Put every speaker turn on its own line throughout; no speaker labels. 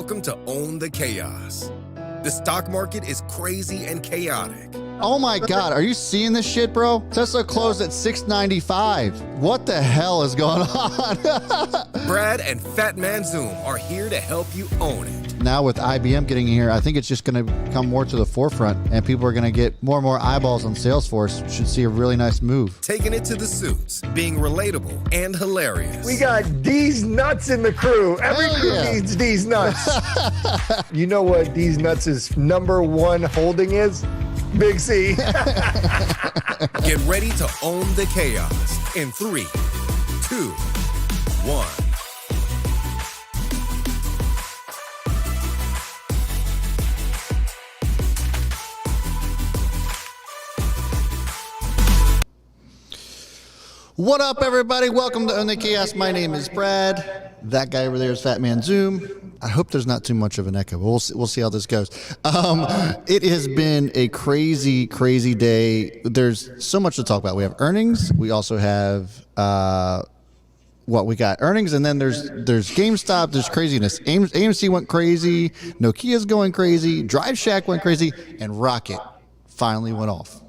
Welcome to Own the Chaos. The stock market is crazy and chaotic.
Oh my God, are you seeing this shit, bro? Tesla closed at $695. What the hell is going on?
Brad and Fat Man Zoom are here to help you own it.
Now with IBM getting here, I think it's just going to come more to the forefront, and people are going to get more and more eyeballs on Salesforce. Should see a really nice move.
Taking it to the suits, being relatable and hilarious.
We got D's nuts in the crew. Every crew needs D's nuts. You know what D's nuts' #1 holding is? Big C.
Get ready to own the chaos in 3, 2, 1.
What up, everybody? Welcome to Own the Chaos. My name is Brad. That guy over there is Fat Man Zoom. I hope there's not too much of an echo. We'll see how this goes. It has been a crazy, crazy day. There's so much to talk about. We have earnings. We also have we got earnings, and then there's GameStop. There's craziness. AMC went crazy. Nokia's going crazy. Drive Shack went crazy, and Rocket finally went off.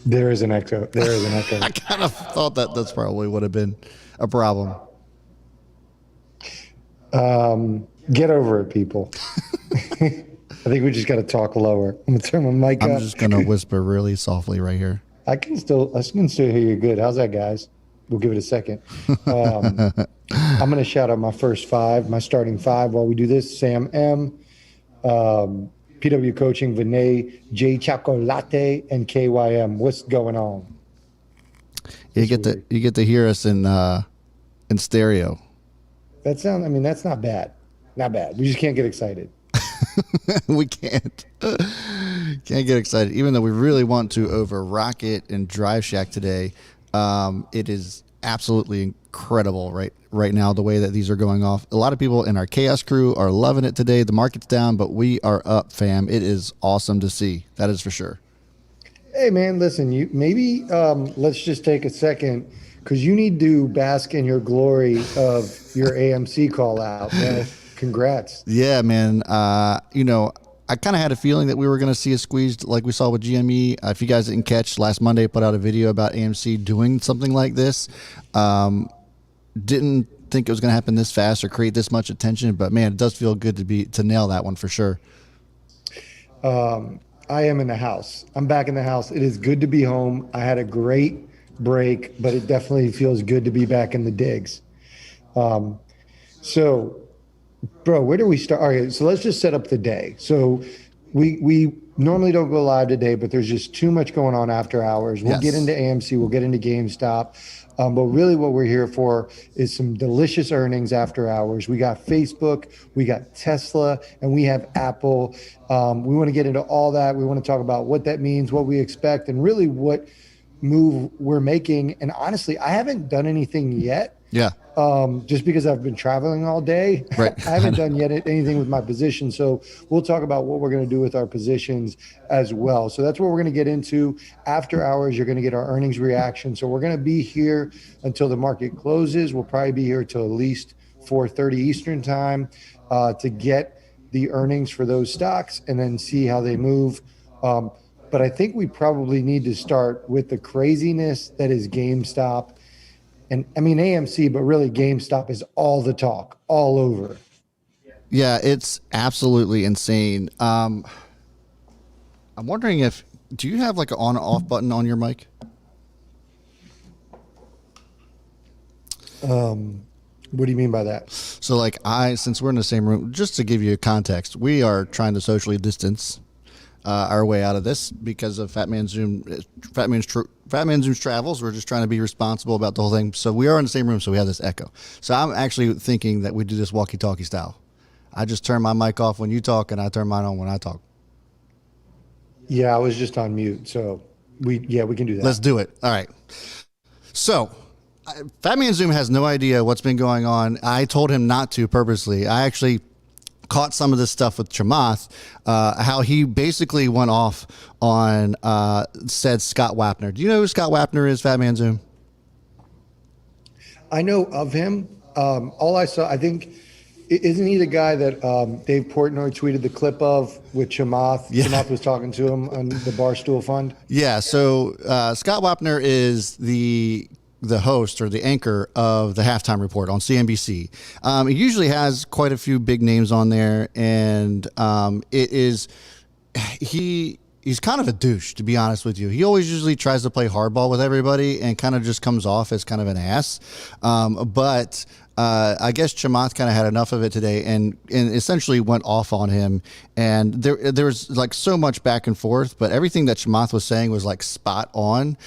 There is an echo.
I kind of thought that's probably would have been a problem.
Get over it, people. I think we just got to talk lower. I'm going to turn my mic up.
I'm just going to whisper really softly right here.
I can still hear you good. How's that, guys? We'll give it a second. I'm going to shout out my first 5, my starting 5 while we do this. Sam M., PW Coaching, Vinay, J Chocolate, and KYM. What's going on?
You get to hear us in stereo.
That's not bad. Not bad. We just can't get excited.
We can't get excited, even though we really want to over Rocket and Drive Shack today. It is absolutely incredible right now the way that these are going off. A lot of people in our chaos crew are loving it today. The market's down, but we are up, fam. It is awesome to see. That is for sure.
Hey man, listen, let's just take a second, because you need to bask in your glory of your AMC call out, man. Congrats.
Yeah, man. I kind of had a feeling that we were going to see a squeeze like we saw with GME. If you guys didn't catch, last Monday I put out a video about AMC doing something like this. Didn't think it was going to happen this fast or create this much attention, but man, it does feel good to nail that one for sure.
I am in the house. I'm back in the house. It is good to be home. I had a great break, but it definitely feels good to be back in the digs. So, bro, where do we start? All right, so let's just set up the day. So we normally don't go live today, but there's just too much going on after hours. We'll get into AMC, we'll get into GameStop. But really what we're here for is some delicious earnings after hours. We got Facebook, we got Tesla, and we have Apple. We want to get into all that. We want to talk about what that means, what we expect, and really what move we're making. And honestly, I haven't done anything yet.
Yeah.
Just because I've been traveling all day.
Right.
I haven't done yet anything with my position. So we'll talk about what we're going to do with our positions as well. So that's what we're going to get into. After hours, you're going to get our earnings reaction. So we're going to be here until the market closes. We'll probably be here till at least 4:30 Eastern time to get the earnings for those stocks and then see how they move. But I think we probably need to start with the craziness that is GameStop. And I mean AMC, but really GameStop is all the talk, all over.
Yeah, it's absolutely insane. I'm wondering do you have like an on and off button on your mic?
What do you mean by that?
So like since we're in the same room, just to give you context, we are trying to socially distance our way out of this because of Fat Man Zoom's travels. We're just trying to be responsible about the whole thing. So we are in the same room, so we have this echo. So I'm actually thinking that we do this walkie-talkie style. I just turn my mic off when you talk, and I turn mine on when I talk.
Yeah, I was just on mute, so we can do that.
Let's do it. All right. So Fat Man Zoom has no idea what's been going on. I told him not to purposely. I actually caught some of this stuff with Chamath, how he basically went off on said Scott Wapner. Do you know who Scott Wapner is, Fat Man Zoom?
I know of him. All I saw, I think Isn't he the guy that Dave Portnoy tweeted the clip of with Chamath?
Yeah.
Chamath was talking to him on the Barstool Fund.
Yeah. So Scott Wapner is the host or the anchor of the halftime report on CNBC. It usually has quite a few big names on there, and he's kind of a douche, to be honest with you. He always usually tries to play hardball with everybody and kind of just comes off as kind of an ass. But I guess Chamath kind of had enough of it today and essentially went off on him. And there was like so much back and forth, but everything that Chamath was saying was like spot on.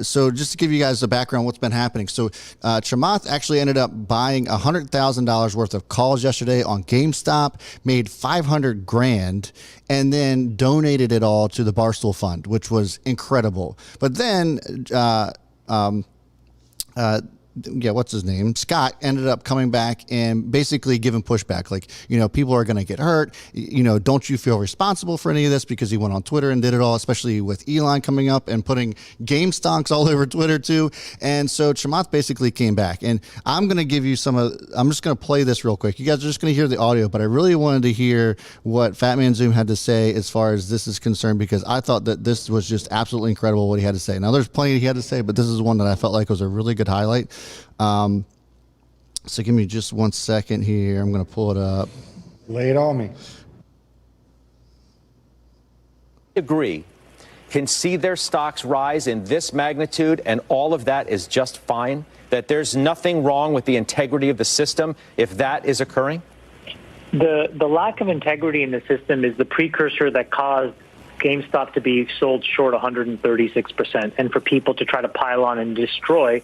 So just to give you guys a background, what's been happening. So Chamath actually ended up buying $100,000 worth of calls yesterday on GameStop, made $500,000, and then donated it all to the Barstool Fund, which was incredible. But then, what's his name? Scott ended up coming back and basically giving pushback. Like, people are going to get hurt. Don't you feel responsible for any of this? Because he went on Twitter and did it all, especially with Elon coming up and putting game stonks all over Twitter too. And so Chamath basically came back, and I'm going to give you I'm just going to play this real quick. You guys are just going to hear the audio, but I really wanted to hear what Fat Man Zoom had to say as far as this is concerned, because I thought that this was just absolutely incredible what he had to say. Now there's plenty he had to say, but this is one that I felt like was a really good highlight. So give me just 1 second here. I'm going to pull it up.
Lay it on me.
Agree, can see their stocks rise in this magnitude, and all of that is just fine? That there's nothing wrong with the integrity of the system if that is occurring?
The lack of integrity in the system is the precursor that caused GameStop to be sold short 136%, and for people to try to pile on and destroy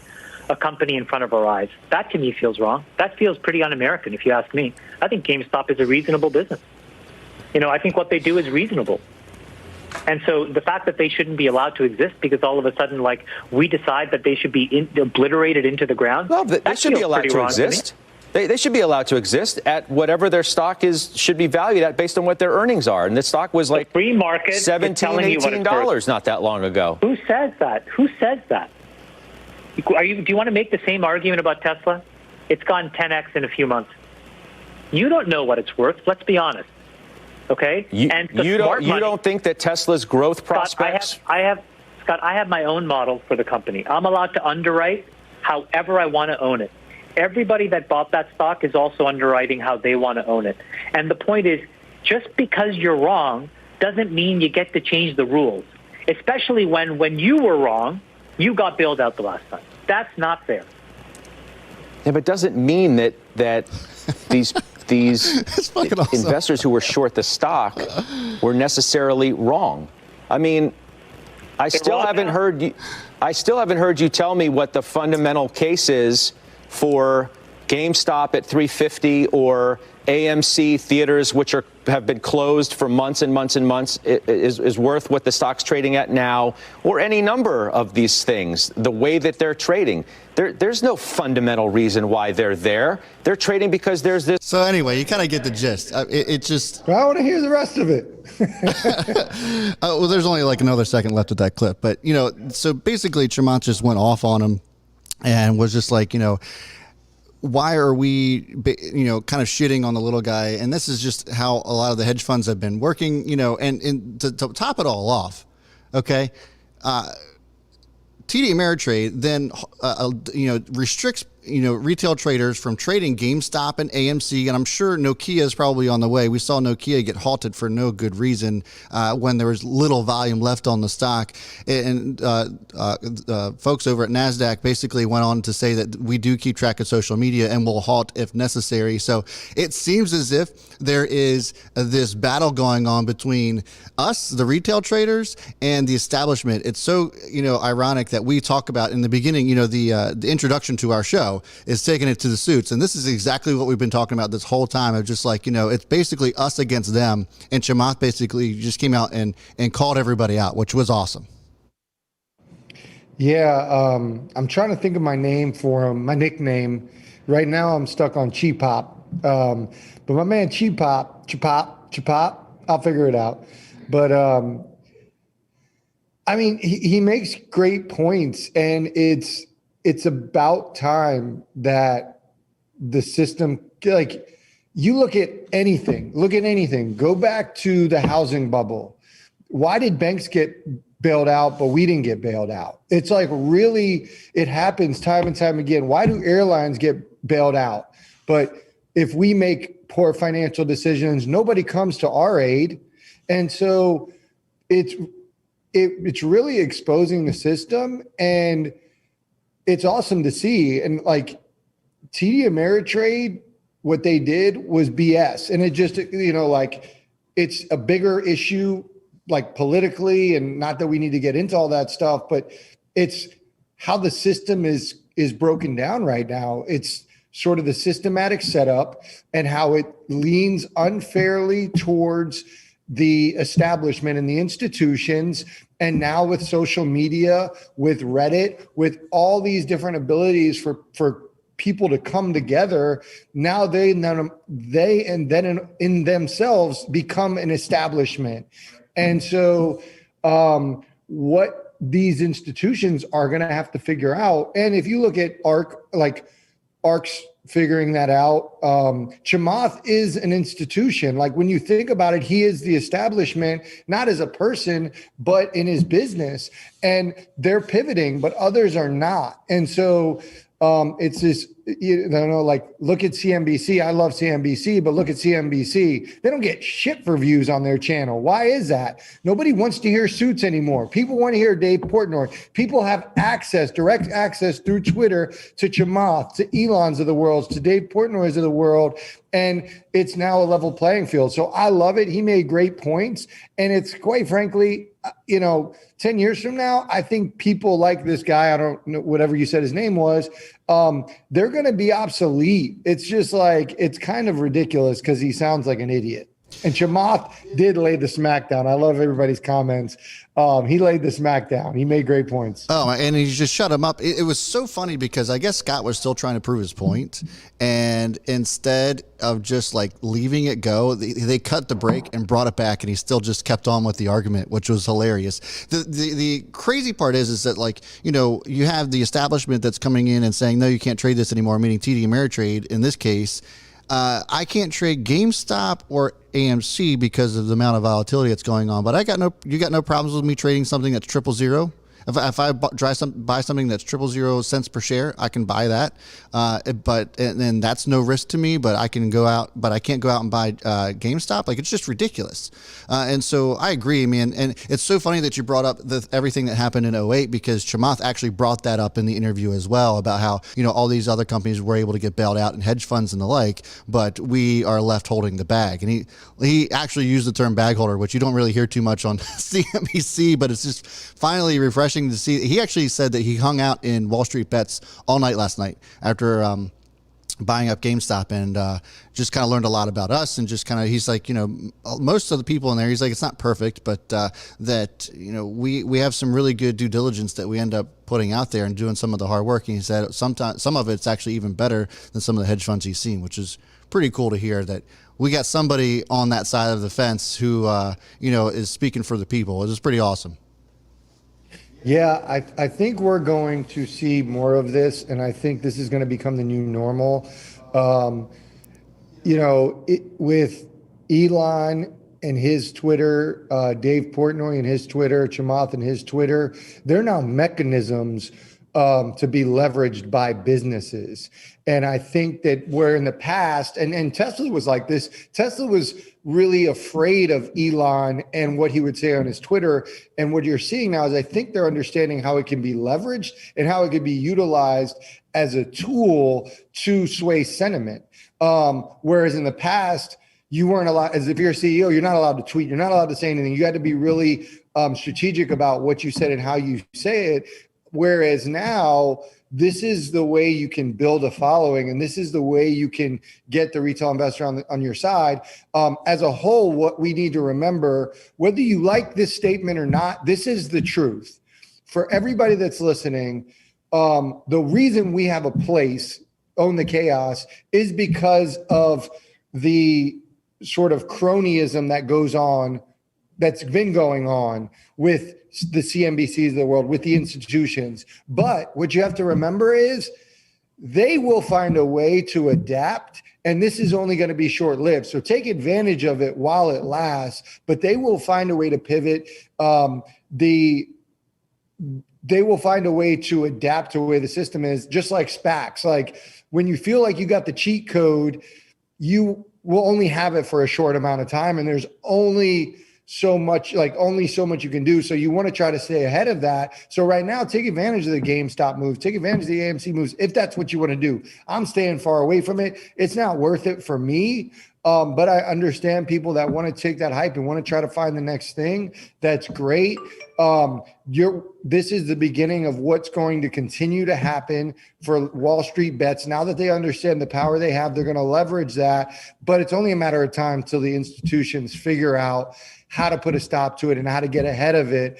a company in front of our eyes. That to me feels wrong. That feels pretty un-American, if you ask me. I think GameStop is a reasonable business. I think what they do is reasonable. And so the fact that they shouldn't be allowed to exist because all of a sudden, we decide that they should be obliterated into the ground.
Well, they should be allowed to exist. They should be allowed to exist at whatever their stock should be valued at based on what their earnings are. And the stock was like
free market
$17, $18 not that long ago.
Who says that? Who says that? Do you want to make the same argument about Tesla? It's gone 10x in a few months. You don't know what it's worth. Let's be honest. Okay?
You don't think that Tesla's growth prospects?
Scott, I have my own model for the company. I'm allowed to underwrite however I want to own it. Everybody that bought that stock is also underwriting how they want to own it. And the point is, just because you're wrong doesn't mean you get to change the rules, especially when you were wrong, you got bailed out the last time. That's not fair.
Yeah, but it doesn't mean that these
awesome.
investors who were short the stock were necessarily wrong. I mean, I still haven't heard you tell me what the fundamental case is for GameStop at $350 or AMC theaters, which have been closed for months and months and months, is worth what the stock's trading at now, or any number of these things, the way that they're trading. There's no fundamental reason why they're there. They're trading because there's this.
So anyway, you kind of get the gist. It just.
I want to hear the rest of it.
Well, there's only like another second left of that clip. But, so basically Chamath just went off on him and was just like, why are we, kind of shitting on the little guy? And this is just how a lot of the hedge funds have been working, and to top it all off, okay, TD Ameritrade then, restricts, retail traders from trading GameStop and AMC, and I'm sure Nokia is probably on the way. We saw Nokia get halted for no good reason when there was little volume left on the stock. And folks over at NASDAQ basically went on to say that we do keep track of social media and will halt if necessary. So it seems as if there is this battle going on between us, the retail traders, and the establishment. It's so, ironic that we talk about in the beginning, the introduction to our show is taking it to the suits. And this is exactly what we've been talking about this whole time of just like, it's basically us against them. And Chamath basically just came out and called everybody out, which was awesome.
Yeah. I'm trying to think of my name for him, my nickname. Right now I'm stuck on Cheap Pop. But my man Cheap Pop, I'll figure it out. But, he makes great points, and it's about time that the system, you look at anything, go back to the housing bubble. Why did banks get bailed out, but we didn't get bailed out? It's like, really, it happens time and time again. Why do airlines get bailed out? But if we make poor financial decisions, nobody comes to our aid. And so it's really exposing the system, and it's awesome to see. And like TD Ameritrade, what they did was BS. And it just, like, it's a bigger issue, like politically, and not that we need to get into all that stuff, but it's how the system is broken down right now. It's sort of the systematic setup and how it leans unfairly towards the establishment and the institutions. And now with social media, with Reddit, with all these different abilities for people to come together, now they in themselves become an establishment. And so what these institutions are going to have to figure out, and if you look at ARC's figuring that out, Chamath is an institution. Like, when you think about it, he is the establishment, not as a person, but in his business. And they're pivoting, but others are not. And so it's this, like, look at CNBC. I love CNBC, but look at CNBC. They don't get shit for views on their channel. Why is that? Nobody wants to hear Suits anymore. People want to hear Dave Portnoy. People have direct access through Twitter to Chamath, to Elon's of the world, to Dave Portnoy's of the world. And it's now a level playing field. So I love it. He made great points. And it's, quite frankly, 10 years from now, I think people like this guy, I don't know, whatever you said his name was, they're going to be obsolete. It's just like, it's kind of ridiculous because he sounds like an idiot. And Chamath did lay the smackdown. I love everybody's comments. He laid the smackdown. He made great points.
Oh, and he just shut him up. It was so funny because I guess Scott was still trying to prove his point, and instead of just like leaving it go, they cut the break and brought it back, and he still just kept on with the argument, which was hilarious. The crazy part is that, like, you have the establishment that's coming in and saying, no, you can't trade this anymore, meaning TD Ameritrade in this case. I can't trade GameStop or AMC because of the amount of volatility that's going on. But you got no problems with me trading something that's 000. If I buy something that's 000 cents per share, I can buy that. And that's no risk to me. But I can't go out and buy GameStop. Like, it's just ridiculous. And so I agree, man. And it's so funny that you brought up everything that happened in 2008, because Chamath actually brought that up in the interview as well, about how all these other companies were able to get bailed out, and hedge funds and the like, but we are left holding the bag. And he actually used the term bag holder, which you don't really hear too much on CNBC, but it's just finally refreshing to see. He actually said that he hung out in Wall Street Bets all night last night after buying up GameStop, and just kind of learned a lot about us, and just kind of, he's like, most of the people in there, he's like, it's not perfect, but that we have some really good due diligence that we end up putting out there and doing some of the hard work. And he said sometimes some of it's actually even better than some of the hedge funds he's seen, which is pretty cool to hear, that we got somebody on that side of the fence who is speaking for the people. It was pretty awesome.
Yeah, I think we're going to see more of this, and I think this is going to become the new normal. With Elon and his Twitter, Dave Portnoy and his Twitter, Chamath and his Twitter, they're now mechanisms to be leveraged by businesses. And I think that where in the past, and Tesla was like this, Tesla was really afraid of Elon and what he would say on his Twitter. And what you're seeing now is, I think they're understanding how it can be leveraged and how it could be utilized as a tool to sway sentiment. Whereas in the past, you weren't allowed, as if you're a CEO, you're not allowed to tweet. You're not allowed to say anything. You had to be really strategic about what you said and how you say it. Whereas now, this is the way you can build a following, and this is the way you can get the retail investor on your side. As a whole, what we need to remember, whether you like this statement or not, this is the truth. For everybody that's listening, the reason we have a place, Own the Chaos, is because of the sort of cronyism that goes on, that's been going on with the CNBCs of the world, with the institutions. But what you have to remember is they will find a way to adapt. And this is only going to be short lived. So take advantage of it while it lasts, but they will find a way to pivot. They will find a way to adapt to the way the system is, just like SPACs. Like when you feel like you got the cheat code, you will only have it for a short amount of time. And there's only so much you can do. So you want to try to stay ahead of that. So right now, take advantage of the GameStop moves, take advantage of the AMC moves, if that's what you want to do. I'm staying far away from it. It's not worth it for me. But I understand people that want to take that hype and want to try to find the next thing. That's great. This is the beginning of what's going to continue to happen for Wall Street bets. Now that they understand the power they have, they're going to leverage that. But it's only a matter of time till the institutions figure out how to put a stop to it and how to get ahead of it.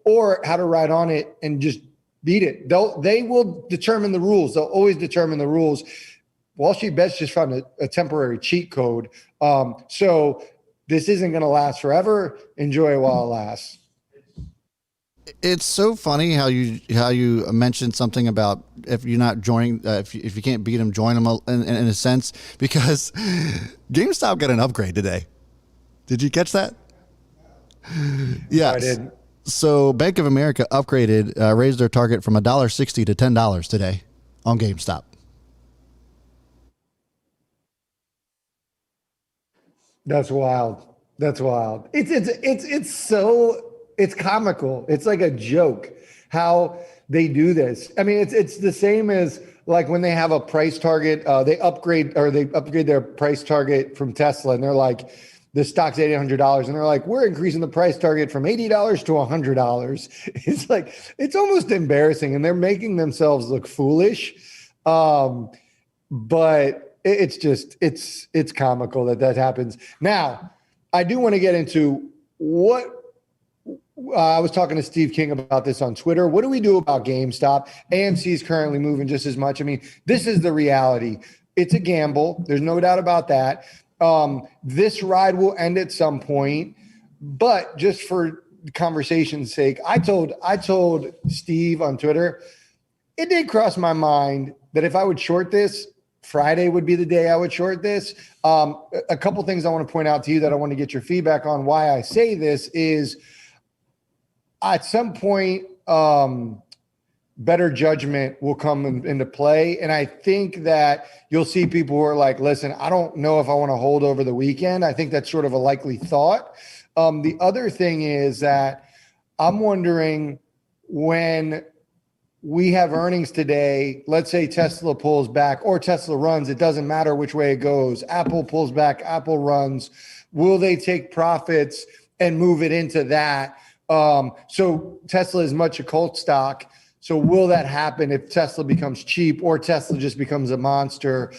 Or how to ride on it and just beat it. They will determine the rules. They'll always determine the rules. Wall Street bets just found a temporary cheat code. So this isn't going to last forever. Enjoy it while it lasts.
It's so funny how you mentioned something about if you're not joining, if you can't beat them, join them in a sense, because GameStop got an upgrade today. Did you catch that? Yeah, I did. So Bank of America upgraded, raised their target from $1.60 to $10 today on GameStop.
That's wild. It's comical. It's like a joke how they do this. I mean, it's the same as like when they have a price target, they upgrade their price target from Tesla, and they're like, the stock's $800, and they're like, we're increasing the price target from $80 to $100. It's like, it's almost embarrassing, and they're making themselves look foolish. But it's comical that happens. Now, I do want to get into what I was talking to Steve King about this on Twitter. What do we do about GameStop? AMC is currently moving just as much. I mean, this is the reality. It's a gamble. There's no doubt about that. This ride will end at some point, but just for conversation's sake, I told Steve on Twitter, it did cross my mind that if I would short this, Friday would be the day I would short this. A couple things I want to point out to you that I want to get your feedback on why I say this is at some point, better judgment will come into play. And I think that you'll see people who are like, listen, I don't know if I want to hold over the weekend. I think that's sort of a likely thought. The other thing is that I'm wondering when we have earnings today, let's say Tesla pulls back or Tesla runs, it doesn't matter which way it goes. Apple pulls back, Apple runs. Will they take profits and move it into that? So Tesla is much a cult stock. So will that happen if Tesla becomes cheap or Tesla just becomes a monster?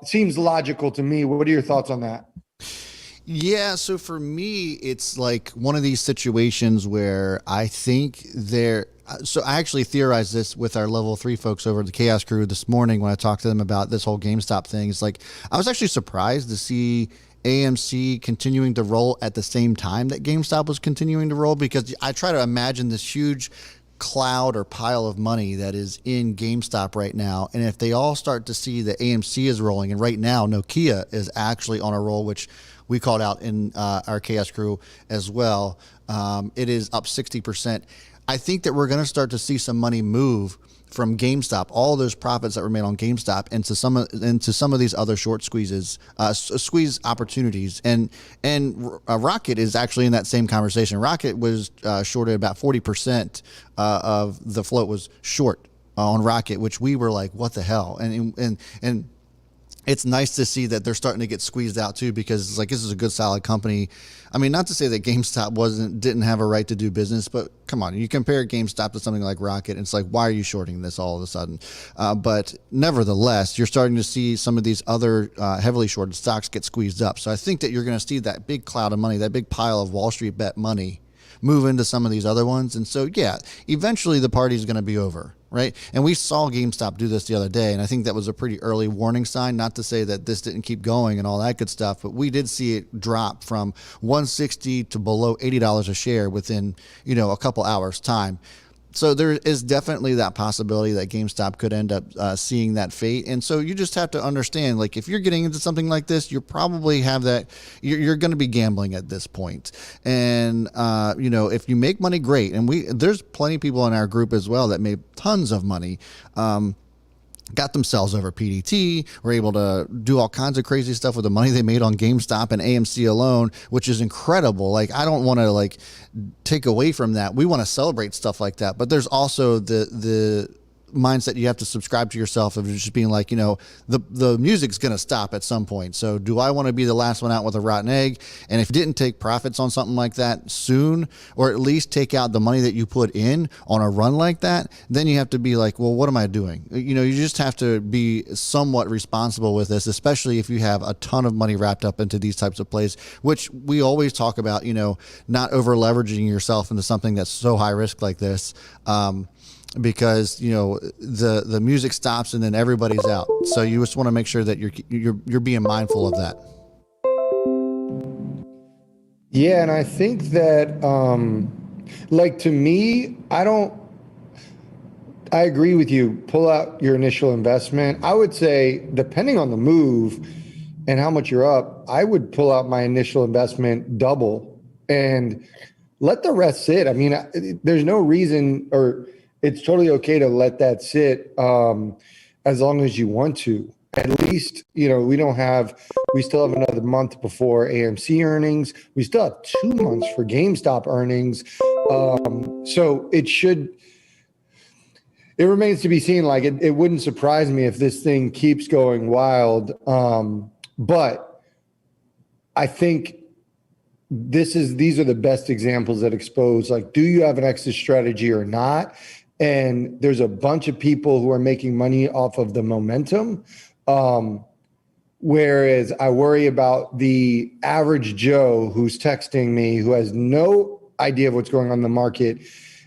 Seems logical to me. What are your thoughts on that?
Yeah, so for me, it's like one of these situations where I think so I actually theorized this with our level 3 folks over at the Chaos Crew this morning when I talked to them about this whole GameStop thing. It's like, I was actually surprised to see AMC continuing to roll at the same time that GameStop was continuing to roll, because I try to imagine this huge cloud or pile of money that is in GameStop right now. And if they all start to see that AMC is rolling, and right now Nokia is actually on a roll, which we called out in our Chaos Crew as well. It is up 60%. I think that we're going to start to see some money move from GameStop, all those profits that were made on GameStop, into some of these other short squeeze opportunities. And Rocket is actually in that same conversation. Rocket was shorted about 40% of the float was short on Rocket, which we were like, what the hell? And it's nice to see that they're starting to get squeezed out too, because it's like, this is a good solid company. I mean, not to say that GameStop didn't have a right to do business, but come on, you compare GameStop to something like Rocket, and it's like, why are you shorting this all of a sudden? But nevertheless, you're starting to see some of these other heavily shorted stocks get squeezed up. So I think that you're going to see that big cloud of money, that big pile of Wall Street bet money, move into some of these other ones. And so, yeah, eventually the party's going to be over, right? And we saw GameStop do this the other day, and I think that was a pretty early warning sign. Not to say that this didn't keep going and all that good stuff, but we did see it drop from $160 to below $80 a share within, a couple hours time. So there is definitely that possibility that GameStop could end up seeing that fate. And so you just have to understand, like, if you're getting into something like this, you probably have that, you're going to be gambling at this point. And, if you make money, great. And there's plenty of people in our group as well that made tons of money. Got themselves over PDT, were able to do all kinds of crazy stuff with the money they made on GameStop and AMC alone, which is incredible. Like, I don't want to take away from that. We want to celebrate stuff like that, but there's also the mindset you have to subscribe to yourself of just being like, the music's going to stop at some point. So do I want to be the last one out with a rotten egg? And if you didn't take profits on something like that soon, or at least take out the money that you put in on a run like that, then you have to be like, well, what am I doing? You just have to be somewhat responsible with this, especially if you have a ton of money wrapped up into these types of plays, which we always talk about, not over leveraging yourself into something that's so high risk like this. Because the music stops and then everybody's out. So you just want to make sure that you're being mindful of that.
Yeah, and I think that to me, I agree with you. Pull out your initial investment. I would say, depending on the move and how much you're up, I would pull out my initial investment double and let the rest sit. I mean, there's no reason, or it's totally okay to let that sit as long as you want to. At least, we still have another month before AMC earnings. We still have 2 months for GameStop earnings. So it remains to be seen. Like, it wouldn't surprise me if this thing keeps going wild. But I think these are the best examples that expose, do you have an exit strategy or not? And there's a bunch of people who are making money off of the momentum. Whereas I worry about the average Joe who's texting me, who has no idea of what's going on in the market,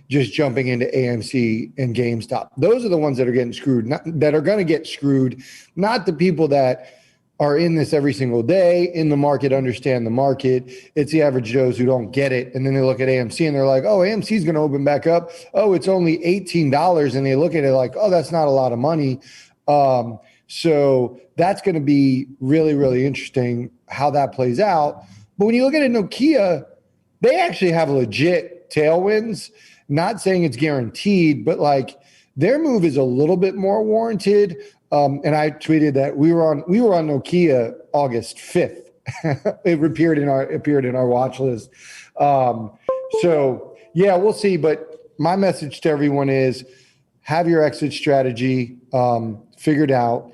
just jumping into AMC and GameStop. Those are the ones that are getting screwed, that are going to get screwed, not the people that are in this every single day, in the market, understand the market. It's the average Joes who don't get it. And then they look at AMC and they're like, oh, AMC is going to open back up. Oh, it's only $18. And they look at it like, oh, that's not a lot of money. So that's going to be really, really interesting how that plays out. But when you look at it, Nokia, they actually have legit tailwinds. Not saying it's guaranteed, but their move is a little bit more warranted. And I tweeted that we were on Nokia August 5th. It appeared in our watch list. So yeah, we'll see. But my message to everyone is, have your exit strategy figured out,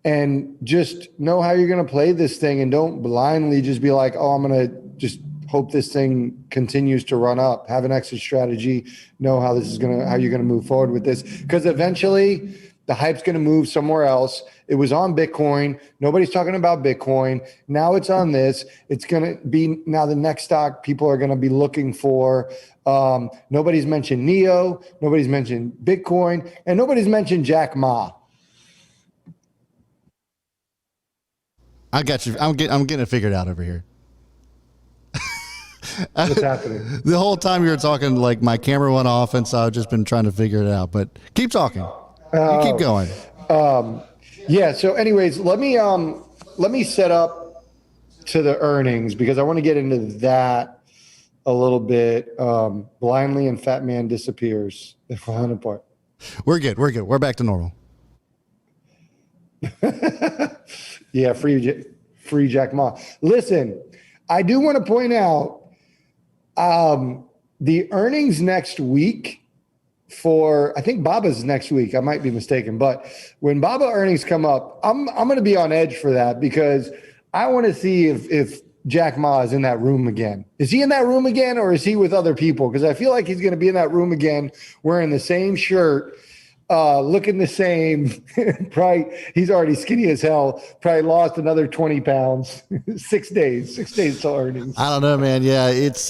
and just know how you're going to play this thing, and don't blindly just be like, oh, I'm going to just hope this thing continues to run up. Have an exit strategy. Know how you're going to move forward with this, because eventually the hype's going to move somewhere else. It was on Bitcoin. Nobody's talking about Bitcoin. Now it's on this. It's going to be now the next stock people are going to be looking for. Nobody's mentioned Neo. Nobody's mentioned Bitcoin. And nobody's mentioned Jack Ma.
I got you. I'm getting it figured out over here.
What's happening?
The whole time you were talking, my camera went off, and so I've just been trying to figure it out. But keep talking. You keep going.
Yeah. So, anyways, let me set up to the earnings, because I want to get into that a little bit. Blindly and Fat Man disappears. They're falling apart.
We're good. We're back to normal.
Yeah. Free Jack Ma. Listen, I do want to point out the earnings next week. I think Baba's next week. I might be mistaken, but when Baba earnings come up, I'm going to be on edge for that, because I want to see if Jack Ma is in that room again. Is he in that room again, or is he with other people? Because I feel like he's going to be in that room again, wearing the same shirt, looking the same. Probably he's already skinny as hell. Probably lost another 20 pounds. 6 days till earnings.
I don't know, man. Yeah, it's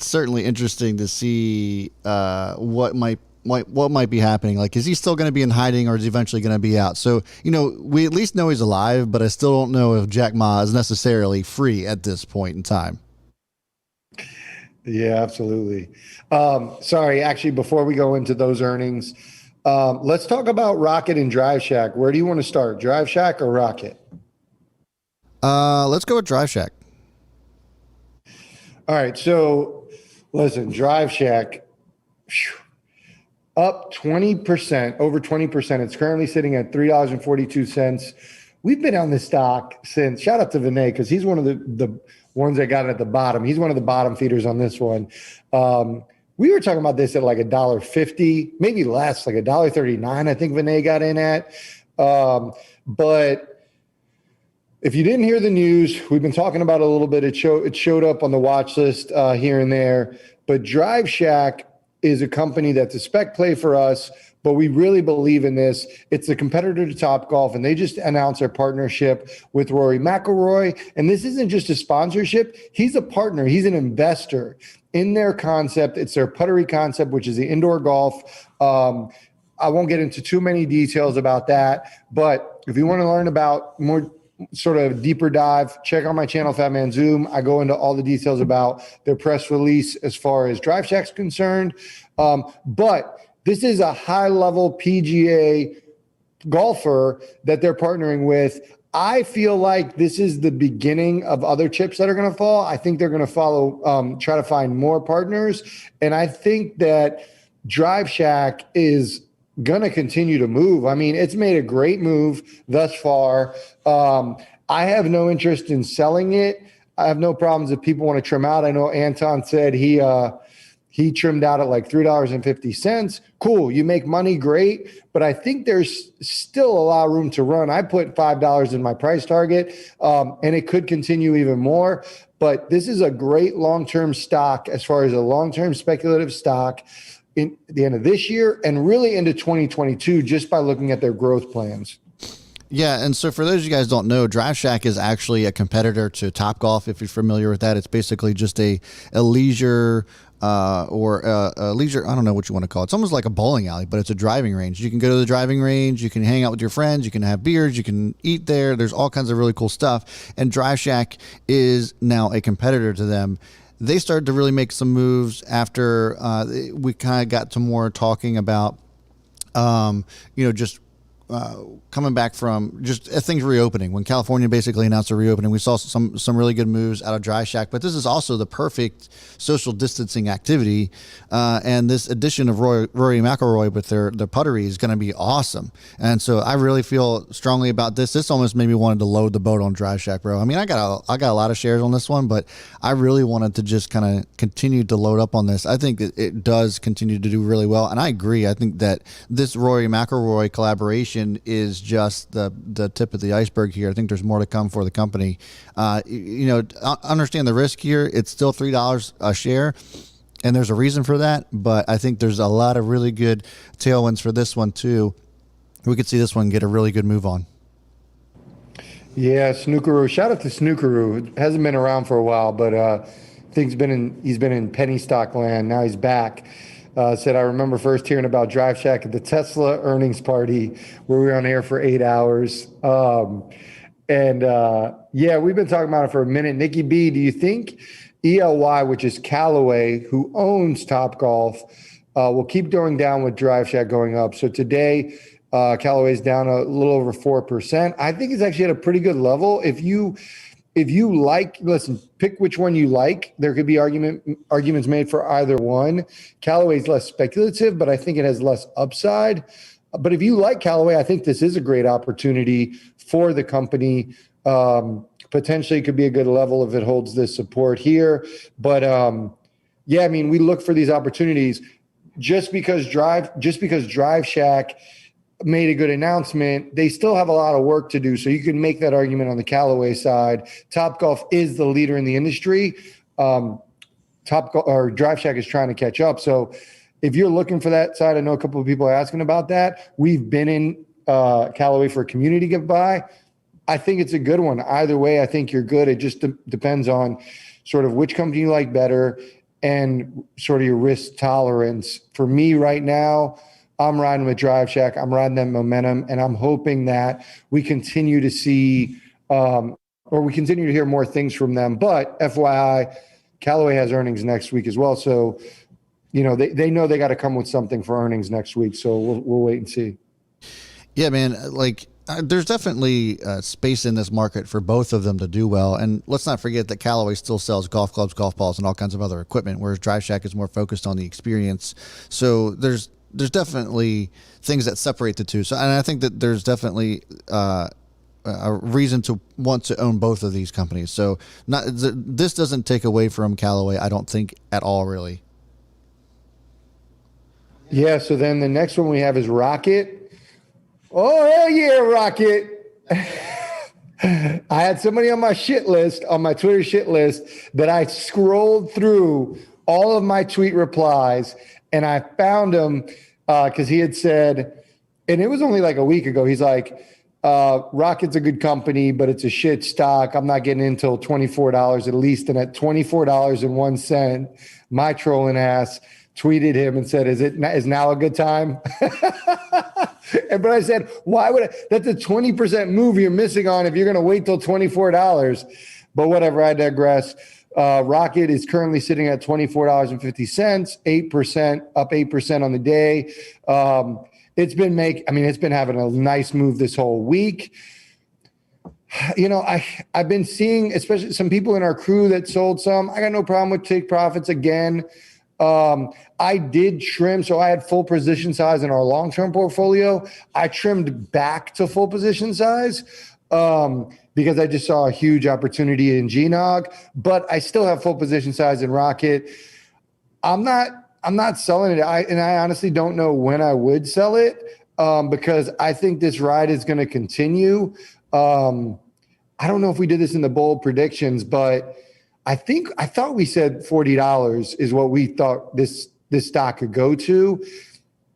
certainly interesting to see what might be happening. Is he still going to be in hiding, or is he eventually going to be out? So, we at least know he's alive, but I still don't know if Jack Ma is necessarily free at this point in time.
Yeah, absolutely. Sorry, actually, before we go into those earnings, let's talk about Rocket and Drive Shack. Where do you want to start, Drive Shack or Rocket?
Let's go with Drive Shack.
All right, so listen, Drive Shack, up 20%, over 20%. It's currently sitting at $3.42. We've been on this stock since, shout out to Vinay, because he's one of the ones that got it at the bottom. He's one of the bottom feeders on this one. We were talking about this at like $1.50, maybe less, like $1.39, I think Vinay got in at. But if you didn't hear the news, we've been talking about it a little bit. It showed up on the watch list here and there. But Drive Shack is a company that's a spec play for us, but we really believe in this. It's a competitor to Topgolf, and they just announced their partnership with Rory McIlroy. And this isn't just a sponsorship. He's a partner. He's an investor in their concept. It's their puttery concept, which is the indoor golf. I won't get into too many details about that, but if you want to learn about more sort of deeper dive, check out my channel, Fat Man Zoom. I go into all the details about their press release as far as Drive Shack's concerned. But this is a high-level PGA golfer that they're partnering with. I feel like this is the beginning of other chips that are going to fall. I think they're going to follow, try to find more partners. And I think that Drive Shack is going to continue to move. I mean, it's made a great move thus far. I have no interest in selling it. I have no problems if people want to trim out. I know Anton said he trimmed out at like $3.50. Cool. You make money. Great. But I think there's still a lot of room to run. I put $5 in my price target, and it could continue even more. But this is a great long-term stock as far as a long-term speculative stock in the end of this year and really into 2022 just by looking at their growth plans.
Yeah, and so for those of you guys don't know, Drive Shack is actually a competitor to Topgolf. If you're familiar with that, it's basically just a leisure or a leisure, I don't know what you want to call it. It's almost like a bowling alley, but it's a driving range. You can go to the driving range, you can hang out with your friends, you can have beers, you can eat there. There's all kinds of really cool stuff. And Drive Shack is now a competitor to them. They started to really make some moves after we kind of got to more talking about, just coming back from just things reopening. When California basically announced a reopening, we saw some really good moves out of Drive Shack. But this is also the perfect social distancing activity, and this addition of Rory McIlroy with their puttery is going to be awesome. And so I really feel strongly about this. This almost made me wanted to load the boat on Drive Shack, bro. I mean, I got a lot of shares on this one, but I really wanted to just kind of continue to load up on this. I think it does continue to do really well, and I agree. I think that this Rory McIlroy collaboration is just the tip of the iceberg here. I think there's more to come for the company. Understand the risk here. It's still $3 a share, and there's a reason for that, but I think there's a lot of really good tailwinds for this one too. We could see this one get a really good move on.
Yeah, Snookeroo. Shout out to Snookeroo. Hasn't been around for a while, but I think he's been in penny stock land. Now he's back. Said, I remember first hearing about Drive Shack at the Tesla earnings party where we were on air for 8 hours. We've been talking about it for a minute. Nikki B, do you think ELY, which is Callaway, who owns Topgolf, will keep going down with Drive Shack going up? So today, Callaway's down a little over 4%. I think it's actually at a pretty good level. If you pick which one you like. There could be arguments made for either one. Callaway's less speculative, but I think it has less upside. But if you like Callaway, I think this is a great opportunity for the company. Potentially could be a good level if it holds this support here. But we look for these opportunities. Just because Drive Shack made a good announcement, they still have a lot of work to do. So you can make that argument on the Callaway side. Topgolf is the leader in the industry. Drive Shack is trying to catch up. So if you're looking for that side, I know a couple of people are asking about that. We've been in Callaway for a community give by. I think it's a good one. Either way, I think you're good. It just depends on sort of which company you like better and sort of your risk tolerance. For me right now, I'm riding with Drive Shack. I'm riding that momentum, and I'm hoping that we continue to see we continue to hear more things from them. But FYI, Callaway has earnings next week as well. So, they know they got to come with something for earnings next week. So we'll wait and see.
Yeah, man. There's definitely space in this market for both of them to do well. And let's not forget that Callaway still sells golf clubs, golf balls, and all kinds of other equipment, whereas Drive Shack is more focused on the experience. So there's definitely things that separate the two. So, and I think that there's definitely a reason to want to own both of these companies. So this doesn't take away from Callaway, I don't think, at all, really.
Yeah, so then the next one we have is Rocket. Oh, hell yeah, Rocket. I had somebody on my Twitter shit list, that I scrolled through all of my tweet replies, and I found him because he had said, and it was only like a week ago, he's like, Rocket's a good company, but it's a shit stock. I'm not getting in until $24 at least. And at $24.01, my trolling ass tweeted him and said, is now a good time? But I said, why would that's a 20% move you're missing on if you're going to wait till $24. But whatever, I digress. Rocket is currently sitting at $24.50, 8%, up 8% on the day. It's been having a nice move this whole week. I've been seeing, especially some people in our crew that sold some. I got no problem with take profits again. I did trim, so I had full position size in our long-term portfolio. I trimmed back to full position size because I just saw a huge opportunity in GNOG, but I still have full position size in Rocket. I'm not selling it. I honestly don't know when I would sell it because I think this ride is going to continue. I don't know if we did this in the bold predictions, but I thought we said $40 is what we thought this stock could go to.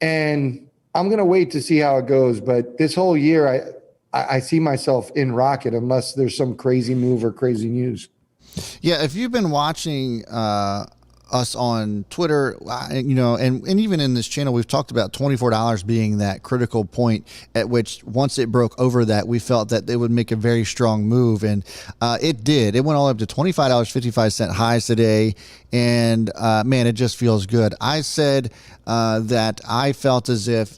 And I'm going to wait to see how it goes. But this whole year, I see myself in Rocket unless there's some crazy move or crazy news.
Yeah, if you've been watching us on Twitter, and even in this channel, we've talked about $24 being that critical point at which once it broke over that, we felt that it would make a very strong move. And it did. It went all up to $25.55 highs today. And man, it just feels good. I said that I felt as if,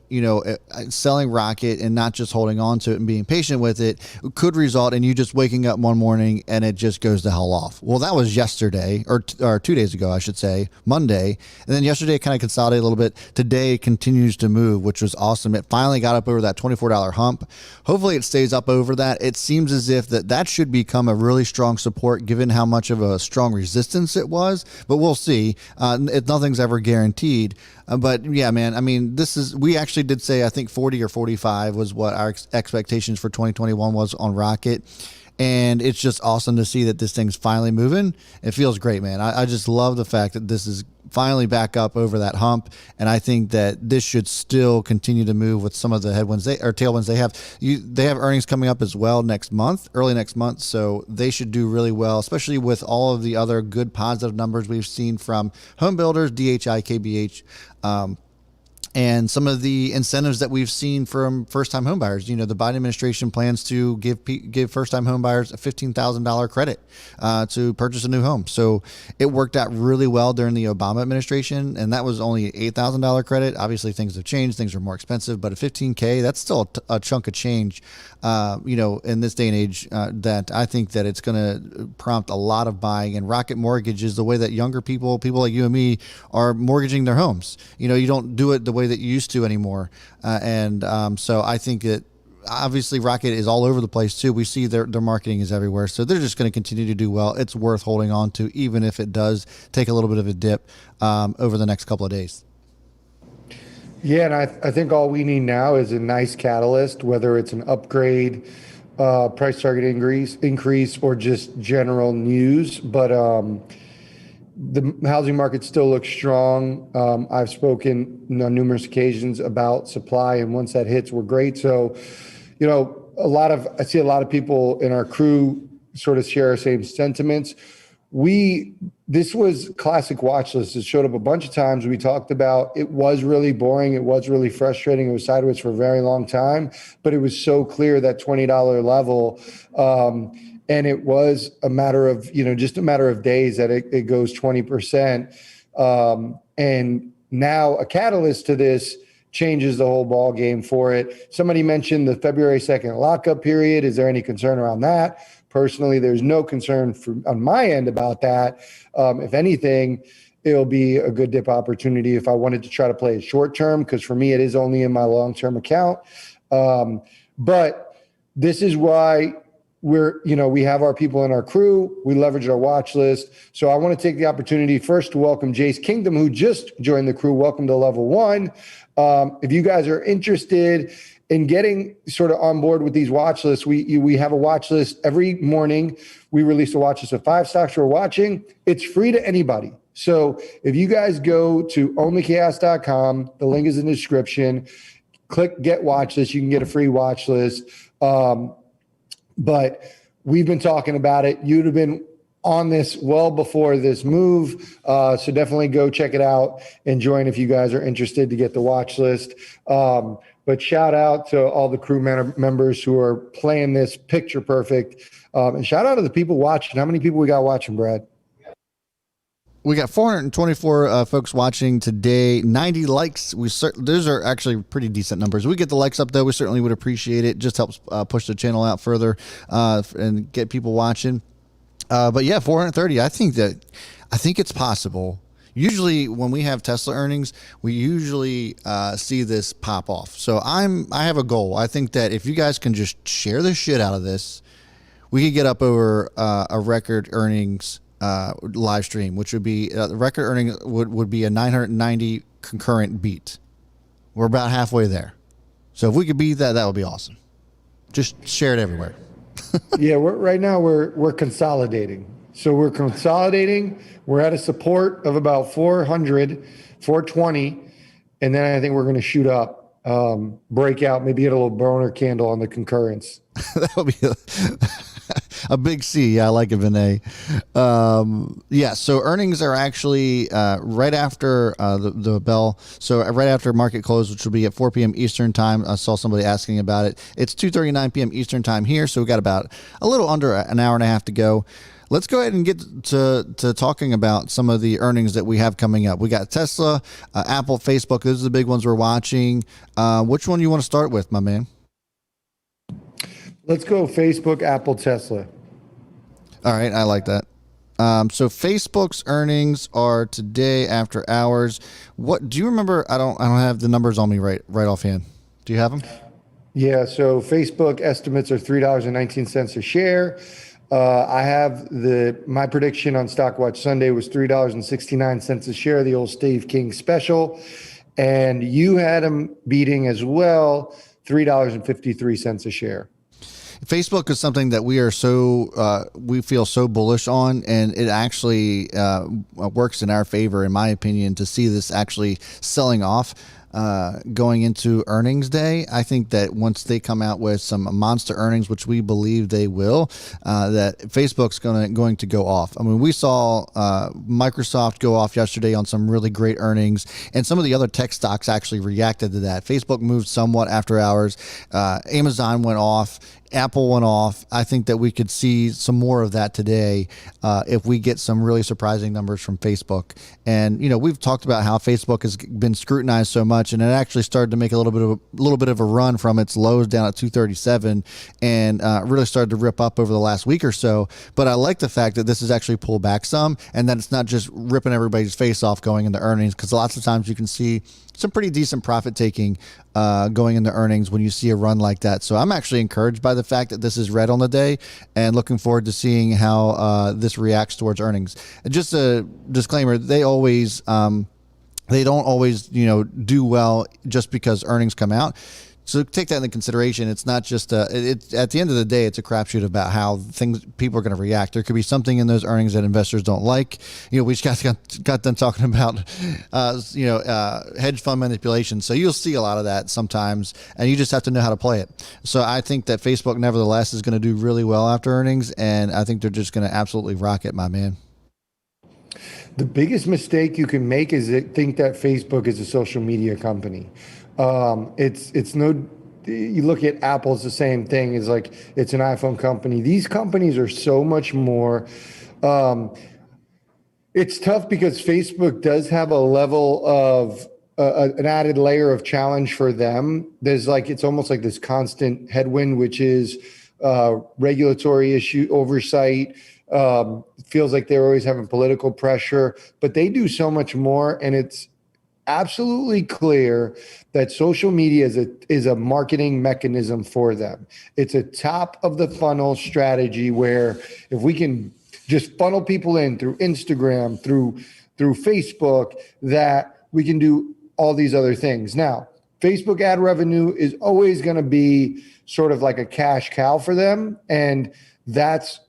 selling Rocket and not just holding on to it and being patient with it could result in you just waking up one morning and it just goes the hell off. Well, that was yesterday or 2 days ago, I should say, Monday. And then yesterday it kind of consolidated a little bit. Today it continues to move, which was awesome. It finally got up over that $24 hump. Hopefully it stays up over that. It seems as if that should become a really strong support given how much of a strong resistance it was. But we'll see. Nothing's ever guaranteed. But yeah, man, we actually did say, I think 40 or 45 was what our expectations for 2021 was on Rocket. And it's just awesome to see that this thing's finally moving. It feels great, man. I just love the fact that this is finally back up over that hump. And I think that this should still continue to move with some of the tailwinds they have. They have earnings coming up as well early next month. So they should do really well, especially with all of the other good positive numbers we've seen from home builders, DHI, KBH, and some of the incentives that we've seen from first-time homebuyers. The Biden administration plans to give first-time homebuyers a $15,000 credit to purchase a new home. So it worked out really well during the Obama administration, and that was only an $8,000 credit. Obviously, things have changed; things are more expensive. But a $15K, that's still a chunk of change. In this day and age, that I think that it's going to prompt a lot of buying. And Rocket Mortgage is the way that younger people like you and me, are mortgaging their homes. You don't do it the way that you used to anymore. So I think that obviously Rocket is all over the place too. We see their marketing is everywhere. So they're just going to continue to do well. It's worth holding on to, even if it does take a little bit of a dip over the next couple of days.
Yeah, and I think all we need now is a nice catalyst, whether it's an upgrade, price target increase, or just general news. But the housing market still looks strong. I've spoken on numerous occasions about supply, and once that hits, we're great. So, I see a lot of people in our crew sort of share our same sentiments. This was classic watch list. It showed up a bunch of times. We talked about it was really boring. It was really frustrating. It was sideways for a very long time, but it was so clear that $20 level. And it was a matter of, just a matter of days that it goes 20%. And now a catalyst to this changes the whole ball game for it. Somebody mentioned the February 2nd lockup period. Is there any concern around that? Personally, there's no concern on my end about that. If anything, it'll be a good dip opportunity if I wanted to try to play it short term, because for me, it is only in my long-term account. But this is why we have our people in our crew. We leverage our watch list. So I want to take the opportunity first to welcome Jace Kingdom, who just joined the crew. Welcome to Level 1. If you guys are interested in getting sort of on board with these watch lists, we have a watch list every morning. We release a watch list of 5 stocks we're watching. It's free to anybody. So if you guys go to onlychaos.com, the link is in the description, click get watch list, you can get a free watch list. But we've been talking about it. You'd have been on this well before this move. So definitely go check it out and join if you guys are interested to get the watch list. But shout out to all the crew members who are playing this picture perfect. And shout out to the people watching. How many people we got watching, Brad?
We got 424 folks watching today, 90 likes. Those are actually pretty decent numbers. We get the likes up, though. We certainly would appreciate it. Just helps push the channel out further and get people watching. But yeah, 430. I think it's possible. Usually when we have Tesla earnings, we usually see this pop off. So I have a goal. I think that if you guys can just share the shit out of this, we could get up over a record earnings live stream, which would be the record earnings would be a 990 concurrent beat. We're about halfway there. So if we could beat that, that would be awesome. Just share it everywhere.
Yeah, right now we're consolidating. So we're consolidating. We're at a support of about 400, 420, and then I think we're going to shoot up, break out, maybe get a little burner candle on the concurrence.
That would be a big C. Yeah, I like it, Vinay. Yeah, so earnings are actually right after the bell. So right after market close, which will be at 4 p.m. Eastern time. I saw somebody asking about it. It's 2:39 p.m. Eastern time here, so we got about a little under an hour and a half to go. Let's go ahead and get to talking about some of the earnings that we have coming up. We got Tesla, Apple, Facebook. Those are the big ones we're watching. Which one you want to start with, my man?
Let's go Facebook, Apple, Tesla.
All right, I like that. So Facebook's earnings are today after hours. What do you remember? I don't have the numbers on me right offhand. Do you have them?
Yeah, so Facebook estimates are $3.19 a share. I have my prediction on Stockwatch Sunday was $3.69 a share, the old Steve King special. And you had them beating as well, $3.53 a share.
Facebook is something that we feel so bullish on, and it actually works in our favor, in my opinion, to see this actually selling off going into earnings day. I think that once they come out with some monster earnings, which we believe they will, that Facebook's going to go off. I mean, we saw Microsoft go off yesterday on some really great earnings, and some of the other tech stocks actually reacted to that. Facebook moved somewhat after hours. Amazon went off. Apple went off. I think that we could see some more of that today if we get some really surprising numbers from Facebook. And we've talked about how Facebook has been scrutinized so much, and it actually started to make a little bit of a run from its lows down at 237, and really started to rip up over the last week or so. But I like the fact that this has actually pulled back some, and that it's not just ripping everybody's face off going into earnings, because lots of times you can see some pretty decent profit taking going into earnings when you see a run like that. So I'm actually encouraged by the fact that this is red on the day, and looking forward to seeing how this reacts towards earnings. And just a disclaimer, they don't always do well just because earnings come out. So take that into consideration. It's not just it's at the end of the day, it's a crapshoot about how people are going to react. There could be something in those earnings that investors don't like. We just got done talking about hedge fund manipulation. So you'll see a lot of that sometimes, and you just have to know how to play it. So I think that Facebook, nevertheless, is going to do really well after earnings, and I think they're just going to absolutely rock it, my man.
The biggest mistake you can make is think that Facebook is a social media company. It's no you look at Apple, it's the same thing. It's like it's an iPhone company. These companies are so much more. It's tough because Facebook does have a level of an added layer of challenge for them. There's like, it's almost like this constant headwind, which is regulatory issue oversight. Feels like they're always having political pressure, but they do so much more. And it's absolutely clear that social media is a marketing mechanism for them. It's a top of the funnel strategy where if we can just funnel people in through Instagram, through Facebook, that we can do all these other things. Now, Facebook ad revenue is always going to be sort of like a cash cow for them. And that's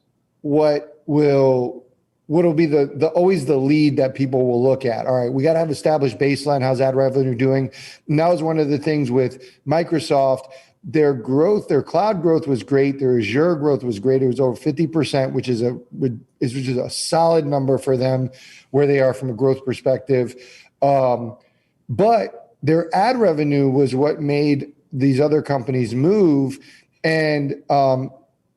what'll be the always the lead that people will look at. All right, we got to have established baseline. How's ad revenue doing? And that was one of the things with Microsoft. Their growth, their cloud growth was great. Their Azure growth was great. It was over 50%, which is a solid number for them where they are from a growth perspective. But their ad revenue was what made these other companies move, and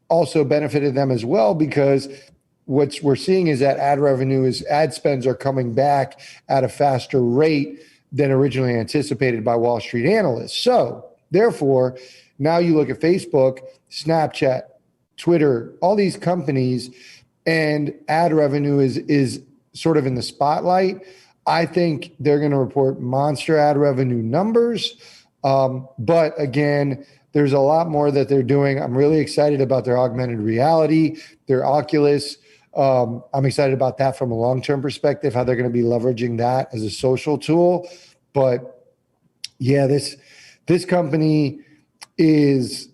also benefited them as well, because what we're seeing is that ad spends are coming back at a faster rate than originally anticipated by Wall Street analysts. So therefore, now you look at Facebook, Snapchat, Twitter, all these companies, and ad revenue is sort of in the spotlight. I think they're going to report monster ad revenue numbers. But again, there's a lot more that they're doing. I'm really excited about their augmented reality, their Oculus. I'm excited about that from a long-term perspective, how they're going to be leveraging that as a social tool. But yeah, this company is,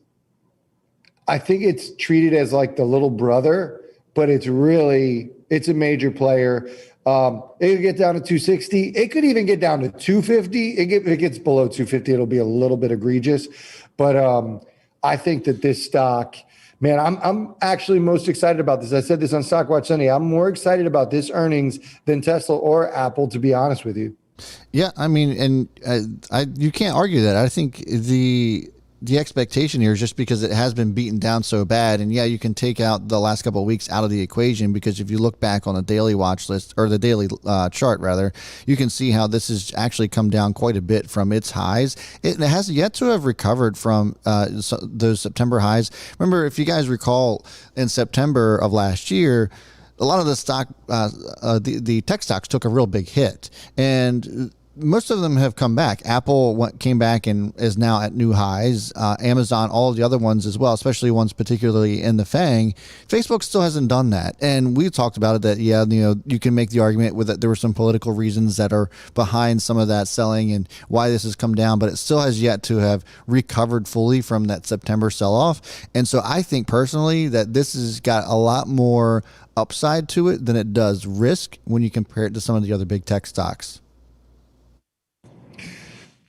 I think it's treated as like the little brother, but it's a major player. It could get down to 260. It could even get down to 250. If it gets below 250, it'll be a little bit egregious. But I think that this stock, man, I'm actually most excited about this. I said this on Stock Watch Sunday. I'm more excited about this earnings than Tesla or Apple, to be honest with you.
Yeah, I mean, and you can't argue that. I think the expectation here is just because it has been beaten down so bad. And yeah, you can take out the last couple of weeks out of the equation, because if you look back on the daily watch list, or the daily chart rather, you can see how this has actually come down quite a bit from its highs. It has yet to have recovered from those September highs. Remember, if you guys recall, in September of last year, a lot of the stock, the tech stocks took a real big hit, and most of them have come back. Apple came back and is now at new highs. Amazon, all of the other ones as well, especially ones particularly in the FANG. Facebook still hasn't done that. And we talked about it that, yeah, you can make the argument with that there were some political reasons that are behind some of that selling and why this has come down, but it still has yet to have recovered fully from that September sell-off. And so I think personally that this has got a lot more upside to it than it does risk when you compare it to some of the other big tech stocks.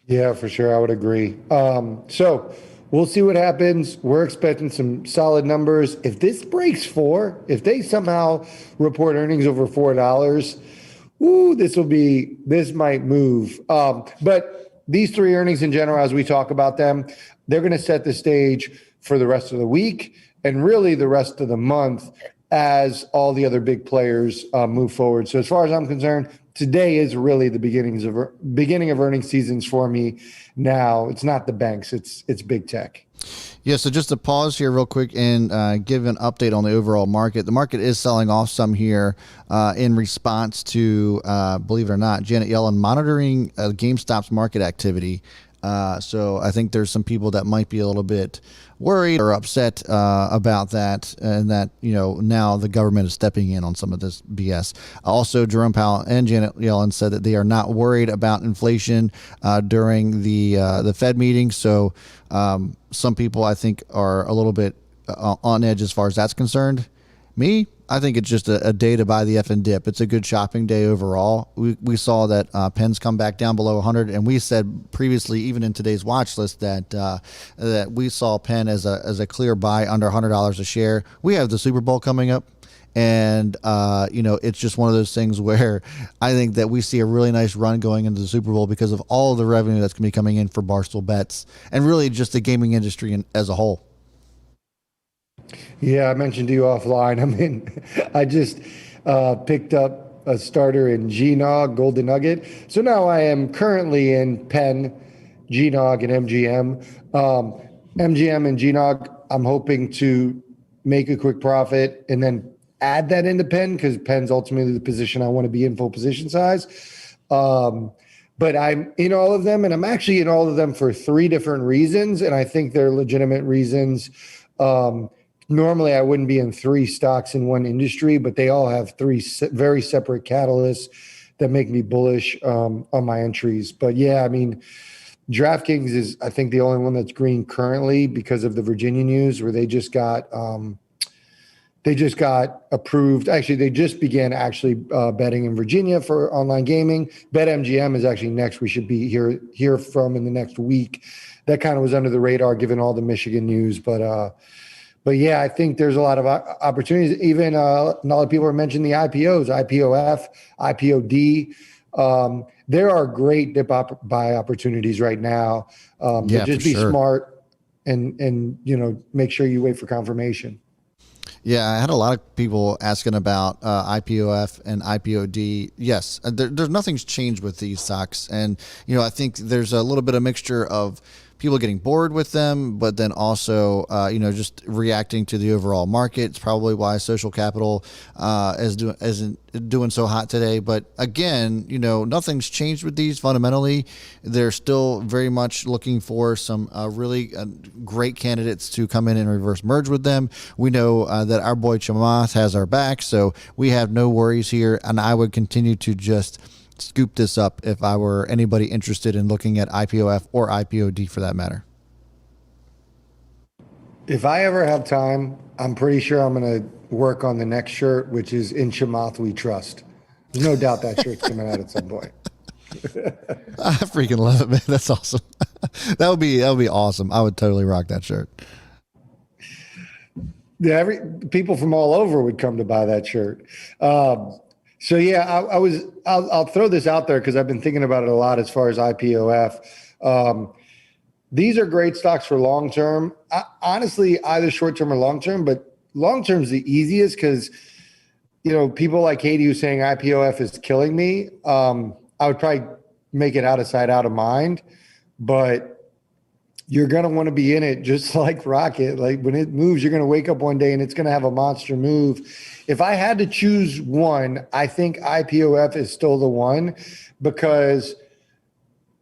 Yeah, for sure. I would agree. So we'll see what happens. We're expecting some solid numbers. If this breaks $4, if they somehow report earnings over $4, this might move. But these three earnings in general, as we talk about them, they're going to set the stage for the rest of the week and really the rest of the month as all the other big players move forward. So as far as I'm concerned, today is really the beginning of earnings seasons for me. Now it's not the banks; it's big tech.
Yeah. So just to pause here real quick and give an update on the overall market. The market is selling off some here in response to, believe it or not, Janet Yellen monitoring GameStop's market activity. So I think there's some people that might be a little bit worried or upset about that, and that, now the government is stepping in on some of this BS. Also, Jerome Powell and Janet Yellen said that they are not worried about inflation during the Fed meeting. So some people, I think, are a little bit on edge as far as that's concerned. Me, I think it's just a day to buy the F and dip. It's a good shopping day overall. We saw that Penn's come back down below 100, and we said previously, even in today's watch list, that we saw Penn as a clear buy under $100 a share. We have the Super Bowl coming up, And, it's just one of those things where I think that we see a really nice run going into the Super Bowl because of all of the revenue that's going to be coming in for Barstool Bets and really just the gaming industry as a whole.
Yeah, I mentioned to you offline. I mean, I just picked up a starter in GNOG, Golden Nugget. So now I am currently in Penn, GNOG, and MGM. MGM and GNOG, I'm hoping to make a quick profit and then add that into Penn because Penn's ultimately the position I want to be in, full position size. But I'm in all of them, and I'm actually in all of them for 3 different reasons, and I think they're legitimate reasons. Normally, I wouldn't be in 3 stocks in one industry, but they all have 3 very separate catalysts that make me bullish on my entries. But yeah, I mean, DraftKings is, I think, the only one that's green currently because of the Virginia news where they just got approved. Actually, they just began betting in Virginia for online gaming. BetMGM is actually next. We should be hear from in the next week. That kind of was under the radar given all the Michigan news, but yeah, I think there's a lot of opportunities. Even a lot of people are mentioning the IPOs, IPOF, IPOD. There are great dip buy opportunities right now. But just be smart and make sure you wait for confirmation.
Yeah, I had a lot of people asking about IPOF and IPOD. Yes, there's nothing's changed with these stocks, and I think there's a little bit of mixture of people getting bored with them, but then also, just reacting to the overall market. It's probably why social capital isn't doing so hot today. But again, nothing's changed with these fundamentally. They're still very much looking for some really great candidates to come in and reverse merge with them. We know that our boy Chamath has our back, so we have no worries here. And I would continue to just scoop this up if I were anybody interested in looking at IPOF or IPOD for that matter.
If I ever have time, I'm pretty sure I'm going to work on the next shirt, which is "In Chamath We Trust." There's no doubt that shirt's coming out at some point.
I freaking love it, man. That's awesome. That would be awesome. I would totally rock that shirt.
Yeah, people from all over would come to buy that shirt. So yeah, I'll throw this out there because I've been thinking about it a lot as far as IPOF. These are great stocks for long term. Honestly, either short term or long term, but long term is the easiest because people like Katie who's saying IPOF is killing me. I would probably make it out of sight, out of mind, but you're going to want to be in it just like Rocket. Like when it moves, you're going to wake up one day and it's going to have a monster move. If I had to choose one, I think IPOF is still the one because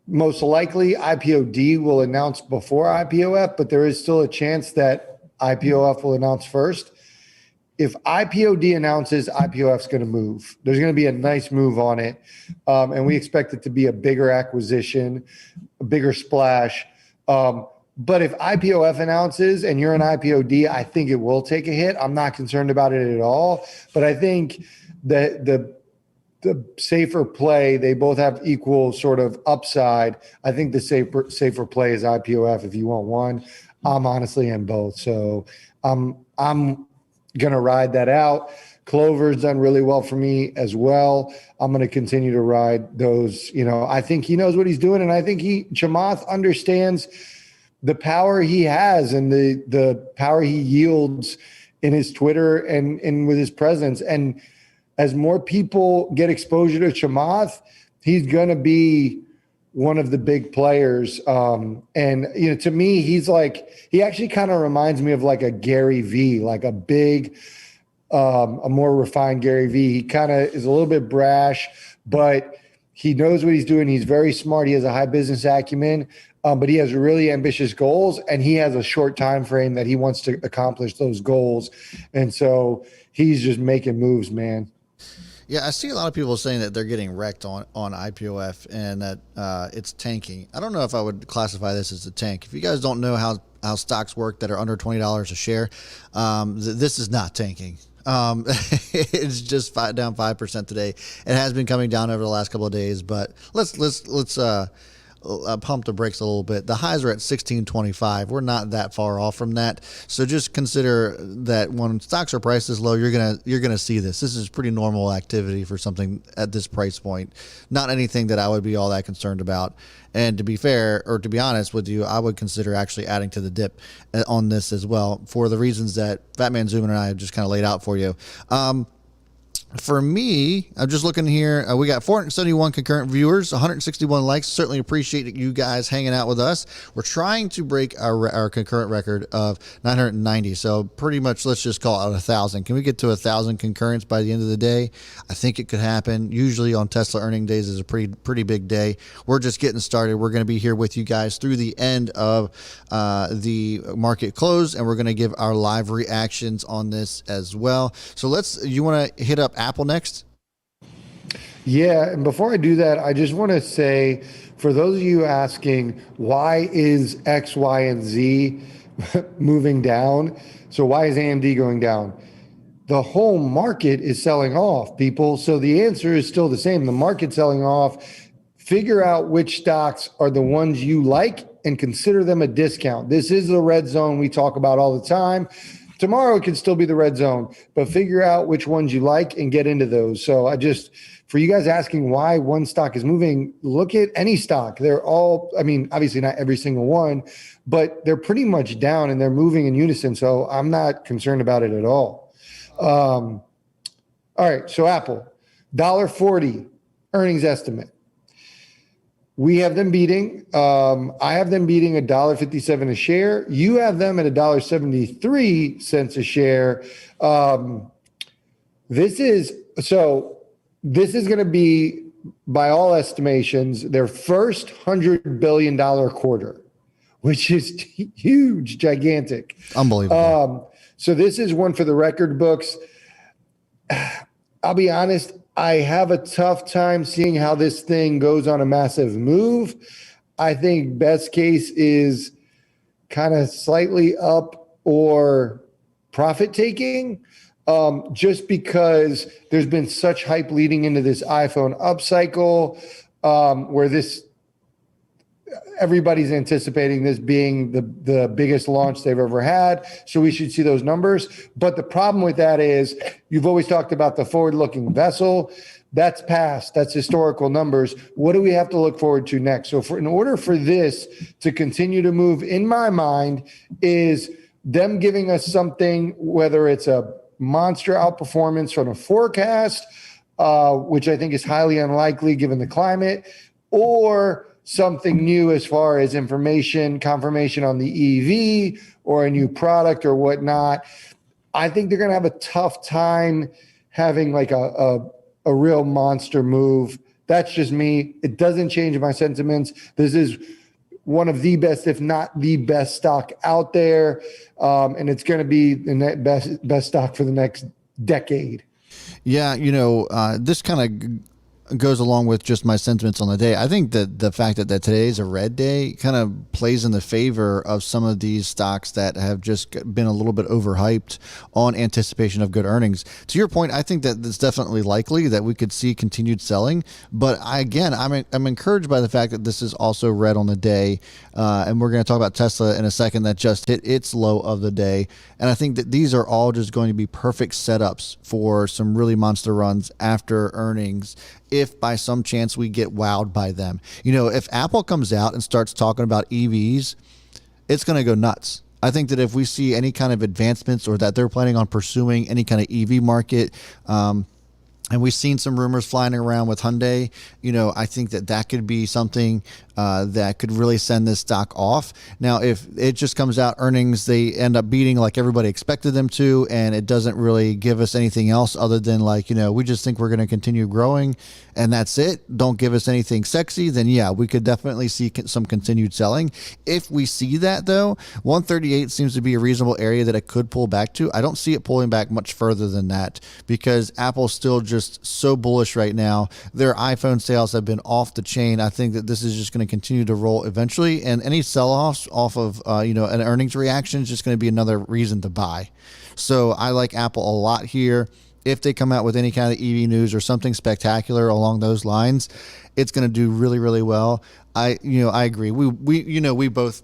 most likely IPOD will announce before IPOF, but there is still a chance that IPOF will announce first. If IPOD announces, IPOF is going to move. There's going to be a nice move on it. And we expect it to be a bigger acquisition, a bigger splash. But if IPOF announces and you're an IPOD, I think it will take a hit. I'm not concerned about it at all. But I think that the safer play, they both have equal sort of upside. I think the safer play is IPOF if you want one. I'm honestly in both. So I'm going to ride that out. Clover's done really well for me as well. I'm going to continue to ride those. I think he knows what he's doing, and I think Chamath understands the power he has and the power he yields in his Twitter and with his presence. And as more people get exposure to Chamath, he's going to be one of the big players. To me, he actually kind of reminds me of like a Gary V, like a big, a more refined Gary V. He kind of is a little bit brash, but he knows what he's doing. He's very smart. He has a high business acumen, but he has really ambitious goals, and he has a short time frame that he wants to accomplish those goals. And so he's just making moves, man.
Yeah, I see a lot of people saying that they're getting wrecked on IPOF and that it's tanking. I don't know if I would classify this as a tank. If you guys don't know how stocks work that are under $20 a share, this is not tanking. It's just down 5% today. It has been coming down over the last couple of days, but let's pump the brakes a little bit. The highs are at 16.25. We're not that far off from that. So just consider that when stocks are priced this low, you're gonna see this. This is pretty normal activity for something at this price point. Not anything that I would be all that concerned about. And to be fair, or to be honest with you, I would consider actually adding to the dip on this as well for the reasons that Fat Man Zoom and I have just kind of laid out for you. For me, I'm just looking here. We got 471 concurrent viewers, 161 likes. Certainly appreciate you guys hanging out with us. We're trying to break our concurrent record of 990. So pretty much, let's just call it 1,000. Can we get to 1,000 concurrents by the end of the day? I think it could happen. Usually on Tesla earning days is a pretty big day. We're just getting started. We're going to be here with you guys through the end of the market close, and we're going to give our live reactions on this as well. So you want to hit up Apple next?
Yeah, and before I do that, I just want to say, for those of you asking, why is X, Y, and Z moving down? So why is AMD going down? The whole market is selling off, people. So the answer is still the same. The market's selling off. Figure out which stocks are the ones you like and consider them a discount. This is the red zone we talk about all the time. Tomorrow it could still be the red zone, but figure out which ones you like and get into those. So for you guys asking why one stock is moving, look at any stock. They're all, obviously not every single one, but they're pretty much down and they're moving in unison. So I'm not concerned about it at all. All right. So Apple, $1.40 earnings estimate. We have them beating. I have them beating $1.57 a share. You have them at $1.73 a share. This is going to be, by all estimations, their first $100 billion quarter, which is huge, gigantic,
unbelievable.
So this is one for the record books. I'll be honest. I have a tough time seeing how this thing goes on a massive move. I think best case is kind of slightly up or profit taking, just because there's been such hype leading into this iPhone upcycle, where everybody's anticipating this being the biggest launch they've ever had. So we should see those numbers. But the problem with that is you've always talked about the forward-looking vessel. That's past. That's historical numbers. What do we have to look forward to next? So in order for this to continue to move, in my mind, is them giving us something, whether it's a monster outperformance from a forecast, which I think is highly unlikely given the climate, or something new as far as confirmation on the EV or a new product or whatnot. I think they're going to have a tough time having like a real monster move. That's just me. It doesn't change my sentiments. This is one of the best, if not the best stock out there. And it's going to be the best stock for the next decade.
Yeah. This kind of goes along with just my sentiments on the day. I think that the fact that today is a red day kind of plays in the favor of some of these stocks that have just been a little bit overhyped on anticipation of good earnings. To your point, I think that it's definitely likely that we could see continued selling. But I'm encouraged by the fact that this is also red on the day. And we're going to talk about Tesla in a second that just hit its low of the day. And I think that these are all just going to be perfect setups for some really monster runs after earnings, if by some chance we get wowed by them. If Apple comes out and starts talking about EVs, it's going to go nuts. I think that if we see any kind of advancements or that they're planning on pursuing any kind of EV market, and we've seen some rumors flying around with Hyundai, I think that could be something that could really send this stock off. Now, if it just comes out earnings, they end up beating like everybody expected them to, and it doesn't really give us anything else other than we just think we're going to continue growing and that's it. Don't give us anything sexy. Then yeah, we could definitely see some continued selling. If we see that though, 138 seems to be a reasonable area that it could pull back to. I don't see it pulling back much further than that because Apple's still just so bullish right now. Their iPhone sales have been off the chain. I think that this is just going to continue to roll eventually, and any sell-offs off of an earnings reaction is just going to be another reason to buy. So I like Apple a lot here. if they come out with any kind of EV news or something spectacular along those lines, it's going to do really, really well. I agree. We both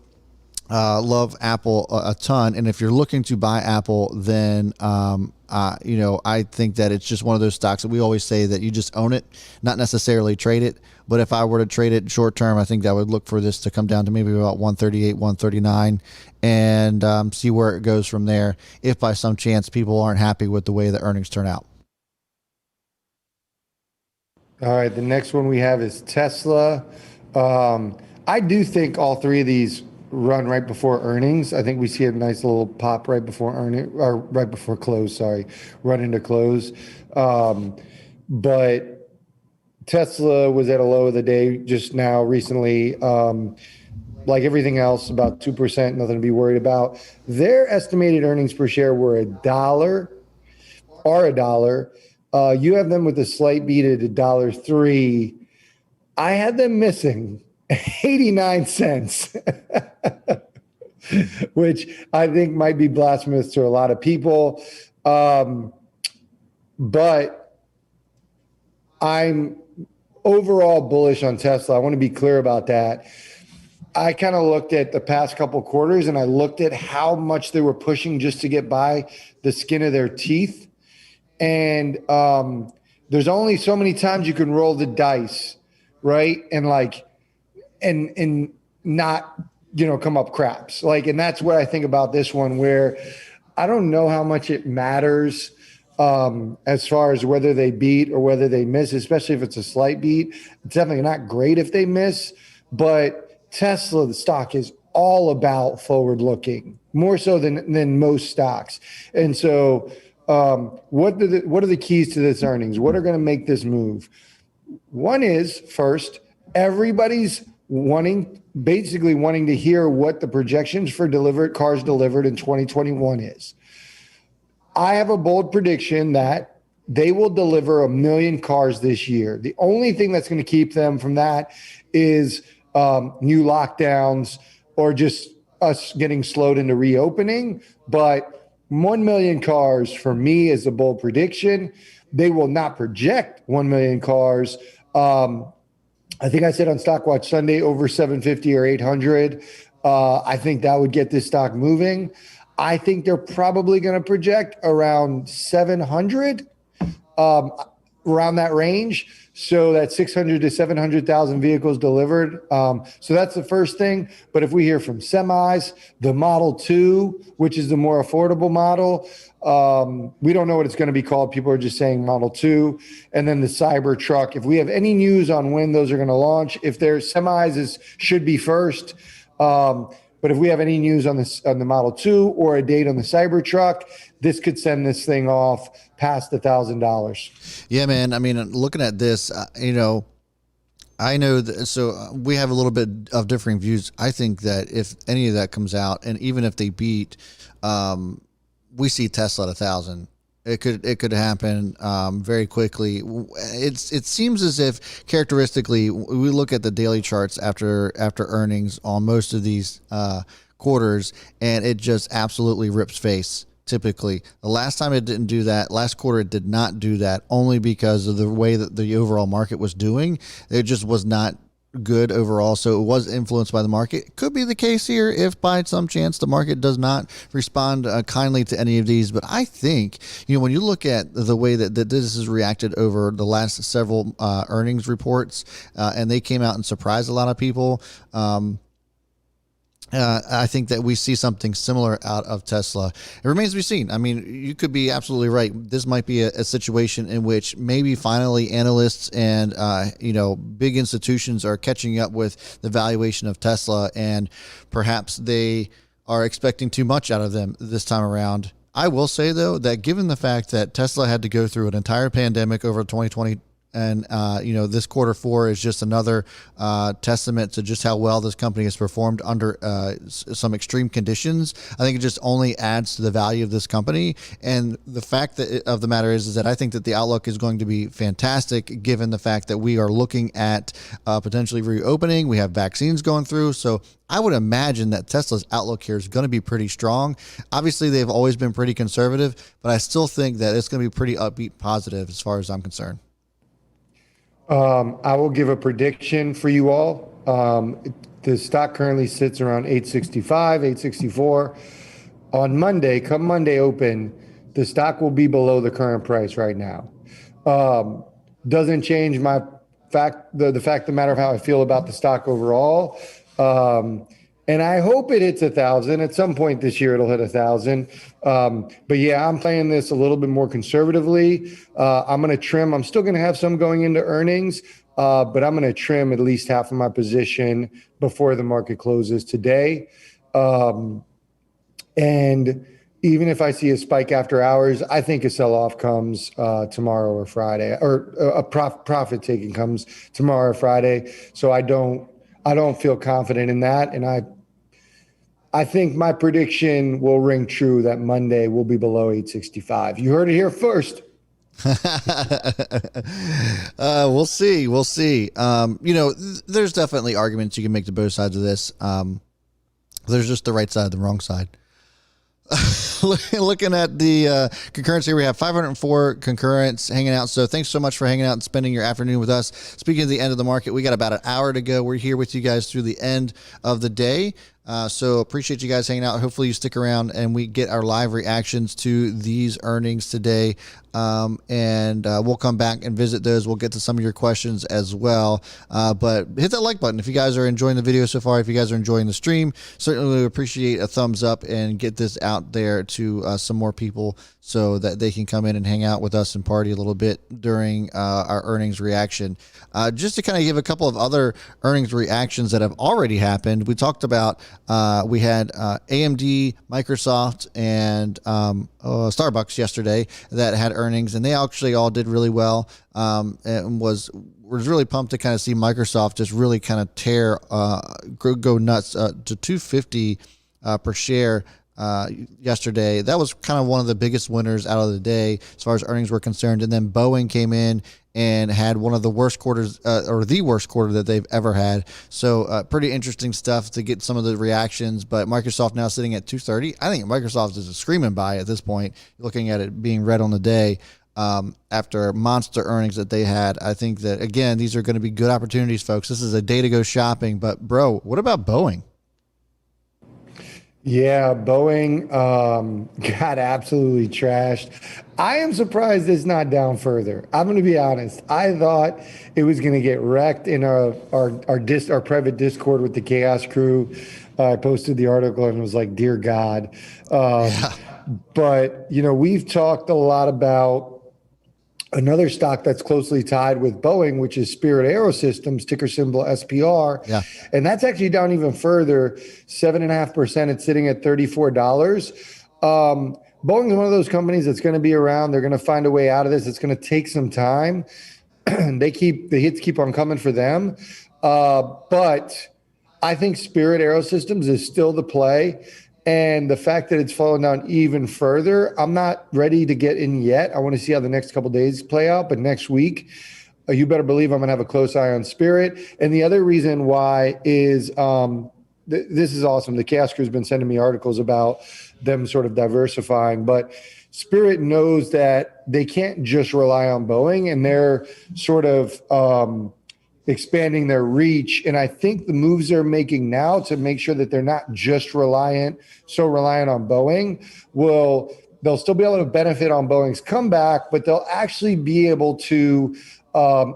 love Apple a ton, and if you're looking to buy Apple, then I think that it's just one of those stocks that we always say that you just own it, not necessarily trade it. But if I were to trade it short term, I think I would look for this to come down to maybe about 138, 139, and see where it goes from there. If by some chance people aren't happy with the way the earnings turn out.
All right, the next one we have is Tesla. I do think all three of these run right before earnings. I think we see a nice little pop right before close. Sorry, run into close. But Tesla was at a low of the day just now recently. Like everything else, about 2%, nothing to be worried about. Their estimated earnings per share were $1. You have them with a slight beat at $1.03. I had them missing 89 cents, which I think might be blasphemous to a lot of people. But I'm overall bullish on Tesla. I want to be clear about that. I kind of looked at the past couple quarters and I looked at how much they were pushing just to get by the skin of their teeth. And there's only so many times you can roll the dice, right? And not, come up craps. And that's what I think about this one, where I don't know how much it matters as far as whether they beat or whether they miss, especially if it's a slight beat. It's definitely not great if they miss, but Tesla, the stock, is all about forward looking, more so than most stocks. And so what are the keys to this earnings? What are going to make this move? One is, first, everybody's basically wanting to hear what the projections for cars delivered in 2021 is. I have a bold prediction that they will deliver 1 million cars this year. The only thing that's going to keep them from that is new lockdowns or just us getting slowed into reopening. But 1 million cars for me is a bold prediction. They will not project 1 million cars. I think I said on Stockwatch Sunday over 750 or 800. I think that would get this stock moving. I think they're probably going to project around 700, around that range. So that's 600 to 700,000 vehicles delivered. So that's the first thing. But if we hear from semis, the Model 2, which is the more affordable model, we don't know what it's going to be called. People are just saying Model 2. And then the Cybertruck. If we have any news on when those are going to launch, if they're semis, should be first. But if we have any news on the Model 2 or a date on the Cybertruck, this could send this thing off past $1,000.
Yeah, man. I mean, looking at this, I know that. So we have a little bit of differing views. I think that if any of that comes out, and even if they beat, we see Tesla at 1,000. It could happen very quickly. It seems as if characteristically we look at the daily charts after earnings on most of these quarters, and it just absolutely rips face. Typically, the last time it didn't do that, last quarter it did not do that, only because of the way that the overall market was doing. It just was not good overall, so it was influenced by the market. It could be the case here if by some chance the market does not respond kindly to any of these, but I think when you look at the way that this has reacted over the last several earnings reports, and they came out and surprised a lot of people, I think that we see something similar out of Tesla. It remains to be seen. I mean, you could be absolutely right. This might be a situation in which maybe finally analysts and big institutions are catching up with the valuation of Tesla, and perhaps they are expecting too much out of them this time around. I will say, though, that given the fact that Tesla had to go through an entire pandemic over 2020 And, this Q4 is just another testament to just how well this company has performed under some extreme conditions. I think it just only adds to the value of this company. And the fact of the matter is that I think that the outlook is going to be fantastic, given the fact that we are looking at potentially reopening. We have vaccines going through. So I would imagine that Tesla's outlook here is going to be pretty strong. Obviously, they've always been pretty conservative, but I still think that it's going to be pretty upbeat positive as far as I'm concerned.
I will give a prediction for you all. The stock currently sits around 865, 864. On Monday, come Monday open, the stock will be below the current price right now. Doesn't change the fact of the matter of how I feel about the stock overall. And I hope it hits 1,000 at some point this year. It'll hit 1,000. But yeah, I'm playing this a little bit more conservatively. I'm going to trim. I'm still going to have some going into earnings, but I'm going to trim at least half of my position before the market closes today. And even if I see a spike after hours, I think a sell-off comes tomorrow or Friday, or a profit taking comes tomorrow or Friday. So I don't feel confident in that. And I think my prediction will ring true that Monday will be below 865. You heard it here first.
We'll see. There's definitely arguments you can make to both sides of this. There's just the right side, the wrong side. Looking at the concurrence here, we have 504 concurrents hanging out. So thanks so much for hanging out and spending your afternoon with us. Speaking of the end of the market, we got about an hour to go. We're here with you guys through the end of the day. So appreciate you guys hanging out. Hopefully you stick around and we get our live reactions to these earnings today. And we'll come back and visit those. We'll get to some of your questions as well. But hit that like button if you guys are enjoying the video so far. If you guys are enjoying the stream, certainly we appreciate a thumbs up and get this out there to some more people so that they can come in and hang out with us and party a little bit during our earnings reaction. Just to kind of give a couple of other earnings reactions that have already happened. We talked about we had AMD, Microsoft, and Starbucks yesterday that had earnings, and they actually all did really well. And was really pumped to kind of see Microsoft just really kind of tear go nuts to 250 per share yesterday. That was kind of one of the biggest winners out of the day as far as earnings were concerned. And then Boeing came in and had one of the worst quarters or the worst quarter that they've ever had. So pretty interesting stuff to get some of the reactions. But Microsoft now sitting at 230. I think Microsoft is a screaming buy at this point, looking at it being red on the day after monster earnings that they had. I think that, again, these are going to be good opportunities, folks. This is a day to go shopping. But, bro, what about Boeing?
Yeah, Boeing got absolutely trashed. I am surprised it's not down further. I'm going to be honest. I thought it was going to get wrecked in our private Discord with the Chaos Crew. I posted the article and was like, dear God. But, we've talked a lot about another stock that's closely tied with Boeing, which is Spirit Aerosystems, ticker symbol SPR.
Yeah.
And that's actually down even further, 7.5%. It's sitting at $34. Boeing is one of those companies that's going to be around. They're going to find a way out of this. It's going to take some time. The hits keep on coming for them. But I think Spirit Aerosystems is still the play. And the fact that it's fallen down even further, I'm not ready to get in yet. I want to see how the next couple of days play out. But next week, you better believe I'm going to have a close eye on Spirit. And the other reason why is this is awesome. The Chaos Crew has been sending me articles about them sort of diversifying. But Spirit knows that they can't just rely on Boeing, and they're sort of expanding their reach. And I think the moves they're making now to make sure that they're not just reliant on Boeing they'll still be able to benefit on Boeing's comeback, but they'll actually be able to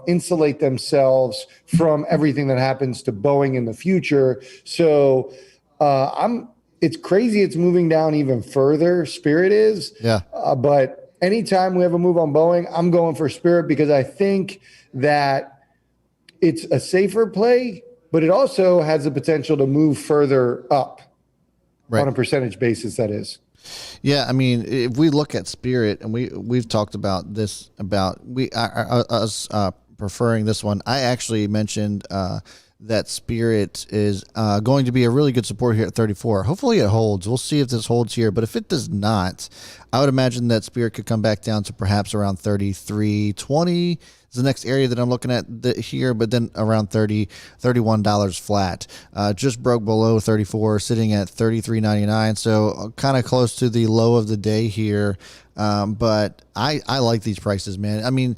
insulate themselves from everything that happens to Boeing in the future. So it's crazy. It's moving down even further. Spirit is.
Yeah.
But anytime we have a move on Boeing, I'm going for Spirit because I think that it's a safer play, but it also has the potential to move further up on a percentage basis, that is.
Yeah, I mean, if we look at Spirit, and we've talked about this, about us preferring this one. I actually mentioned that Spirit is going to be a really good support here at 34. Hopefully it holds. We'll see if this holds here. But if it does not, I would imagine that Spirit could come back down to perhaps around 33.20 is the next area that I'm looking at here, but then around $31 flat. Just broke below 34, sitting at 33.99. So kind of close to the low of the day here. But I like these prices, man. I mean,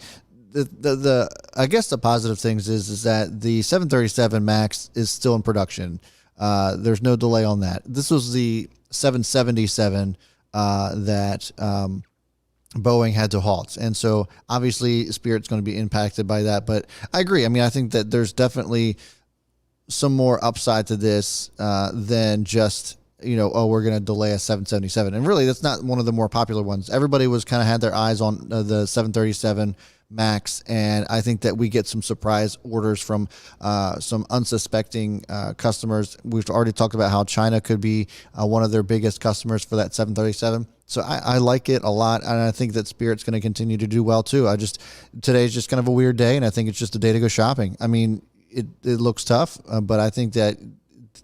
the I guess the positive things is that the 737 MAX is still in production. There's no delay on that. This was the 777 that Boeing had to halt, and so obviously Spirit's going to be impacted by that. But I agree. I mean, I think that there's definitely some more upside to this than just, we're going to delay a 777. And really, that's not one of the more popular ones. Everybody was kind of had their eyes on the 737 MAX, and I think that we get some surprise orders from some unsuspecting customers. We've already talked about how China could be one of their biggest customers for that 737. So I like it a lot, and I think that Spirit's going to continue to do well too. Today's just kind of a weird day, and I think it's just a day to go shopping. I mean, it looks tough, but I think that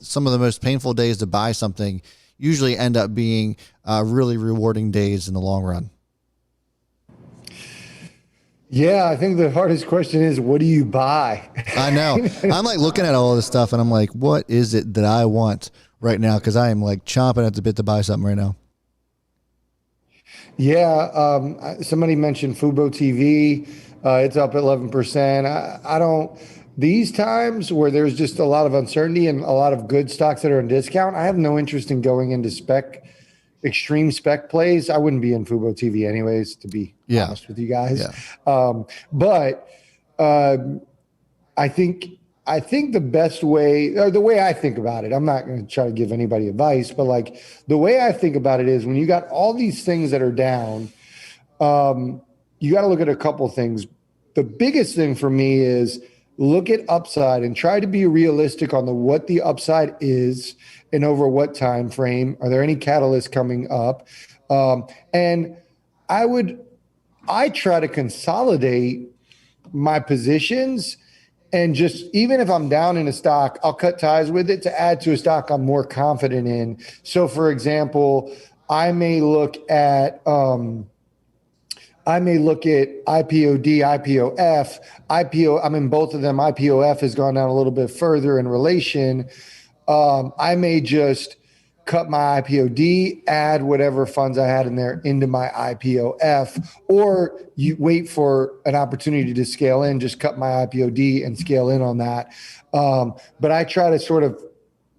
some of the most painful days to buy something usually end up being really rewarding days in the long run.
Yeah, I think the hardest question is, what do you buy?
I know. I'm like looking at all this stuff, and I'm like, what is it that I want right now? Because I am like chomping at the bit to buy something right now.
Yeah, somebody mentioned Fubo TV. It's up 11%. I don't. These times where there's just a lot of uncertainty and a lot of good stocks that are in discount, I have no interest in going into extreme spec plays. I wouldn't be in Fubo TV anyways, to be honest with you guys. Yeah. But I think the best way, or the way I think about it, I'm not going to try to give anybody advice, but like the way I think about it is when you got all these things that are down, you got to look at a couple things. The biggest thing for me is look at upside and try to be realistic on what the upside is and over what time frame. Are there any catalysts coming up? And I try to consolidate my positions, and just even if I'm down in a stock, I'll cut ties with it to add to a stock I'm more confident in. So for example, I may look at IPOD, IPOF. I'm in both of them. IPOF has gone down a little bit further in relation. I may just cut my IPOD, add whatever funds I had in there into my IPOF, or you wait for an opportunity to scale in, just cut my IPOD and scale in on that. But I try to sort of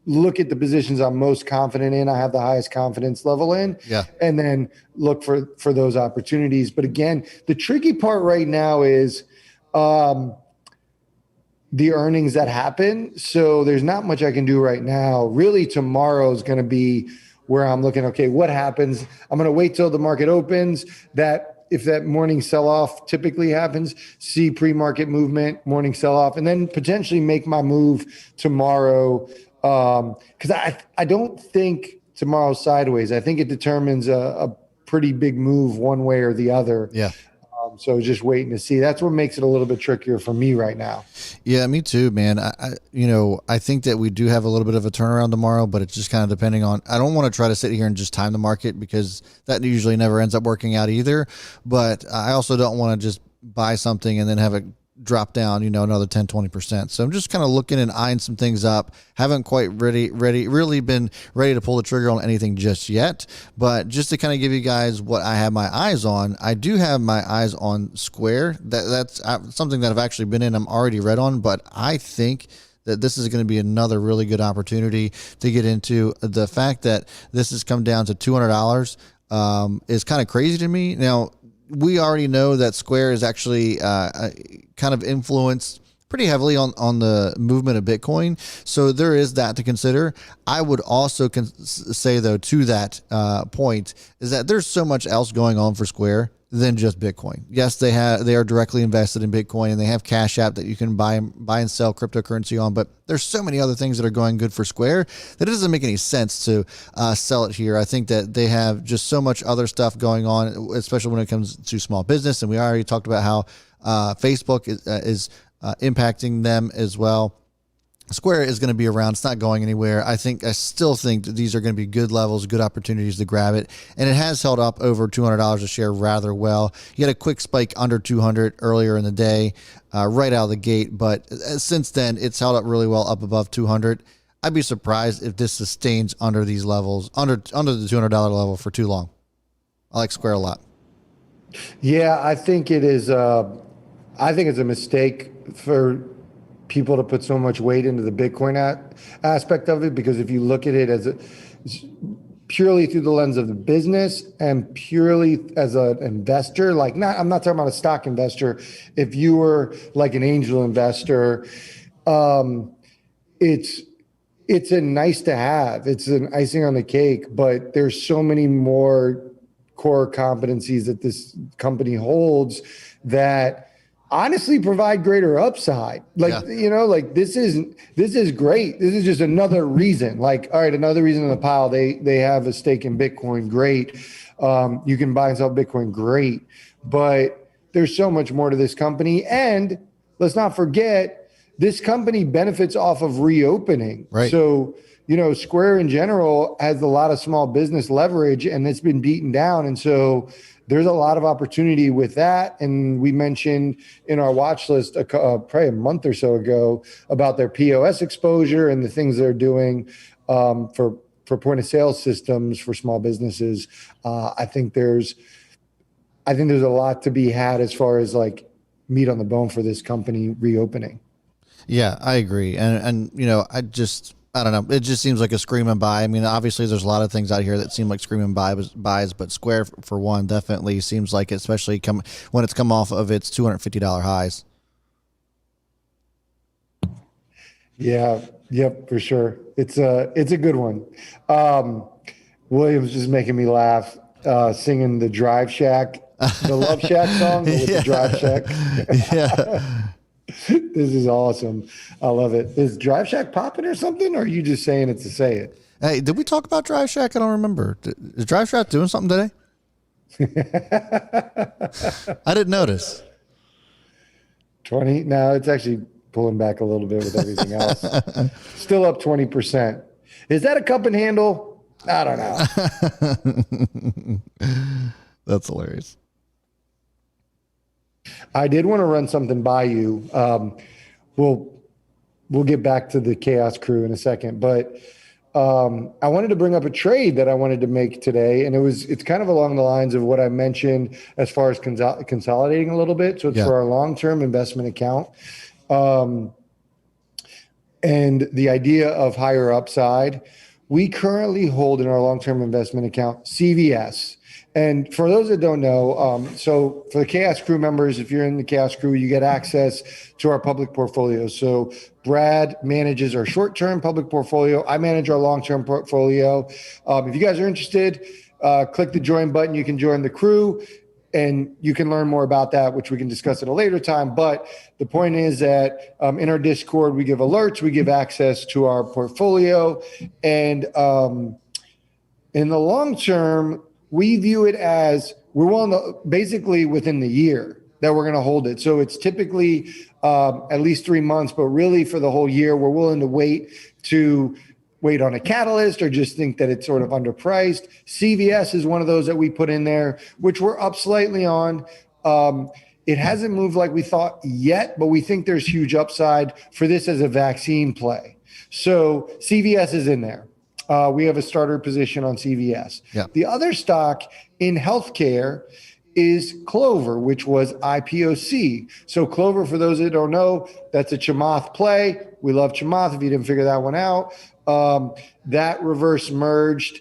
look at the positions I'm most confident in, I have the highest confidence level in, and then look for those opportunities. But again, the tricky part right now is the earnings that happen. So there's not much I can do right now. Really, tomorrow is going to be where I'm looking, okay, what happens? I'm going to wait till the market opens. If that morning sell-off typically happens, see pre-market movement, morning sell-off, and then potentially make my move tomorrow. Because I don't think tomorrow's sideways. I think it determines a pretty big move one way or the other.
Yeah.
So just waiting to see. That's what makes it a little bit trickier for me right now.
Yeah, me too, man. I think that we do have a little bit of a turnaround tomorrow, but it's just kind of depending on. I don't want to try to sit here and just time the market because that usually never ends up working out either. But I also don't want to just buy something and then have it drop down, another 10, 20%. So I'm just kind of looking and eyeing some things up. Haven't quite really been ready to pull the trigger on anything just yet. But just to kind of give you guys what I have my eyes on, I do have my eyes on Square. That's something that I've actually been in. I'm already read on, but I think that this is going to be another really good opportunity to get into. The fact that this has come down to $200 is kind of crazy to me. Now, we already know that Square is actually kind of influenced pretty heavily on the movement of Bitcoin. So there is that to consider. I would also say, though, to that point, is that there's so much else going on for Square than just Bitcoin. Yes, they are directly invested in Bitcoin, and they have Cash App that you can buy and sell cryptocurrency on. But there's so many other things that are going good for Square that it doesn't make any sense to sell it here. I think that they have just so much other stuff going on, especially when it comes to small business. And we already talked about how Facebook is impacting them as well. Square is going to be around. It's not going anywhere. I still think that these are going to be good levels, good opportunities to grab it. And it has held up over $200 a share rather well. You had a quick spike under 200 earlier in the day, right out of the gate. But since then, it's held up really well up above 200. I'd be surprised if this sustains under these levels, under the $200 level for too long. I like Square a lot.
Yeah, I think it is. I think it's a mistake for people to put so much weight into the Bitcoin aspect of it, because if you look at it as purely through the lens of the business and purely as an investor, I'm not talking about a stock investor. If you were like an angel investor, it's a nice to have. It's an icing on the cake, but there's so many more core competencies that this company holds that honestly provide greater upside. This is great. This is just another reason. All right, another reason in the pile. They have a stake in Bitcoin. Great. You can buy and sell Bitcoin. Great. But there's so much more to this company. And let's not forget, this company benefits off of reopening.
Right.
So, Square in general has a lot of small business leverage, and it's been beaten down. And so there's a lot of opportunity with that. And we mentioned in our watch list probably a month or so ago about their POS exposure and the things they're doing for point of sale systems for small businesses. I think there's a lot to be had as far as meat on the bone for this company reopening.
Yeah, I agree. And I don't know. It just seems like a screaming buy. I mean, obviously there's a lot of things out here that seem like screaming buys, but Square for one definitely seems like it, especially when it's come off of its $250 highs.
Yeah. Yep. For sure. It's a good one. William's just making me laugh, singing the Drive Shack, the Love Shack song with the Drive Shack.
Yeah.
This is awesome. I love it. Is Drive Shack popping or something? Or are you just saying it to say it?
Hey, did we talk about Drive Shack? I don't remember. Is Drive Shack doing something today? I didn't notice.
20. No, it's actually pulling back a little bit with everything else. Still up 20%. Is that a cup and handle? I don't know.
That's hilarious.
I did want to run something by you. We'll get back to the Chaos Crew in a second, but I wanted to bring up a trade that I wanted to make today, and it's kind of along the lines of what I mentioned as far as consolidating a little bit. So it's for our long-term investment account, and the idea of higher upside. We currently hold in our long-term investment account CVS. And for those that don't know, so for the Chaos Crew members, if you're in the Chaos Crew, you get access to our public portfolio. So Brad manages our short-term public portfolio. I manage our long-term portfolio. If you guys are interested, click the join button. You can join the crew, and you can learn more about that, which we can discuss at a later time. But the point is that in our Discord, we give alerts, we give access to our portfolio. And in the long term, we view it as we're willing to basically within the year that we're going to hold it. So it's typically at least 3 months, but really for the whole year, we're willing to wait on a catalyst or just think that it's sort of underpriced. CVS is one of those that we put in there, which we're up slightly on. It hasn't moved like we thought yet, but we think there's huge upside for this as a vaccine play. So CVS is in there. We have a starter position on CVS.
Yeah.
The other stock in healthcare is Clover, which was IPOC. So Clover, for those that don't know, that's a Chamath play. We love Chamath if you didn't figure that one out. That reverse merged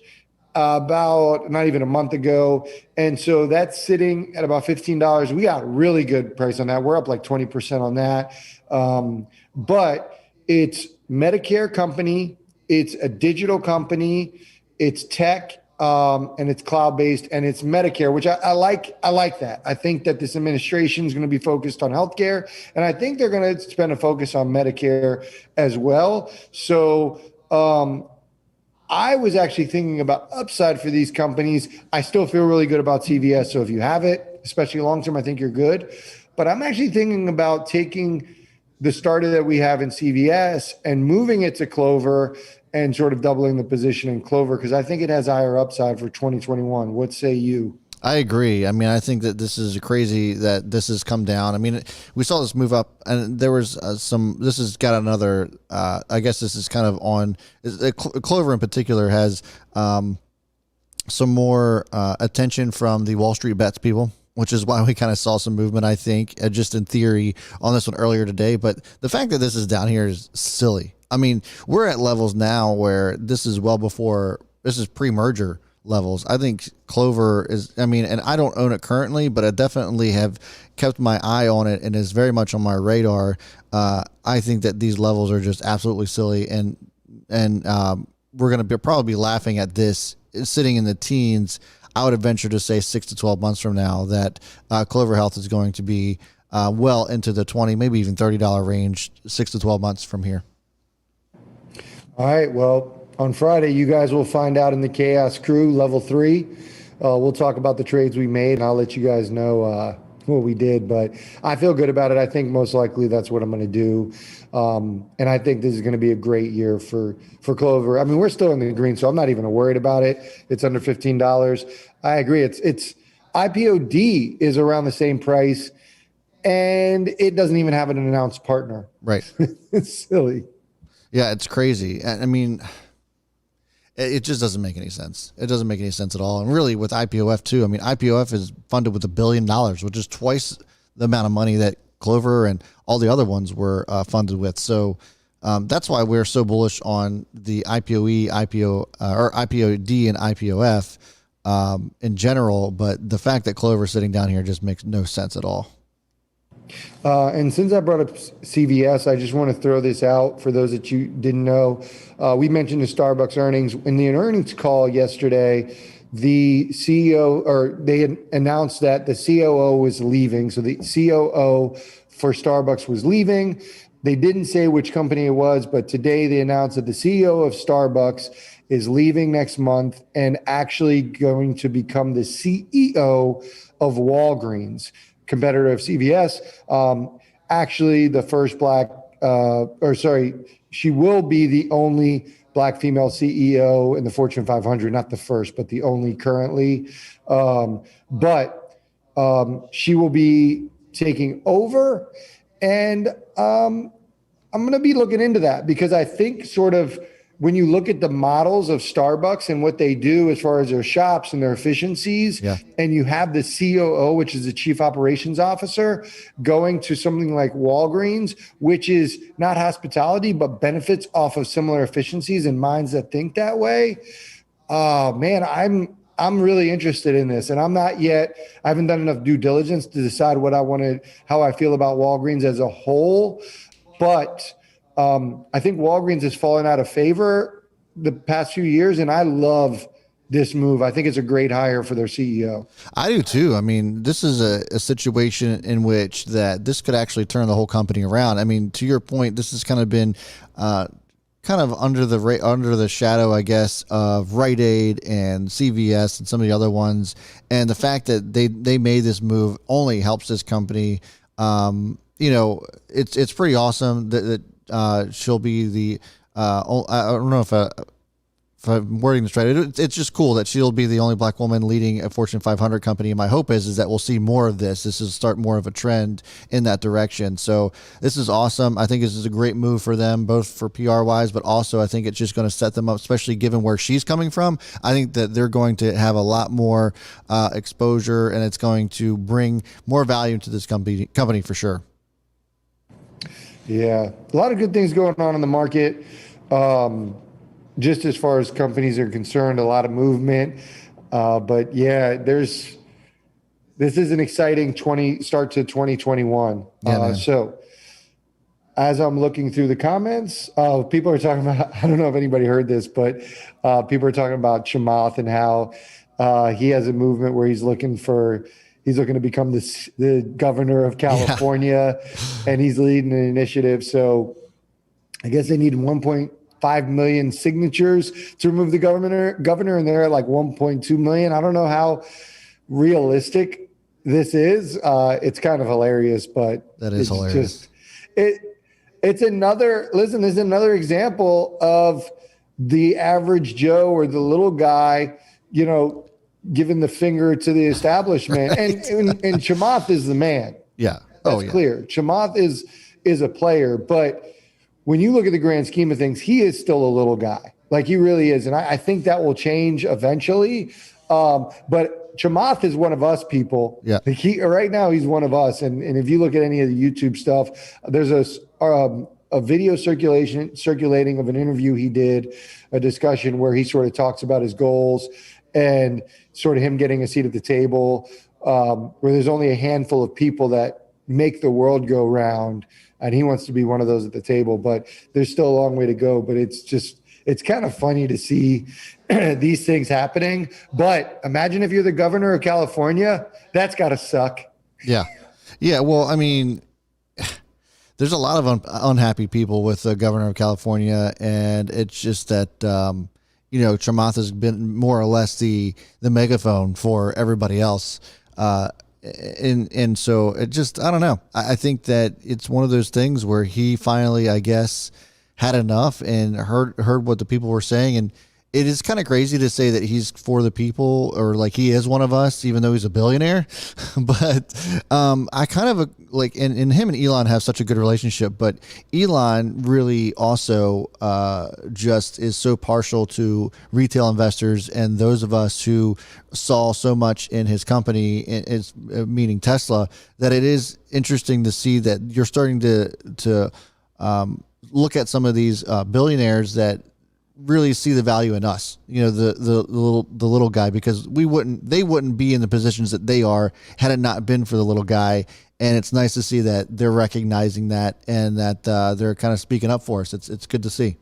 about not even a month ago. And so that's sitting at about $15. We got a really good price on that. We're up like 20% on that. But it's Medicare company. It's a digital company, it's tech, and it's cloud-based, and it's Medicare, which I like that. I think that this administration is going to be focused on healthcare, and I think they're going to spend a focus on Medicare as well. So I was actually thinking about upside for these companies. I still feel really good about CVS. So if you have it, especially long-term, I think you're good. but I'm actually thinking about taking the starter that we have in CVS and moving it to Clover and sort of doubling the position in Clover because I think it has higher upside for 2021. What say you?
I agree. I mean, I think that this is crazy that this has come down. I mean, we saw this move up, and there was this has got another. I guess this is kind of on. Clover in particular has some more attention from the Wall Street bets people, which is why we kind of saw some movement, I think, just in theory on this one earlier today. But the fact that this is down here is silly. I mean, we're at levels now where this is this is pre-merger levels. I think Clover is, I mean, and I don't own it currently, but I definitely have kept my eye on it and is very much on my radar. I think that these levels are just absolutely silly. And we're going to probably be laughing at this sitting in the teens. I would venture to say 6 to 12 months from now that Clover Health is going to be well into the $20, maybe even $30 range, 6 to 12 months from here.
All right. Well, on Friday, you guys will find out in the Chaos Crew level 3. We'll talk about the trades we made, and I'll let you guys know what we did. But I feel good about it. I think most likely that's what I'm going to do. And I think this is going to be a great year for Clover. I mean, we're still in the green, so I'm not even worried about it. It's under $15. I agree. It's IPOD is around the same price, and it doesn't even have an announced partner.
Right.
It's silly.
Yeah, it's crazy. I mean, it just doesn't make any sense. It doesn't make any sense at all. And really with IPOF too, I mean, IPOF is funded with $1 billion, which is twice the amount of money that Clover and all the other ones were funded with. So that's why we're so bullish on the IPOE, or IPOD and IPOF in general. But the fact that Clover is sitting down here just makes no sense at all.
And since I brought up CVS, I just want to throw this out for those that you didn't know. We mentioned the Starbucks earnings. In the earnings call yesterday, the CEO, or they had announced that the COO was leaving. So the COO for Starbucks was leaving. They didn't say which company it was, but today they announced that the CEO of Starbucks is leaving next month and actually going to become the CEO of Walgreens, competitor of CVS. Actually, the first she will be the only Black female CEO in the Fortune 500, not the first, but the only currently. But she will be taking over, and I'm going to be looking into that because I think sort of when you look at the models of Starbucks and what they do as far as their shops and their efficiencies, and you have the COO, which is the Chief Operations Officer, going to something like Walgreens, which is not hospitality, but benefits off of similar efficiencies and minds that think that way. Man, I'm really interested in this, and I haven't done enough due diligence to decide how I feel about Walgreens as a whole, but I think Walgreens has fallen out of favor the past few years, and I love this move. I think it's a great hire for their CEO.
I do too. I mean, this is a situation in which that this could actually turn the whole company around. I mean, to your point, this has kind of been kind of under the shadow, I guess, of Rite Aid and CVS and some of the other ones. And the fact that they made this move only helps this company. It's pretty awesome that she'll be the I don't know if I'm wording this right. It's just cool that she'll be the only Black woman leading a Fortune 500 company. And my hope is that we'll see more of this. This is start more of a trend in that direction. So this is awesome. I think this is a great move for them, both for PR wise, but also I think it's just going to set them up, especially given where she's coming from. I think that they're going to have a lot more exposure, and it's going to bring more value to this company for sure.
Yeah, a lot of good things going on in the market. Just as far as companies are concerned, a lot of movement. But yeah, this is an exciting start to 2021. So as I'm looking through the comments, people are talking about, I don't know if anybody heard this, but people are talking about Chamath and how he has a movement where he's looking to become the governor of California, and he's leading an initiative. So I guess they need 1.5 million signatures to remove the governor, and they're at like 1.2 million. I don't know how realistic this is. It's kind of hilarious, but
That is hilarious.
It's another, listen, this is another example of the average Joe or the little guy, giving the finger to the establishment. Right. And Chamath is the man.
Yeah.
That's clear. Chamath is a player, but when you look at the grand scheme of things, he is still a little guy. Like, he really is. And I think that will change eventually. But Chamath is one of us people.
Yeah.
Like, right now he's one of us. And if you look at any of the YouTube stuff, there's a video circulating of an interview he did, a discussion where he sort of talks about his goals and sort of him getting a seat at the table, where there's only a handful of people that make the world go round, and he wants to be one of those at the table. But there's still a long way to go. But it's kind of funny to see these things happening. But imagine if you're the governor of California, that's got to suck.
Yeah. Yeah. Well, I mean, there's a lot of unhappy people with the governor of California, and it's just that, Chamath has been more or less the megaphone for everybody else. And so it just, I don't know. I think that it's one of those things where he finally, I guess, had enough and heard what the people were saying. And it is kind of crazy to say that he's for the people, or like he is one of us, even though he's a billionaire. But I kind of like, and him and Elon have such a good relationship, but Elon really also just is so partial to retail investors and those of us who saw so much in his company, meaning Tesla, that it is interesting to see that you're starting to look at some of these billionaires that really see the value in us, the little guy, because they wouldn't be in the positions that they are had it not been for the little guy. And it's nice to see that they're recognizing that, and that they're kind of speaking up for us. It's good to see.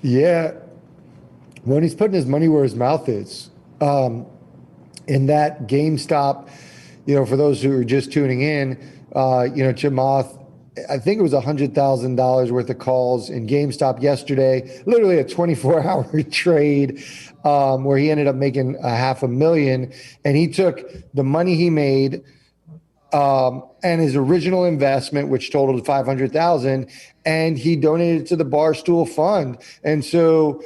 Yeah. When he's putting his money where his mouth is, in that GameStop, for those who are just tuning in, Chamath, I think it was $100,000 worth of calls in GameStop yesterday, literally a 24-hour trade, where he ended up making $500,000, and he took the money he made and his original investment, which totaled $500,000, and he donated it to the Barstool Fund. And so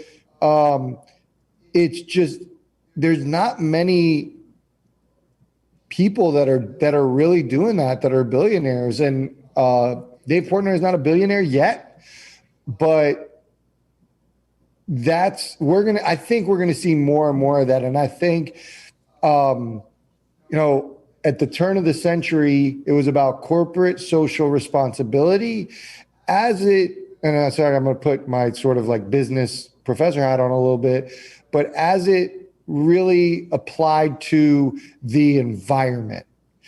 it's just, there's not many people that are really doing that are billionaires. And Dave Portnoy is not a billionaire yet, but I think we're gonna see more and more of that. And I think, at the turn of the century, it was about corporate social responsibility. And I'm sorry, I'm gonna put my sort of like business professor hat on a little bit, but as it really applied to the environment.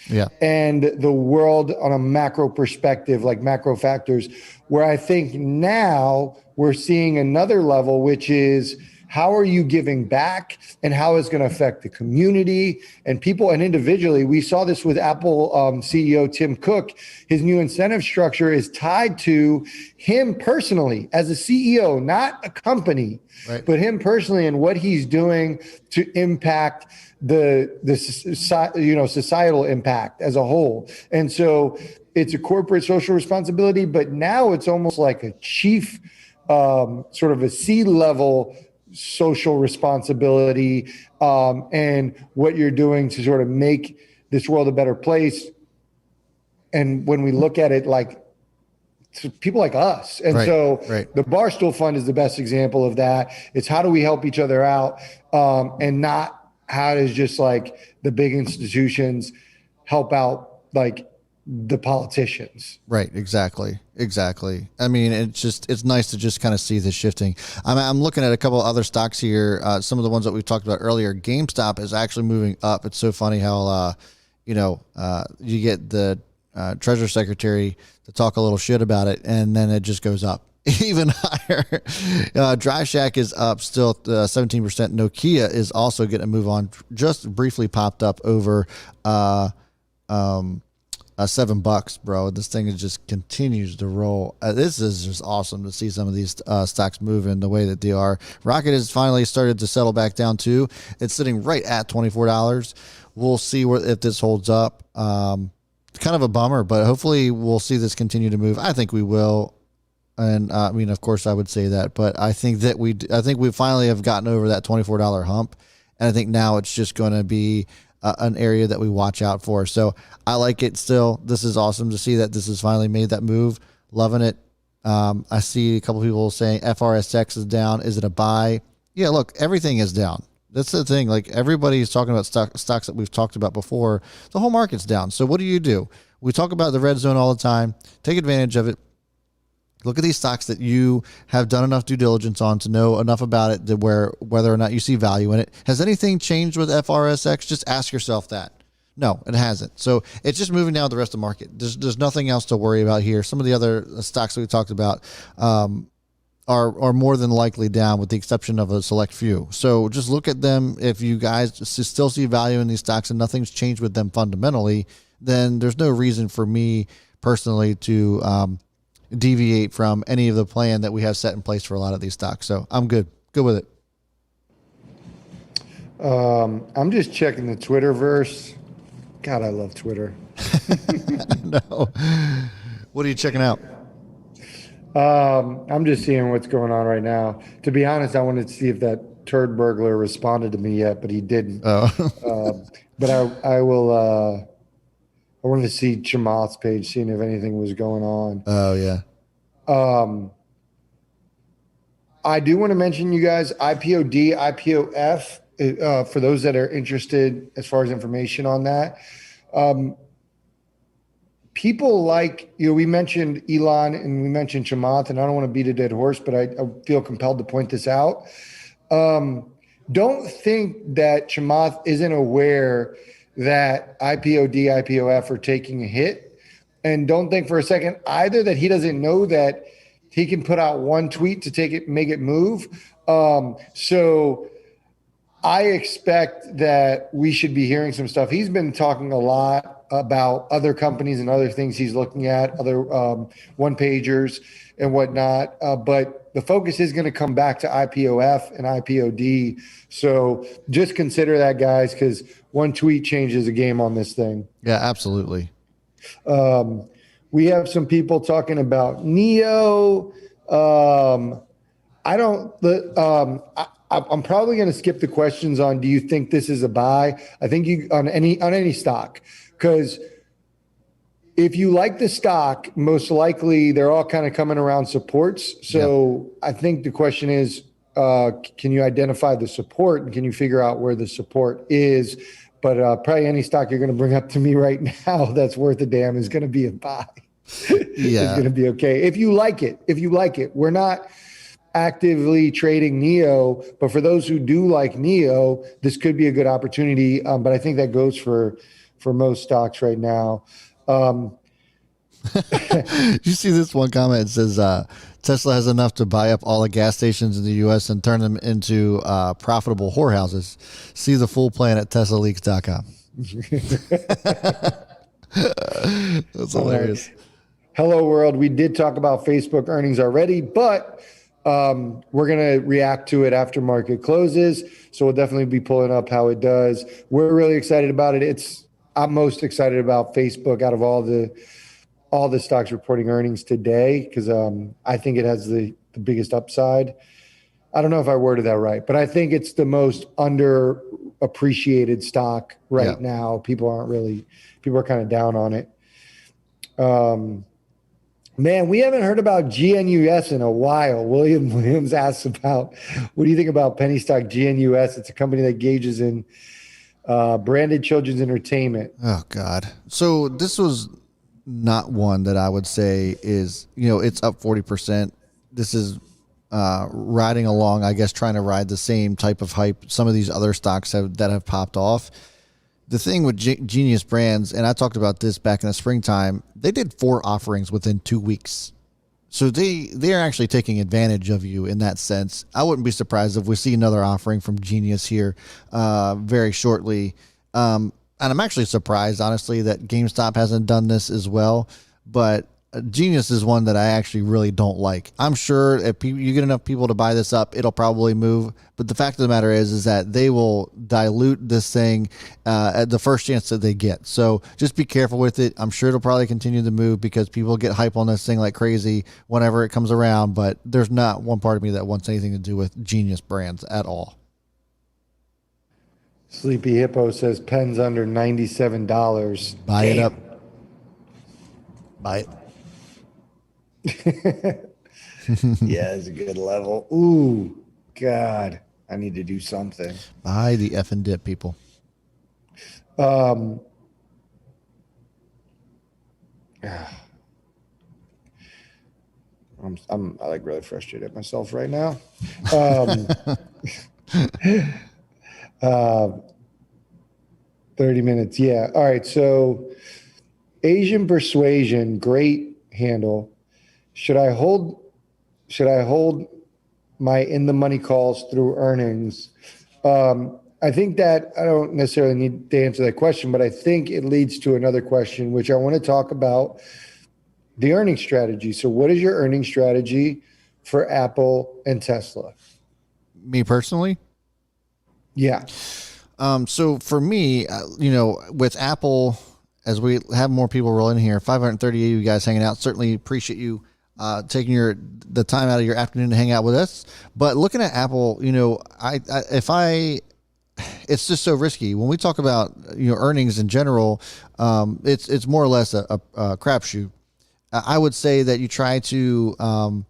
Yeah. And the world on a macro perspective, like macro factors, where I think now we're seeing another level, which is how are you giving back and how it's going to affect the community and people, and individually. We saw this with Apple CEO Tim Cook. His new incentive structure is tied to him personally as a CEO, not a company, right, but him personally and what he's doing to impact the societal impact as a whole. And so it's a corporate social responsibility, but now it's almost like a chief, sort of a C-level social responsibility, and what you're doing to sort of make this world a better place. And when we look at it like people like us. And the Barstool Fund is the best example of that. It's how do we help each other out, and not how does just like the big institutions help out like the politicians.
Right. Exactly. I mean, it's nice to just kind of see this shifting. I'm looking at a couple of other stocks here. Some of the ones that we talked about earlier. GameStop is actually moving up. It's so funny how, you get the Treasury Secretary to talk a little shit about it, and then it just goes up even higher. Drive Shack is up still 17%. Nokia is also getting a move on. Just briefly popped up over $7, bro. This thing just continues to roll. This is just awesome to see some of these stocks moving the way that they are. Rocket has finally started to settle back down too. It's sitting right at $24. we'll see if this holds up. Kind of a bummer, but hopefully we'll see this continue to move. I think we will. And I mean, of course I would say that, but I think that we finally have gotten over that $24 hump. And I think now it's just going to be an area that we watch out for. So I like it still. This is awesome to see that this has finally made that move. Loving it. I see a couple people saying FRSX is down. Is it a buy? Yeah, look, everything is down. That's the thing. Like, everybody's talking about stocks that we've talked about before. The whole market's down. So what do? We talk about the red zone all the time. Take advantage of it. Look at these stocks that you have done enough due diligence on to know enough about it that whether or not you see value in it. Has anything changed with FRSX? Just ask yourself that. No, it hasn't. So it's just moving down with the rest of the market. There's nothing else to worry about here. Some of the other stocks that we talked about are more than likely down, with the exception of a select few. So just look at them. If you guys still see value in these stocks and nothing's changed with them fundamentally, then there's no reason for me personally to deviate from any of the plan that we have set in place for a lot of these stocks. So I'm good with it.
I'm just checking the Twitterverse. God, I love Twitter.
No. What are you checking out?
I'm just seeing what's going on right now. To be honest, I wanted to see if that turd burglar responded to me yet, but he didn't.
Oh.
But I will. I wanted to see Chamath's page, seeing if anything was going on.
Oh yeah.
I do want to mention, you guys, IPOD, IPOF, for those that are interested as far as information on that. People like, we mentioned Elon and we mentioned Chamath, and I don't want to beat a dead horse, but I feel compelled to point this out. Don't think that Chamath isn't aware that IPOD, IPOF are taking a hit. And don't think for a second either that he doesn't know that he can put out one tweet to make it move. So I expect that we should be hearing some stuff. He's been talking a lot about other companies and other things he's looking at, other one-pagers and whatnot. But the focus is going to come back to IPOF and IPOD. So just consider that, guys, because one tweet changes the game on this thing.
Yeah, absolutely.
We have some people talking about NEO. I'm probably going to skip the questions on, do you think this is a buy? I think you on any stock, because if you like the stock, most likely they're all kind of coming around supports. So yep. I think the question is, can you identify the support and can you figure out where the support is? But probably any stock you're going to bring up to me right now that's worth a damn is going to be a buy.
Yeah.
It's going to be okay. If you like it, we're not actively trading NEO, but for those who do like NEO, this could be a good opportunity. But I think that goes for most stocks right now. You
see this one comment? It says Tesla has enough to buy up all the gas stations in the U.S. and turn them into profitable whorehouses. See the full plan at TeslaLeaks.com. That's hilarious.
Hello, world. We did talk about Facebook earnings already, but we're going to react to it after market closes. So we'll definitely be pulling up how it does. We're really excited about it. I'm most excited about Facebook out of all the stocks reporting earnings today, because I think it has the biggest upside. I don't know if I worded that right, but I think it's the most underappreciated stock right now. People are kind of down on it. Man, we haven't heard about GNUS in a while. William Williams asks about, what do you think about penny stock GNUS? It's a company that engages in branded children's entertainment.
Oh, God. So this was not one that I would say is, it's up 40%. This is riding along, I guess, trying to ride the same type of hype some of these other stocks that have popped off. The thing with Genius Brands, and I talked about this back in the springtime, they did 4 offerings within 2 weeks. So they're actually taking advantage of you in that sense. I wouldn't be surprised if we see another offering from Genius here very shortly. And I'm actually surprised, honestly, that GameStop hasn't done this as well. But Genius is one that I actually really don't like. I'm sure if you get enough people to buy this up, it'll probably move. But the fact of the matter is that they will dilute this thing at the first chance that they get. So just be careful with it. I'm sure it'll probably continue to move because people get hype on this thing like crazy whenever it comes around. But there's not one part of me that wants anything to do with Genius brands at all.
Sleepy Hippo says pens under $97.
Buy it up. Buy it.
Yeah, it's a good level. Ooh, God, I need to do something.
Buy the effing dip, people.
I'm like really frustrated at myself right now. 30 minutes. Yeah. All right. So Asian Persuasion, great handle. Should I hold my in the money calls through earnings? I think that I don't necessarily need to answer that question, but I think it leads to another question, which I want to talk about the earnings strategy. So what is your earnings strategy for Apple and Tesla?
Me personally?
Yeah.
So for me, with Apple, as we have more people rolling here, 538 of you guys hanging out, certainly appreciate you taking the time out of your afternoon to hang out with us. But looking at Apple, it's just so risky. When we talk about earnings in general, it's more or less a crapshoot. I would say that you try to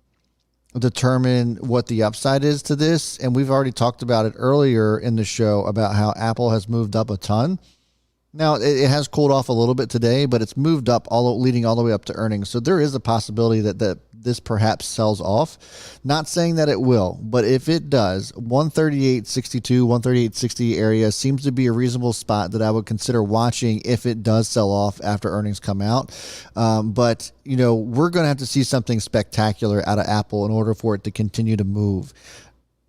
determine what the upside is to this, and we've already talked about it earlier in the show about how Apple has moved up a ton. Now, it has cooled off a little bit today, but it's moved up leading all the way up to earnings. So there is a possibility that this perhaps sells off. Not saying that it will, but if it does, 138.62, 138.60 area seems to be a reasonable spot that I would consider watching if it does sell off after earnings come out. But we're going to have to see something spectacular out of Apple in order for it to continue to move.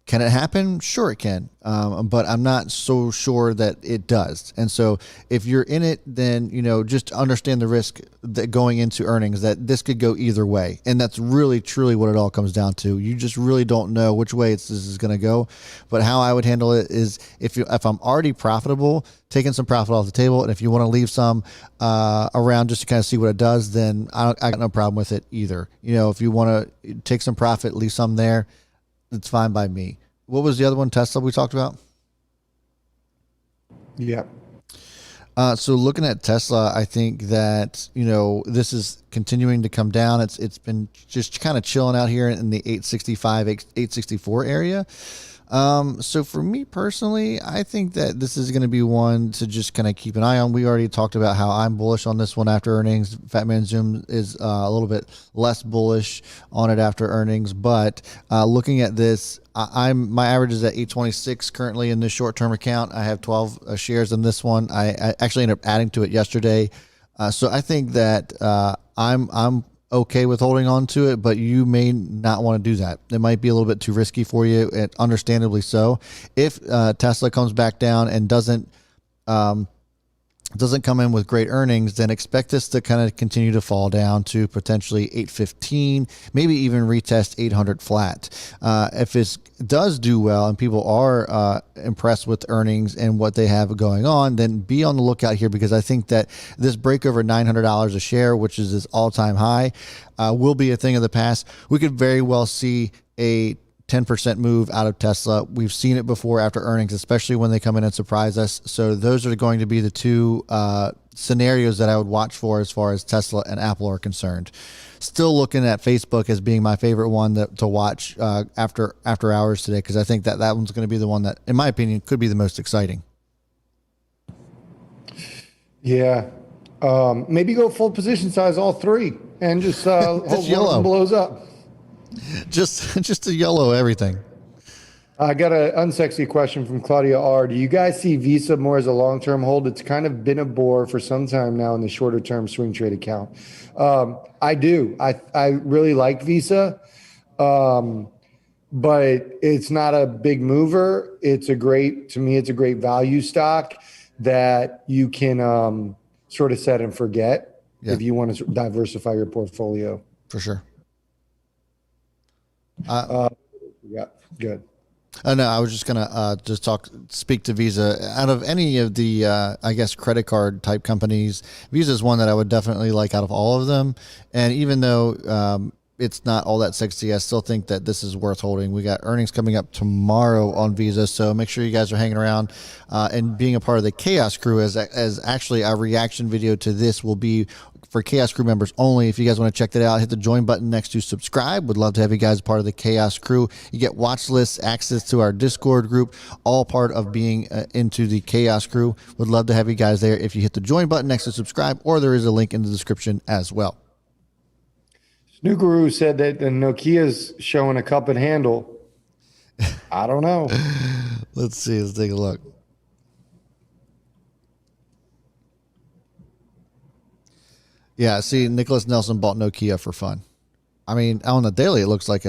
Can it happen? Sure it can, but I'm not so sure that it does. And so if you're in it, then, just understand the risk that going into earnings, that this could go either way. And that's really, truly what it all comes down to. You just really don't know which way this is going to go. But how I would handle it is if I'm already profitable, taking some profit off the table, and if you want to leave some around just to kind of see what it does, then I got no problem with it either. If you want to take some profit, leave some there, it's fine by me. What was the other one, Tesla, we talked about?
Yeah.
So looking at Tesla, I think that, this is continuing to come down. It's been just kind of chilling out here in the 865, 864 area. So for me personally, I think that this is going to be one to just kind of keep an eye on. We already talked about how I'm bullish on this one after earnings. Fat Man Zoom is a little bit less bullish on it after earnings, but looking at this, my average is at 826 currently in this short-term account. I have 12 shares in this one. I actually ended up adding to it yesterday. So I think that I'm okay with holding on to it, but you may not want to do that. It might be a little bit too risky for you, and understandably so. If Tesla comes back down and doesn't come in with great earnings, then expect this to kind of continue to fall down to potentially 815, maybe even retest 800 flat. If it does do well and people are impressed with earnings and what they have going on, then be on the lookout here, because I think that this break over $900 a share, which is its all-time high, will be a thing of the past. We could very well see a 10% move out of Tesla. We've seen it before after earnings, especially when they come in and surprise us. So those are going to be the two scenarios that I would watch for as far as Tesla and Apple are concerned. Still looking at Facebook as being my favorite one to watch after hours today, because I think that one's going to be the one that, in my opinion, could be the most exciting.
Yeah. Maybe go full position size all three and just hope one of them blows up.
Just to yellow everything.
I got an unsexy question from Claudia R. Do you guys see Visa more as a long-term hold? It's kind of been a bore for some time now in the shorter-term swing trade account. I do. I really like Visa, but it's not a big mover. To me, it's a great value stock that you can sort of set and forget. if you want to diversify your portfolio.
For sure.
Yeah, good.
No, I was just gonna speak to Visa. Out of any of the, I guess, credit card type companies, Visa is one that I would definitely like out of all of them. And even though it's not all that sexy, I still think that this is worth holding. We got earnings coming up tomorrow on Visa, so make sure you guys are hanging around and being a part of the Chaos Crew. As actually our reaction video to this will be for Chaos Crew members only. If you guys want to check that out, hit the join button next to subscribe. Would love to have you guys part of the Chaos Crew. You get watch lists, access to our Discord group, all part of being into the Chaos Crew. Would love to have you guys there if you hit the join button next to subscribe, or there is a link in the description as well.
Snookeroo said that the Nokia's showing a cup and handle. I don't know.
Let's see. Let's take a look. Yeah, see, Nicholas Nelson bought Nokia for fun. I mean, on the daily, it looks like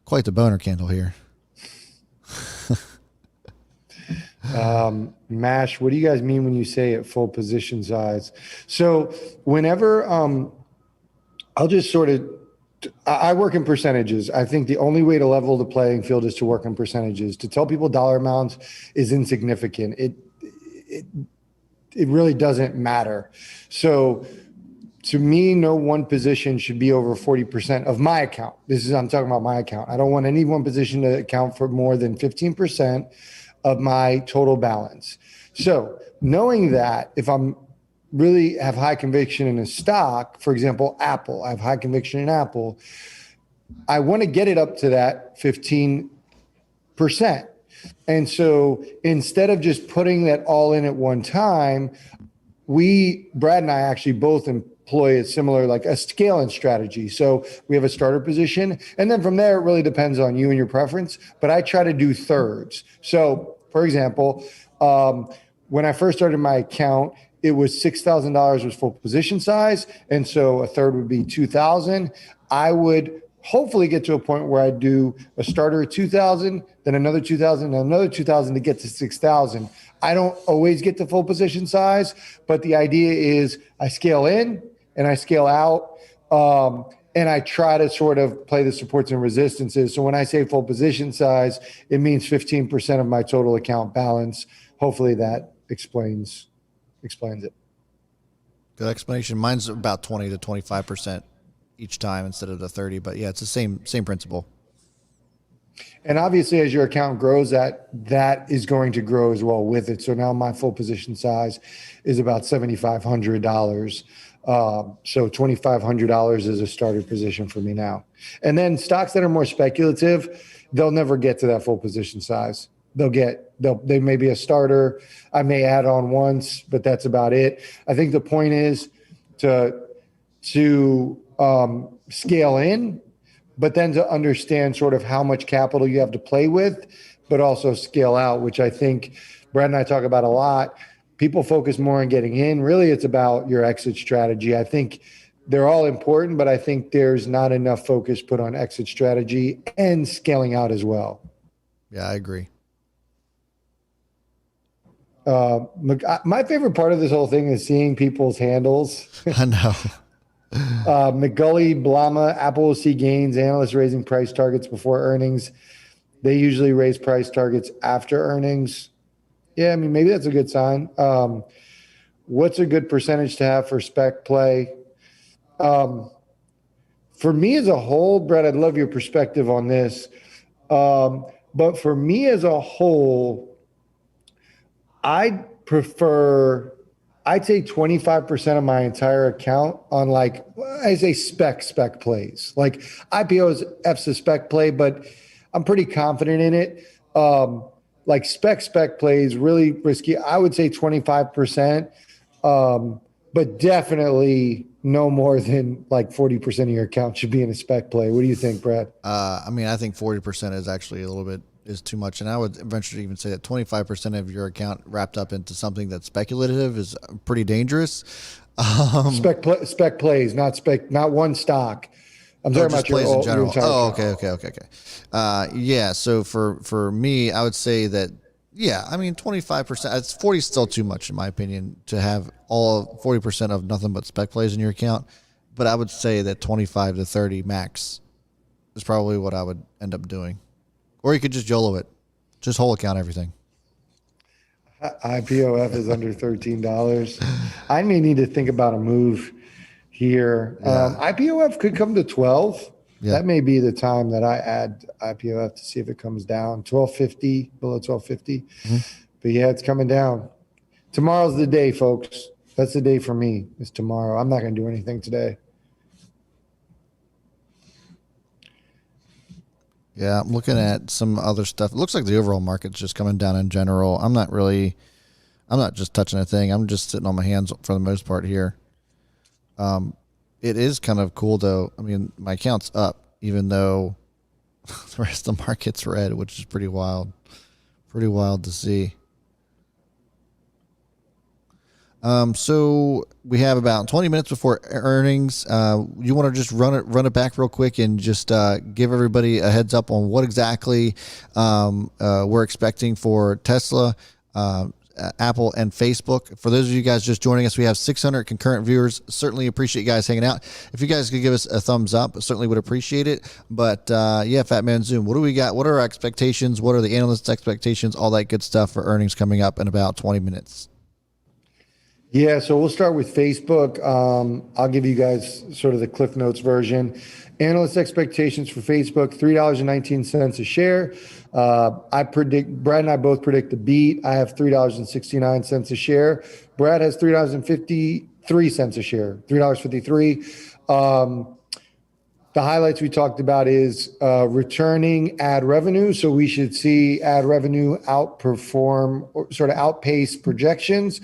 quite the boner candle here.
Mash, what do you guys mean when you say at full position size? So whenever I'll just sort of, I work in percentages. I think the only way to level the playing field is to work in percentages. To tell people dollar amounts is insignificant. It really doesn't matter. So to me, no one position should be over 40% of my account. I'm talking about my account. I don't want any one position to account for more than 15% of my total balance. So knowing that, if I'm really have high conviction in a stock, for example, Apple, I have high conviction in Apple, I want to get it up to that 15%. And so instead of just putting that all in at one time, Brad and I actually both employ a similar, like a scaling strategy. So we have a starter position, and then from there, it really depends on you and your preference, but I try to do thirds. So for example, when I first started my account, it was $6,000 was full position size. And so a third would be 2,000. I would hopefully get to a point where I do a starter at 2,000, then another 2,000, and another 2,000 to get to 6,000. I don't always get to full position size, but the idea is I scale in and I scale out. And I try to sort of play the supports and resistances. So when I say full position size, it means 15% of my total account balance. Hopefully that explains it.
Good explanation. Mine's about 20 to 25% each time instead of the 30, but yeah, it's the same principle.
And obviously as your account grows, that is going to grow as well with it. So now my full position size is about $7,500. So $2,500 is a starter position for me now. And then stocks that are more speculative, they'll never get to that full position size. They may be a starter. I may add on once, but that's about it. I think the point is to scale in, but then to understand sort of how much capital you have to play with, but also scale out, which I think Brad and I talk about a lot. People focus more on getting in. Really, it's about your exit strategy. I think they're all important, but I think there's not enough focus put on exit strategy and scaling out as well.
Yeah, I agree.
My favorite part of this whole thing is seeing people's handles.
I know.
McGully, Blama, Apple will see gains, analysts raising price targets before earnings. They usually raise price targets after earnings. Yeah, I mean, maybe that's a good sign. What's a good percentage to have for spec play? For me as a whole, Brett, I'd love your perspective on this. But for me as a whole, I'd say 25% of my entire account on, like, I say spec plays. Like IPOs, F's a spec play, but I'm pretty confident in it. Like spec plays, really risky. I would say 25%, but definitely no more than like 40% of your account should be in a spec play. What do you think, Brad?
I mean, I think 40% is actually is too much. And I would eventually even say that 25% of your account wrapped up into something that's speculative is pretty dangerous.
Spec plays, not one stock. I'm talking about
plays in general.
Your
okay. Yeah. So for me, I would say that Yeah, I mean 25%. It's 40 is still too much in my opinion to have all 40% of nothing but spec plays in your account. But I would say that 25 to 30 max is probably what I would end up doing. Or you could just YOLO it, just whole account everything.
IPOF is under $13. I may need to think about a move here.
Yeah.
IPOF could come to 12.
Yeah.
That may be the time that I add IPOF to see if it comes down. 1250, below 1250.
Mm-hmm.
But yeah, it's coming down. Tomorrow's the day, folks. That's the day for me. It's tomorrow. I'm not going to do anything today.
Yeah, I'm looking at some other stuff. It looks like the overall market's just coming down in general. I'm not just touching a thing. I'm just sitting on my hands for the most part here. It is kind of cool though. I mean, my account's up, even though the rest of the market's red, which is pretty wild. Pretty wild to see. So we have about 20 minutes before earnings. You want to just run it back real quick and just give everybody a heads up on what exactly we're expecting for Tesla, Apple, and Facebook. For those of you guys just joining us, we have 600 concurrent viewers. Certainly appreciate you guys hanging out. If you guys could give us a thumbs up, certainly would appreciate it. But yeah, Fat Man Zoom, what do we got? What are our expectations? What are the analysts' expectations? All that good stuff for earnings coming up in about 20 minutes.
Yeah, so we'll start with Facebook. I'll give you guys sort of the Cliff Notes version. Analyst expectations for Facebook, $3.19 a share. Brad and I both predict the beat. I have $3.69 a share. Brad has $3.53 a share, $3.53. The highlights we talked about is returning ad revenue. So we should see ad revenue outperform or sort of outpace projections.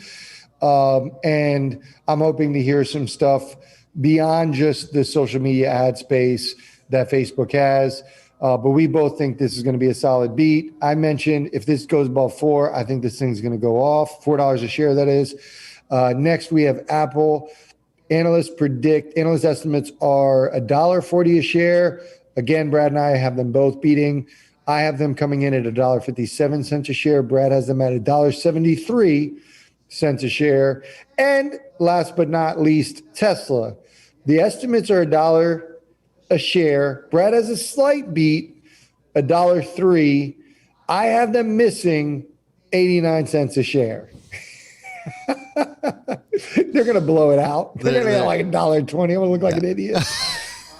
And I'm hoping to hear some stuff beyond just the social media ad space that Facebook has. But we both think this is going to be a solid beat. I mentioned if this goes above $4, I think this thing's going to go off. $4 a share, that is. Next, we have Apple. Analyst estimates are $1.40 a share. Again, Brad and I have them both beating. I have them coming in at $1.57 a share. Brad has them at $1.73 a share. And last but not least, Tesla. The estimates are $1 a share. Brad has a slight beat, $1.03. I have them missing 89 cents a share. They're going to blow it out. They're going to get like $1.20. I'm going to look like an idiot.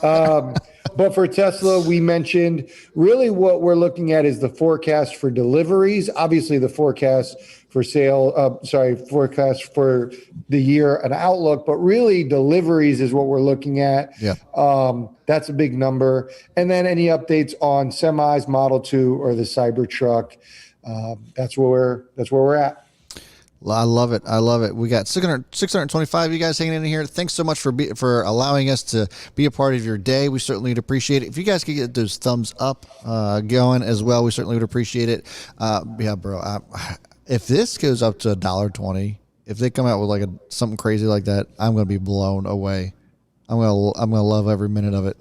But for Tesla, we mentioned really what we're looking at is the forecast for deliveries. Obviously, the forecast for forecast for the year, an outlook, but really deliveries is what we're looking at.
Yeah.
That's a big number. And then any updates on semis, Model 2, or the Cybertruck. That's where we're at.
I love it. I love it. We got 625 of you guys hanging in here. Thanks so much for allowing us to be a part of your day. We certainly would appreciate it. If you guys could get those thumbs up going as well, we certainly would appreciate it. Yeah, bro. If this goes up to $1.20, if they come out with like something crazy like that, I'm going to be blown away. I'm gonna love every minute of it.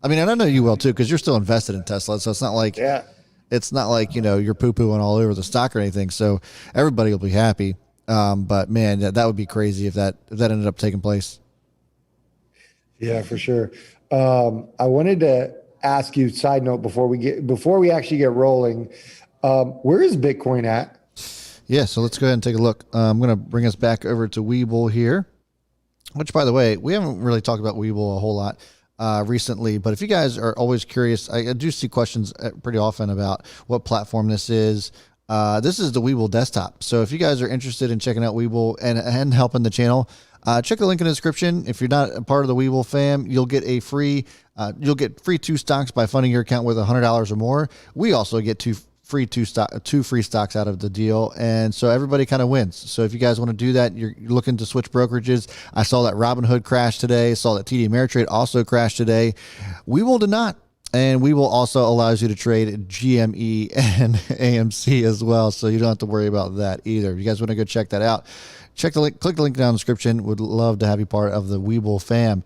I mean, and I know you will too, because you're still invested in Tesla. So it's not like it's not like you're poo pooing all over the stock or anything. So everybody will be happy. But man, that would be crazy if that ended up taking place.
Yeah, for sure. I wanted to ask you, side note, before we actually get rolling, where is Bitcoin at?
Yeah, so let's go ahead and take a look. I'm going to bring us back over to Webull here, which, by the way, we haven't really talked about Webull a whole lot recently. But if you guys are always curious, I do see questions pretty often about what platform this is. This is the Webull desktop. So if you guys are interested in checking out Webull and helping the channel, check the link in the description. If you're not a part of the Webull fam, you'll get free 2 stocks by funding your account with $100 or more. We also get two free stocks out of the deal, and so everybody kind of wins. So if you guys want to do that, you're looking to switch brokerages. I saw that Robinhood crash today. Saw that TD Ameritrade also crashed today. Webull did not. And Webull also allows you to trade GME and AMC as well, so you don't have to worry about that either. If you guys want to go check that out, check the link, click the link down in the description. Would love to have you part of the Webull fam.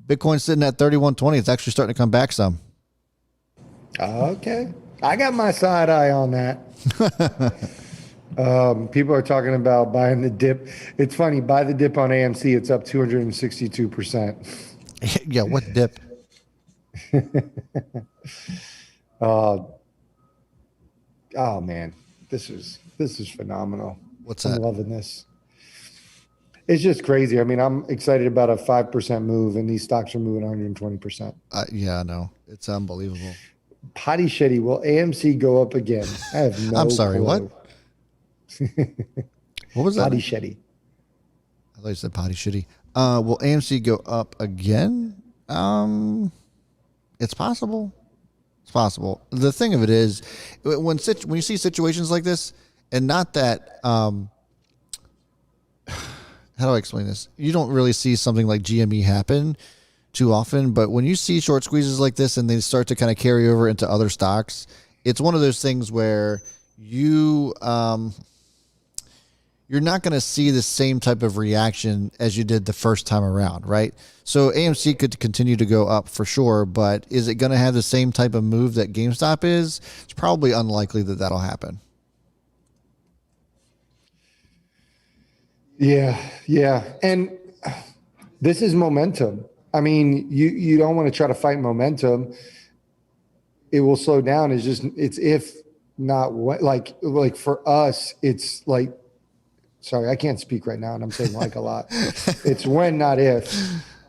Bitcoin's sitting at 3120. It's actually starting to come back some.
Okay. I got my side eye on that. People are talking about buying the dip. It's funny. Buy the dip on AMC. It's up 262%.
Yeah, what dip?
Oh man, this is phenomenal.
What's
I'm
that?
loving this. It's just crazy. I mean, I'm excited about a 5% move, and these stocks are moving 120%.
Yeah, I know. It's unbelievable.
Potty shitty. Will AMC go up again? I have no
I'm sorry,
clue.
what? What was that?
Potty shitty.
I thought you said potty shitty. Will AMC go up again? It's possible. It's possible. The thing of it is, when you see situations like this, and not that, how do I explain this? You don't really see something like GME happen too often, but when you see short squeezes like this and they start to kind of carry over into other stocks, it's one of those things where you're not going to see the same type of reaction as you did the first time around, right? So AMC could continue to go up for sure, but is it going to have the same type of move that GameStop is? It's probably unlikely that that'll happen.
Yeah. And this is momentum. I mean, you don't want to try to fight momentum. It will slow down. It's if not what, like for us, it's like, sorry, I can't speak right now, and I'm saying like a lot. It's when, not if.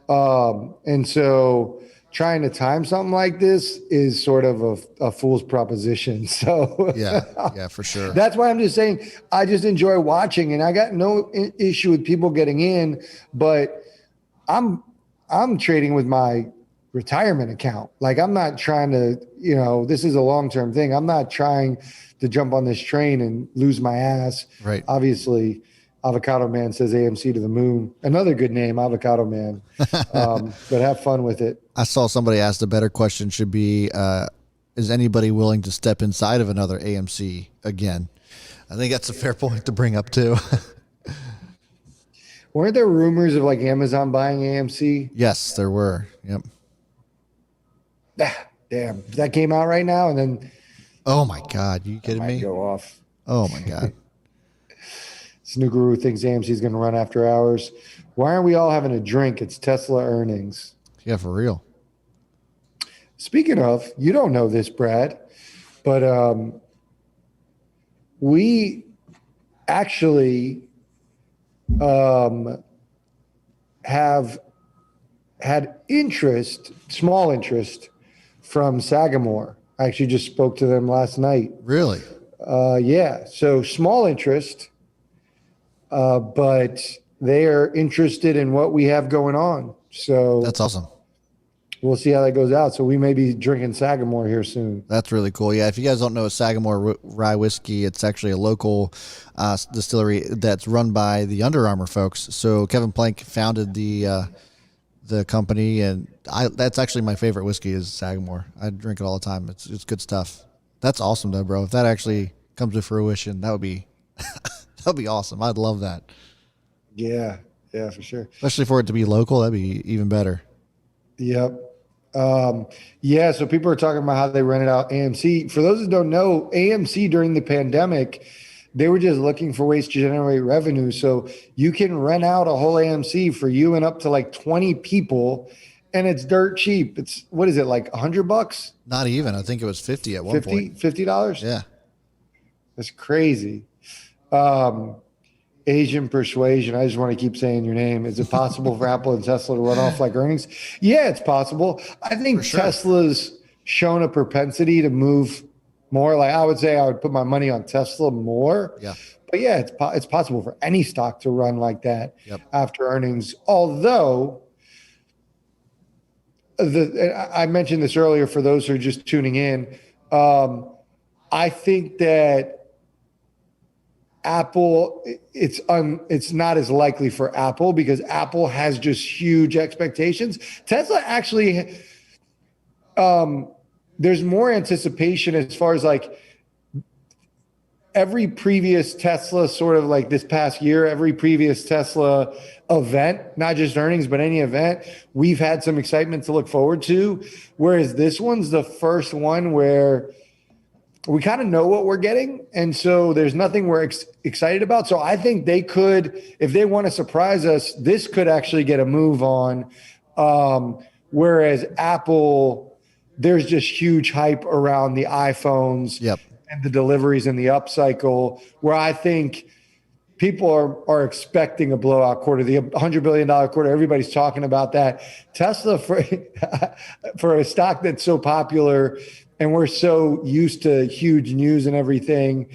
And so trying to time something like this is sort of a fool's proposition. So
yeah, for sure.
That's why I'm just saying I just enjoy watching, and I got no issue with people getting in, but I'm trading with my retirement account. Like, I'm not trying to, this is a long-term thing. I'm not trying to jump on this train and lose my ass.
Right.
Obviously, Avocado Man says AMC to the moon. Another good name, Avocado Man. But have fun with it.
I saw somebody ask the better question should be, is anybody willing to step inside of another AMC again? I think that's a fair point to bring up too.
Weren't there rumors of like Amazon buying AMC?
Yes, there were. Yep.
Damn. That came out right now, and then.
Oh my God. You kidding me?
Go off.
Oh my God.
Snoo Guru thinks AMC is going to run after hours. Why aren't we all having a drink? It's Tesla earnings.
Yeah, for real.
Speaking of, you don't know this, Brad, but we actually have had small interest from Sagamore. I actually just spoke to them last night.
Really?
Yeah. So small interest, but they are interested in what we have going on. So
that's awesome.
We'll see how that goes out. So we may be drinking Sagamore here soon.
That's really cool. Yeah, if you guys don't know Sagamore Rye Whiskey, it's actually a local distillery that's run by the Under Armour folks. So Kevin Plank founded the company, and that's actually my favorite whiskey is Sagamore. I drink it all the time. It's good stuff. That's awesome though, bro. If that actually comes to fruition, that would be awesome. I'd love that.
Yeah, for sure.
Especially for it to be local, that'd be even better.
Yep. Yeah, so people are talking about how they rented out AMC. For those who don't know, AMC during the pandemic, they were just looking for ways to generate revenue. So you can rent out a whole AMC for you and up to like 20 people, and it's dirt cheap. It's, what is it, like $100?
Not even. I think it was 50 at one point.
$50?
Yeah.
That's crazy. Asian Persuasion. I just want to keep saying your name. Is it possible for Apple and Tesla to run off like earnings? Yeah, it's possible. I think
sure.
Tesla's shown a propensity to move more. Like, I would say I would put my money on Tesla more.
Yeah.
But yeah, it's possible for any stock to run like that after earnings. Although, I mentioned this earlier for those who are just tuning in. I think that Apple, it's not as likely for Apple because Apple has just huge expectations. Tesla actually, there's more anticipation as far as like every previous Tesla, sort of like this past year, every previous Tesla event, not just earnings, but any event, we've had some excitement to look forward to. Whereas this one's the first one where we kind of know what we're getting. And so there's nothing we're excited about. So I think they could, if they want to surprise us, this could actually get a move on. Whereas Apple, there's just huge hype around the iPhones and the deliveries and the upcycle, where I think people are expecting a blowout quarter, the $100 billion quarter. Everybody's talking about that. Tesla, for a stock that's so popular and we're so used to huge news and everything,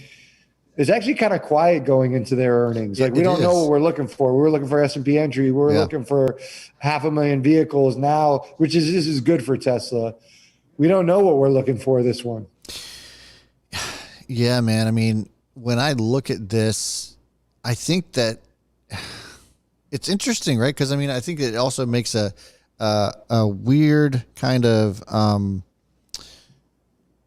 is actually kind of quiet going into their earnings. Like, we don't know what we're looking for. We're looking for S&P entry. We're looking for 500,000 vehicles now, this is good for Tesla. We don't know what we're looking for this one.
Yeah, man. I mean, when I look at this, I think that it's interesting, right? Because I mean, I think it also makes a weird kind of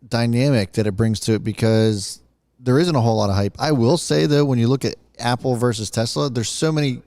dynamic that it brings to it, because there isn't a whole lot of hype. I will say though, when you look at Apple versus Tesla, there's so many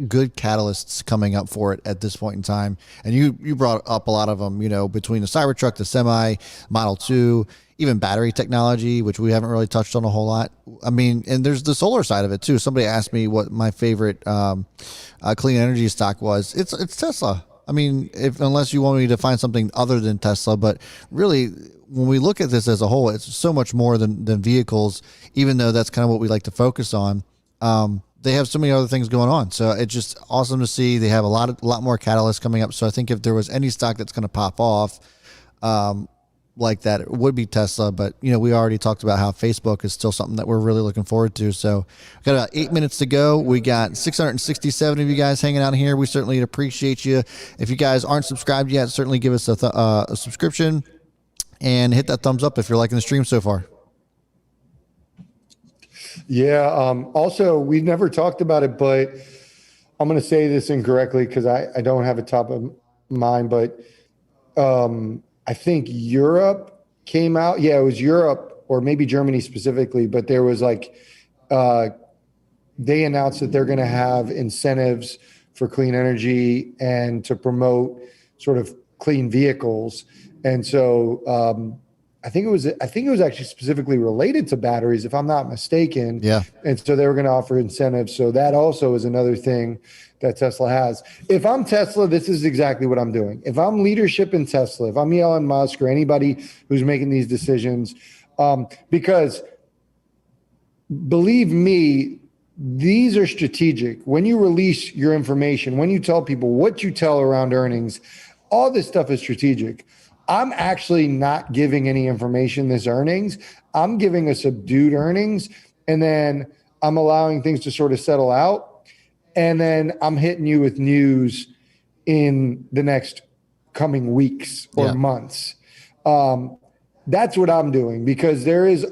good catalysts coming up for it at this point in time. And you brought up a lot of them, between the Cybertruck, the Semi, Model 2, even battery technology, which we haven't really touched on a whole lot. I mean, and there's the solar side of it too. Somebody asked me what my favorite clean energy stock was. It's Tesla. I mean, unless you want me to find something other than Tesla, but really, when we look at this as a whole, it's so much more than vehicles, even though that's kind of what we like to focus on. They have so many other things going on. So it's just awesome to see. They have a lot more catalysts coming up. So I think if there was any stock that's going to pop off like that, it would be Tesla. But, we already talked about how Facebook is still something that we're really looking forward to. So we've got about 8 minutes to go. We got 667 of you guys hanging out here. We certainly appreciate you. If you guys aren't subscribed yet, certainly give us a subscription and hit that thumbs up if you're liking the stream so far.
Yeah. Also, we never talked about it, but I'm going to say this incorrectly because I don't have it top of mind, but I think Europe came out. Yeah, it was Europe or maybe Germany specifically, but there was they announced that they're going to have incentives for clean energy and to promote sort of clean vehicles. And so I think it was actually specifically related to batteries, if I'm not mistaken.
Yeah.
And so they were going to offer incentives. So that also is another thing that Tesla has. If I'm Tesla, this is exactly what I'm doing. If I'm leadership in Tesla, if I'm Elon Musk or anybody who's making these decisions, because believe me, these are strategic. When you release your information, when you tell people what you tell around earnings, all this stuff is strategic. I'm actually not giving any information this earnings. I'm giving a subdued earnings, and then I'm allowing things to sort of settle out. And then I'm hitting you with news in the next coming weeks or months. That's what I'm doing, because there is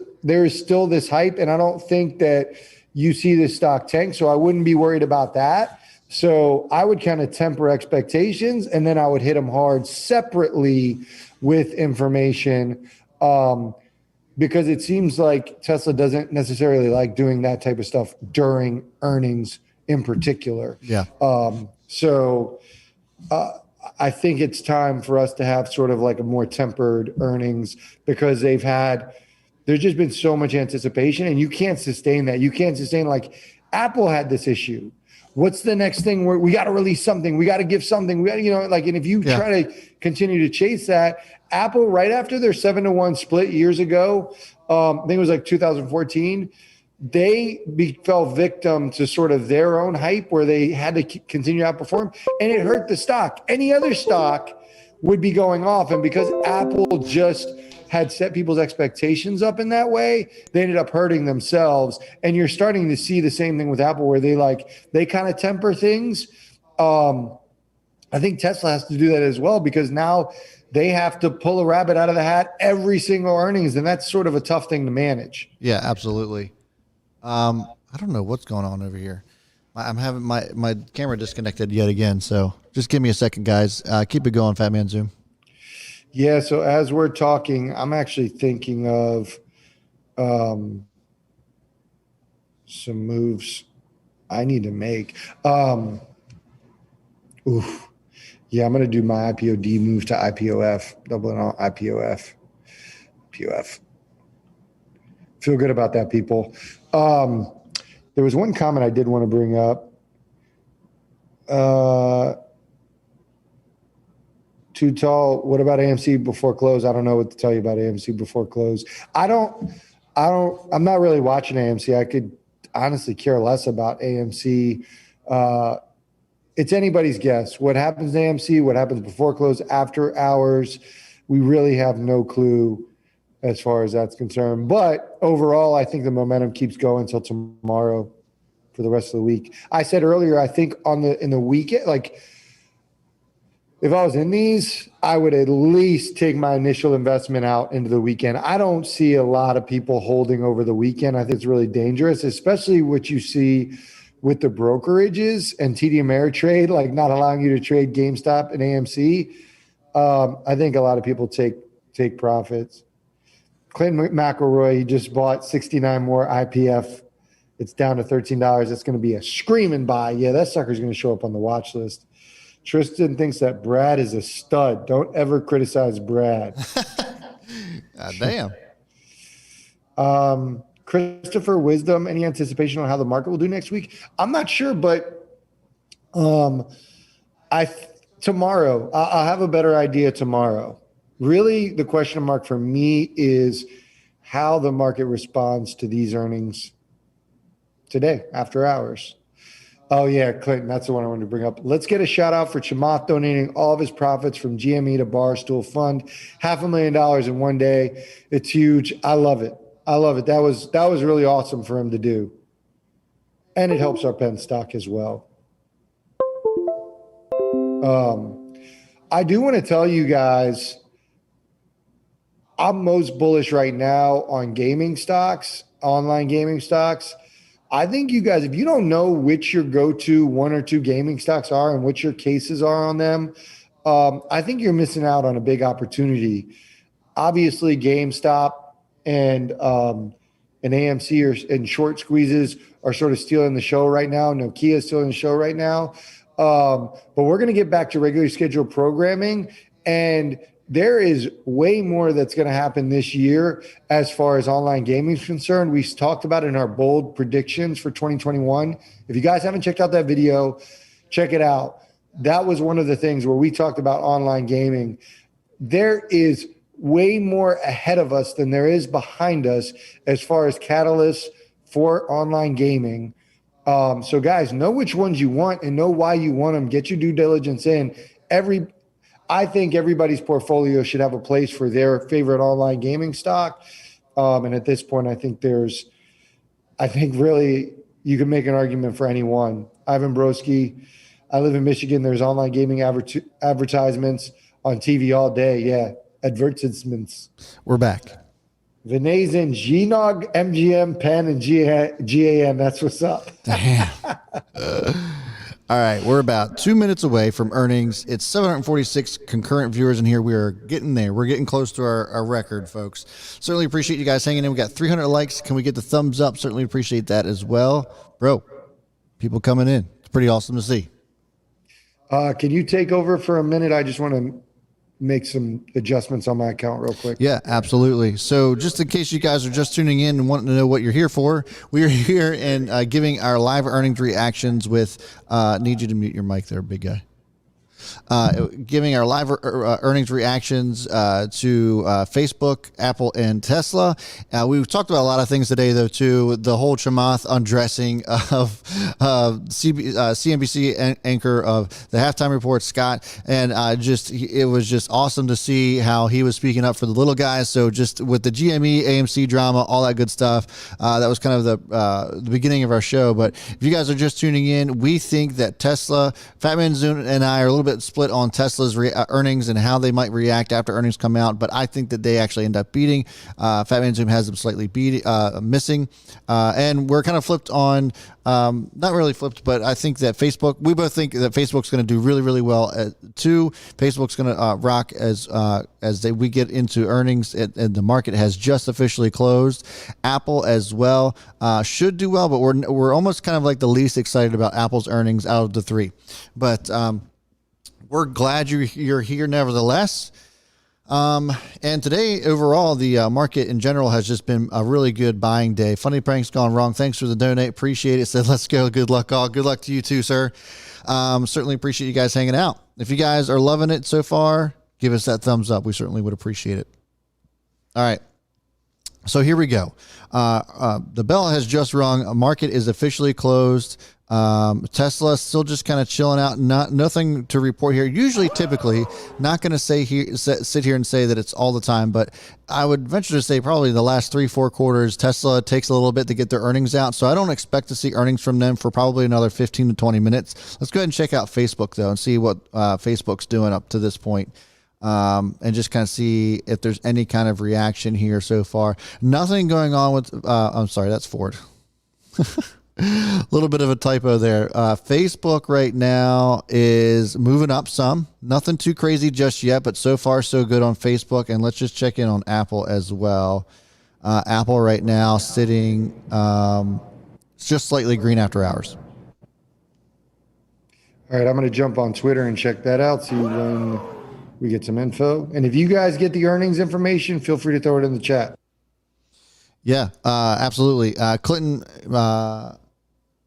still this hype, and I don't think that you see this stock tank. So I wouldn't be worried about that. So I would kind of temper expectations, and then I would hit them hard separately with information, because it seems like Tesla doesn't necessarily like doing that type of stuff during earnings in particular.
Yeah.
So I think it's time for us to have sort of like a more tempered earnings, because there's just been so much anticipation, and you can't sustain that. You can't sustain, like Apple had this issue. What's the next thing? We got to release something. We got to give something. We got to, and if you try to continue to chase that, Apple, right after their 7-to-1 split years ago, I think it was like 2014, they fell victim to sort of their own hype where they had to continue to outperform, and it hurt the stock. Any other stock would be going off. And because Apple just had set people's expectations up in that way, they ended up hurting themselves. And you're starting to see the same thing with Apple, where they kind of temper things. I think Tesla has to do that as well, because now they have to pull a rabbit out of the hat every single earnings. And that's sort of a tough thing to manage.
Yeah, absolutely. I don't know what's going on over here. I'm having my camera disconnected yet again. So just give me a second, guys. Keep it going, Fat Man Zoom.
Yeah, so as we're talking, I'm actually thinking of some moves I need to make. Yeah, I'm going to do my IPOD move to IPOF, doubling on IPOF. POF. Feel good about that, people. There was one comment I did want to bring up. Too tall. What about AMC before close? I don't know what to tell you about AMC before close. I'm not really watching AMC. I could honestly care less about AMC. It's anybody's guess. What happens to AMC, what happens before close, after hours, we really have no clue as far as that's concerned. But overall, I think the momentum keeps going until tomorrow for the rest of the week. I said earlier, I think in the weekend, like, if I was in these, I would at least take my initial investment out into the weekend. I don't see a lot of people holding over the weekend. I think it's really dangerous, especially what you see with the brokerages and TD Ameritrade, like not allowing you to trade GameStop and AMC. I think a lot of people take profits. Clinton McElroy, he just bought 69 more IPF. It's down to $13. It's going to be a screaming buy. Yeah, that sucker's going to show up on the watch list. Tristan thinks that Brad is a stud. Don't ever criticize Brad.
Damn.
Christopher Wisdom, any anticipation on how the market will do next week? I'm not sure, but tomorrow, I'll have a better idea tomorrow. Really, the question mark for me is how the market responds to these earnings today, after hours. Oh, yeah, Clinton, that's the one I wanted to bring up. Let's get a shout out for Chamath donating all of his profits from GME to Barstool Fund. $500,000 in one day. It's huge. I love it. That was really awesome for him to do. And it helps our pen stock as well. I do want to tell you guys, I'm most bullish right now on gaming stocks, online gaming stocks. I think you guys, if you don't know which your go-to one or two gaming stocks are and what your cases are on them, I think you're missing out on a big opportunity. Obviously, GameStop and AMC and short squeezes are sort of stealing the show right now. Nokia is stealing the show right now. But we're going to get back to regularly scheduled programming, and there is way more that's going to happen this year as far as online gaming is concerned. We talked about it in our bold predictions for 2021. If you guys haven't checked out that video, check it out. That was one of the things where we talked about online gaming. There is way more ahead of us than there is behind us as far as catalysts for online gaming. So guys, know which ones you want and know why you want them. Get your due diligence in. I think everybody's portfolio should have a place for their favorite online gaming stock. And at this point, I think really you can make an argument for anyone. Ivan Broski, I live in Michigan. There's online gaming advertisements on TV all day. Yeah, advertisements.
We're back.
Venezin, GNOG, MGM, PEN, and GAN. That's what's up.
Damn. All right, we're about 2 minutes away from earnings. It's 746 concurrent viewers in here. We are getting there. We're getting close to our record, folks. Certainly appreciate you guys hanging in. We got 300 likes. Can we get the thumbs up? Certainly appreciate that as well. Bro, people coming in. It's pretty awesome to see.
Can you take over for a minute? I just want to make some adjustments on my account real quick.
Yeah, absolutely. So just in case you guys are just tuning in and wanting to know what you're here for, we are here and giving our live earnings reactions with, need you to mute your mic there, big guy. Giving our live earnings reactions to Facebook, Apple, and Tesla. We've talked about a lot of things today, though, too. The whole Chamath undressing of CNBC anchor of the halftime report, Scott, and it was just awesome to see how he was speaking up for the little guys. So just with the GME, AMC drama, all that good stuff, that was kind of the beginning of our show. But if you guys are just tuning in, we think that Tesla, Fatman Zoon and I are a little bit split on Tesla's earnings and how they might react after earnings come out, but I think that they actually end up beating. Fatman Zoom has them slightly missing, and we're kind of flipped on, not really flipped, but I think that we both think that Facebook's going to do really, really well too. Facebook's going to rock as we get into earnings, and the market has just officially closed. Apple as well should do well, but we're almost kind of like the least excited about Apple's earnings out of the three. But we're glad you're here nevertheless. And today, overall, the market in general has just been a really good buying day. Funny Prank's gone wrong. Thanks for the donate. Appreciate it. Said, let's go. Good luck, all. Good luck to you too, sir. Certainly appreciate you guys hanging out. If you guys are loving it so far, give us that thumbs up. We certainly would appreciate it. All right. So here we go. The bell has just rung. Market is officially closed. Tesla still just kind of chilling out. Nothing to report here. Usually, typically, not going to sit here and say that it's all the time, but I would venture to say probably the last 3-4 quarters, Tesla takes a little bit to get their earnings out. So I don't expect to see earnings from them for probably another 15 to 20 minutes. Let's go ahead and check out Facebook though and see what Facebook's doing up to this point. And just kind of see if there's any kind of reaction here so far. Nothing going on with, I'm sorry, that's Ford. A little bit of a typo there. Facebook right now is moving up some. Nothing too crazy just yet, but so far so good on Facebook. And let's just check in on Apple as well. Apple right now sitting just slightly green after hours.
All right, I'm going to jump on Twitter and check that out, see when we get some info. And if you guys get the earnings information, feel free to throw it in the chat.
Yeah, absolutely. Clinton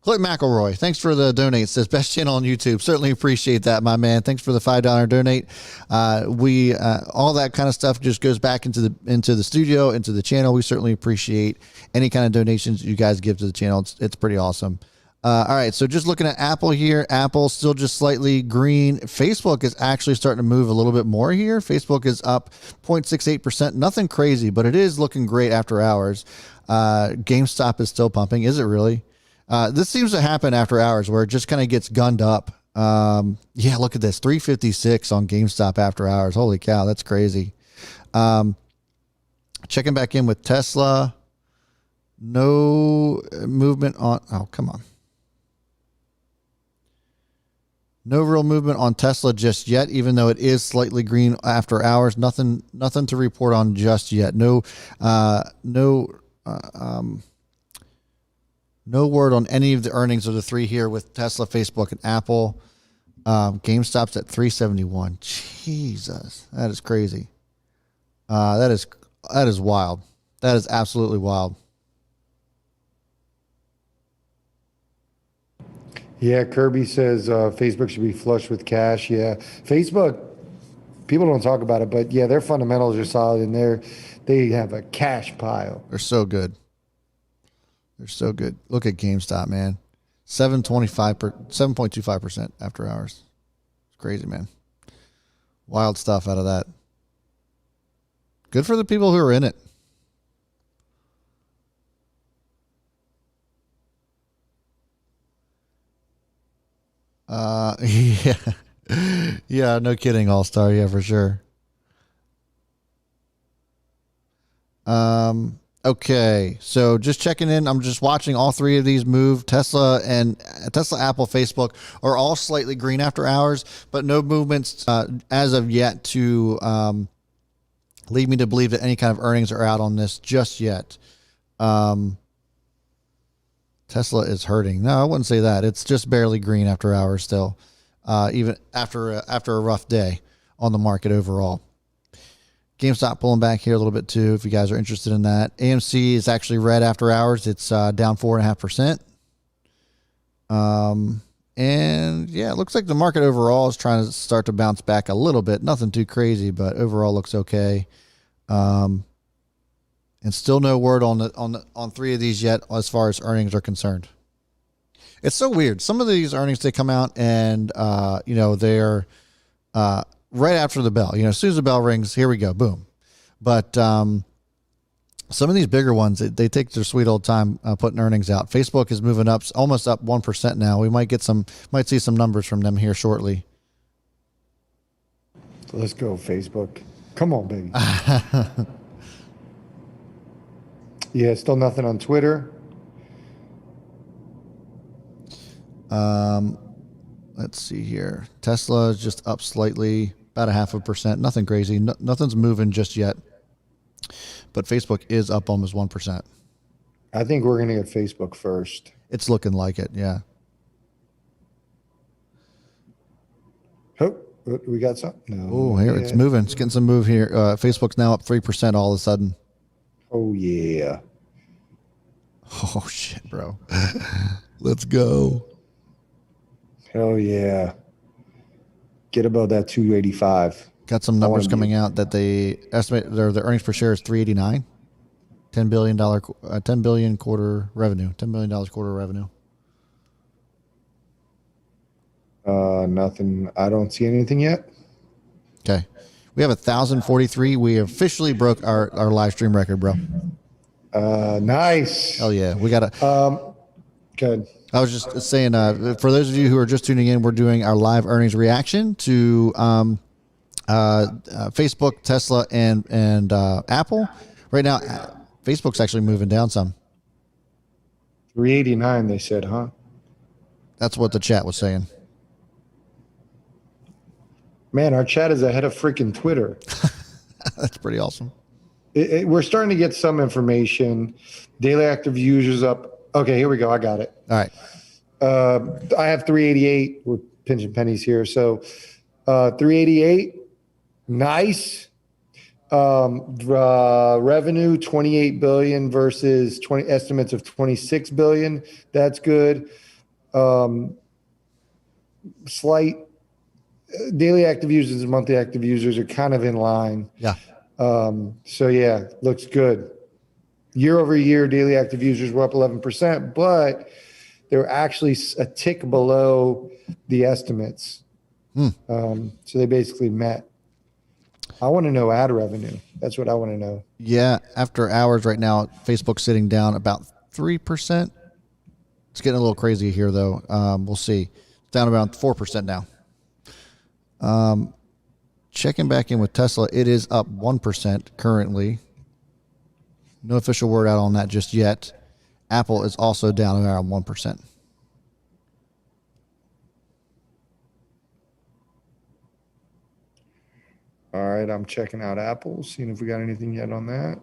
McElroy, thanks for the donate. Says best channel on YouTube. Certainly appreciate that, my man. Thanks for the $5 donate. We all that kind of stuff just goes back into the studio, into the channel. We certainly appreciate any kind of donations you guys give to the channel. It's pretty awesome. All right, so just looking at Apple here. Apple still just slightly green. Facebook is actually starting to move a little bit more here. Facebook is up 0.68%. Nothing crazy, but it is looking great after hours. GameStop is still pumping. Is it really? This seems to happen after hours where it just kind of gets gunned up. Yeah, look at this. 356 on GameStop after hours. Holy cow, that's crazy. Checking back in with Tesla. No movement on... Oh, come on. No real movement on Tesla just yet, even though it is slightly green after hours. Nothing to report on just yet. No word on any of the earnings of the three here with Tesla, Facebook, and Apple. GameStop's at 371. Jesus, that is crazy. That is wild. That is absolutely wild.
Yeah, Kirby says Facebook should be flush with cash. Yeah, Facebook, people don't talk about it, but yeah, their fundamentals are solid, and they have a cash pile.
They're so good. They're so good. Look at GameStop, man. 7.25% after hours. It's crazy, man. Wild stuff out of that. Good for the people who are in it. Yeah. Yeah, no kidding, All-Star. Yeah, for sure. Okay, so just checking in. I'm just watching all three of these move. Tesla, Apple, Facebook are all slightly green after hours, but no movements as of yet to lead me to believe that any kind of earnings are out on this just yet. Tesla is hurting. No, I wouldn't say that. It's just barely green after hours still, even after a rough day on the market overall. GameStop pulling back here a little bit too, if you guys are interested in that. AMC is actually red after hours. It's down 4.5%. And yeah, it looks like the market overall is trying to start to bounce back a little bit. Nothing too crazy, but overall looks okay. And still no word on three of these yet as far as earnings are concerned. It's so weird. Some of these earnings, they come out and, they're right after the bell. As soon as the bell rings, here we go, boom. But some of these bigger ones, they take their sweet old time putting earnings out. Facebook is moving up, almost up 1% now. We might see some numbers from them here shortly.
Let's go, Facebook. Come on, baby. Yeah, still nothing on Twitter.
Let's see here. Tesla is just up slightly, about 0.5%. Nothing crazy. Nothing's moving just yet. But Facebook is up almost 1%.
I think we're going to get Facebook first.
It's looking like it, yeah.
Oh, We got something. No.
Oh, here it's moving. It's getting some move here. Facebook's now up 3% all of a sudden.
Oh yeah.
Oh shit, bro. Let's go.
Hell yeah. Get above that 285.
Got some numbers coming out that they estimate their earnings per share is 389. $10 billion quarter revenue. $10 billion quarter revenue.
Nothing. I don't see anything yet.
Okay. We have 1,043. We officially broke our live stream record, bro.
Nice.
Hell yeah. We got a
Good.
I was just saying, for those of you who are just tuning in, we're doing our live earnings reaction to Facebook, Tesla, and Apple. Right now, Facebook's actually moving down some.
389, they said, huh?
That's what the chat was saying.
Man, our chat is ahead of freaking Twitter.
That's pretty awesome.
We're starting to get some information. Daily active users up. Okay, here we go. I got it.
All right.
I have 388. We're pinching pennies here. So 388, nice. Revenue 28 billion versus 20 estimates of 26 billion. That's good. Slight daily active users and monthly active users are kind of in line.
Yeah.
So yeah, looks good. Year over year, daily active users were up 11%, but they were actually a tick below the estimates. So they basically met. I want to know ad revenue. That's what I want to know.
Yeah. After hours right now, Facebook's sitting down about 3%. It's getting a little crazy here, though. We'll see. It's down around 4% now. Checking back in with Tesla, it is up 1% currently. No official word out on that just yet. Apple is also down around 1%.
All right, I'm checking out Apple, seeing if we got anything yet on that.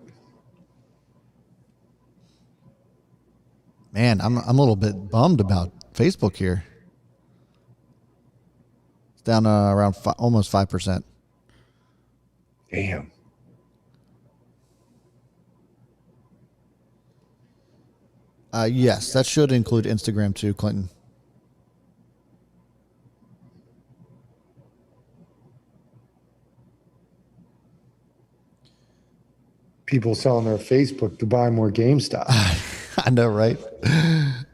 Man, I'm a little bit bummed about Facebook here. It's down around almost 5%.
Damn.
Yes, that should include Instagram too, Clinton.
People selling their Facebook to buy more GameStop.
I know, right?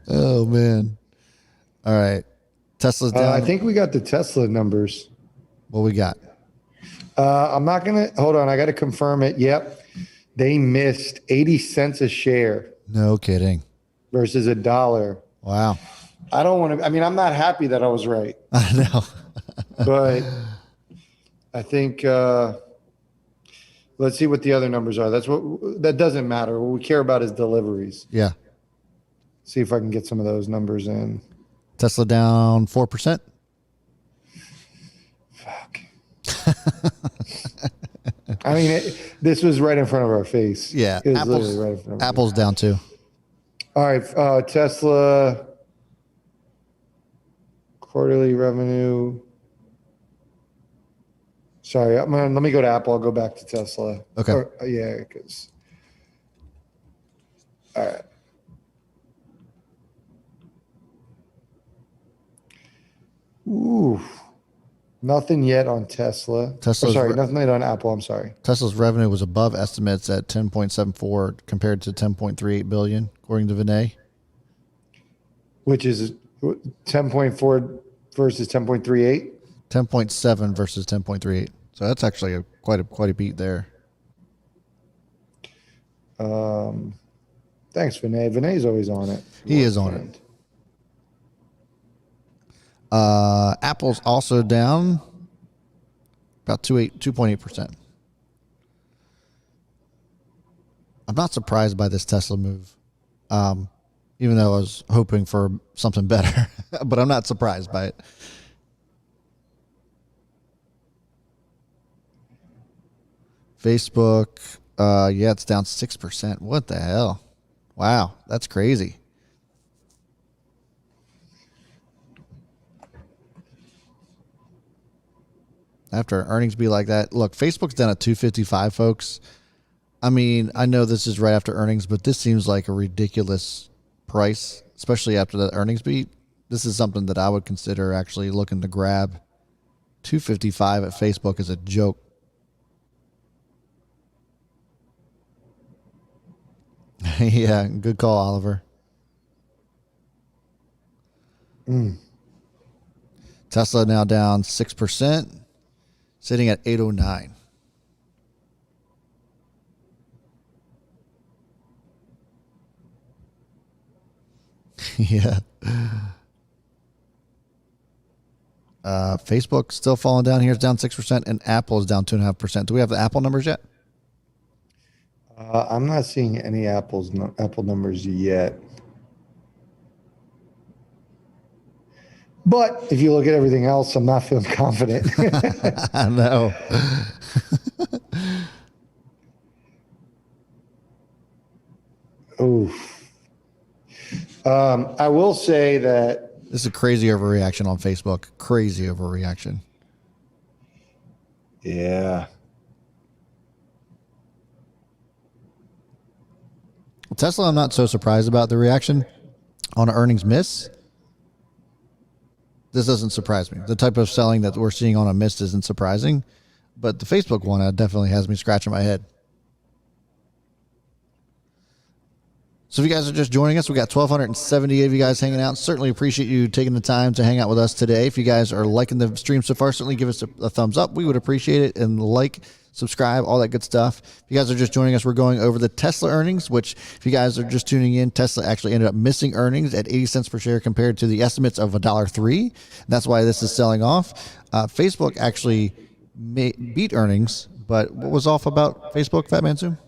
Oh, man. All right. Tesla's down.
I think we got the Tesla numbers.
What we got?
I'm not going to, hold on. I got to confirm it. Yep. They missed 80 cents a share.
No kidding.
Versus $1.
Wow.
I don't want to, I mean, I'm not happy that I was right.
I know.
But I think, let's see what the other numbers are. That doesn't matter. What we care about is deliveries.
Yeah.
See if I can get some of those numbers in.
Tesla down 4%.
Fuck. I mean, this was right in front of our face.
Yeah.
It was literally right in front of our
Apple's
face.
down too.
All right. Tesla quarterly revenue. Sorry, let me go to Apple. I'll go back to Tesla.
Okay.
Yeah, because. All right. Ooh. Nothing yet on Tesla. Nothing yet on Apple. I'm sorry.
Tesla's revenue was above estimates at 10.74 compared to 10.38 billion, according to Vinay.
Which is 10.4 versus 10.38.
10.7 versus 10.38. So that's actually quite a beat there.
Thanks, Vinay. Vinay's always on it.
He is on it. Apple's also down about 2.8%. I'm not surprised by this Tesla move, even though I was hoping for something better, but I'm not surprised by it. Facebook, yeah, it's down 6%. What the hell? Wow, that's crazy. after earnings be like that. Look, Facebook's down at 255, folks. I mean, I know this is right after earnings, but this seems like a ridiculous price, especially after the earnings beat. This is something that I would consider actually looking to grab. 255 at Facebook is a joke. Yeah, good call, Oliver. Tesla now down 6%, sitting at 809. Yeah. Facebook still falling down here. It's down 6%, and Apple is down 2.5%. Do we have the Apple numbers yet?
I'm not seeing any Apple numbers yet. But if you look at everything else, I'm not feeling confident.
I know.
Oof. I will say that
This is a crazy overreaction on Facebook. Crazy overreaction.
Yeah.
Tesla, I'm not so surprised about the reaction on an earnings miss. This doesn't surprise me. The type of selling that we're seeing on a miss isn't surprising, but the Facebook one definitely has me scratching my head. So if you guys are just joining us, we got 1,270 of you guys hanging out. Certainly appreciate you taking the time to hang out with us today. If you guys are liking the stream so far, certainly give us a thumbs up. We would appreciate it. And like, subscribe, all that good stuff. If you guys are just joining us, we're going over the Tesla earnings, which if you guys are just tuning in, Tesla actually ended up missing earnings at 80 cents per share compared to the estimates of $1.03. That's why this is selling off. Facebook actually beat earnings, but what was off about Facebook, Fat Man Zoom?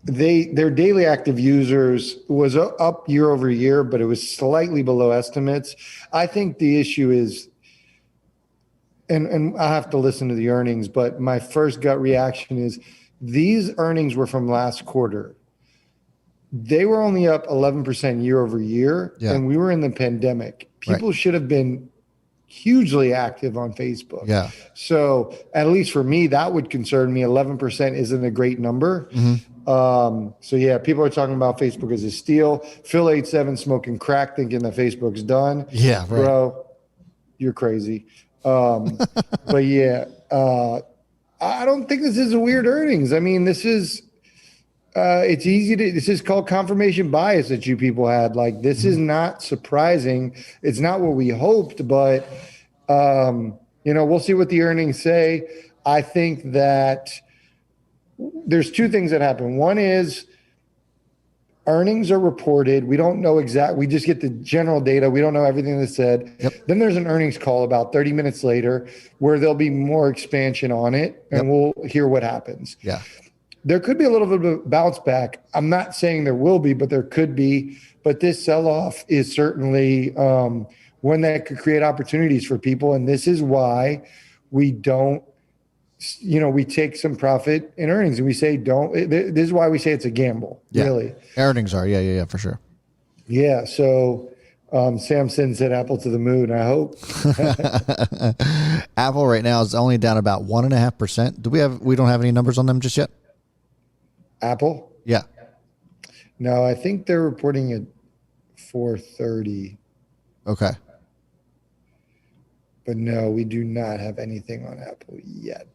Their daily active users was up year over year, but it was slightly below estimates. I think the issue is, and I have to listen to the earnings, but my first gut reaction is these earnings were from last quarter. They were only up 11% year over year, and we were in the pandemic. People should have been hugely active on Facebook.
Yeah.
So at least for me, that would concern me. 11% isn't a great number. So yeah, people are talking about Facebook as a steal. Phil 87 smoking crack, thinking that Facebook's done.
Yeah, right.
Bro, you're crazy. But yeah, I don't think this is a weird earnings. I mean, this is it's easy to, this is called confirmation bias that you people had. Like, this is not surprising. It's not what we hoped, but we'll see what the earnings say. I think that there's two things that happen. One is earnings are reported. We don't know we just get the general data. We don't know everything that's said. Then there's an earnings call about 30 minutes later where there'll be more expansion on it, and we'll hear what happens.
Yeah.
There could be a little bit of a bounce back. I'm not saying there will be, but there could be. But this sell-off is certainly one that could create opportunities for people. And this is why we don't, we take some profit in earnings and we say this is why we say it's a gamble, really.
Earnings are, yeah, for sure.
Yeah, so Samson said Apple to the moon, I hope.
Apple right now is only down about 1.5%. We don't have any numbers on them just yet?
Apple?
Yeah.
No, I think they're reporting at 430.
Okay.
But no, we do not have anything on Apple yet.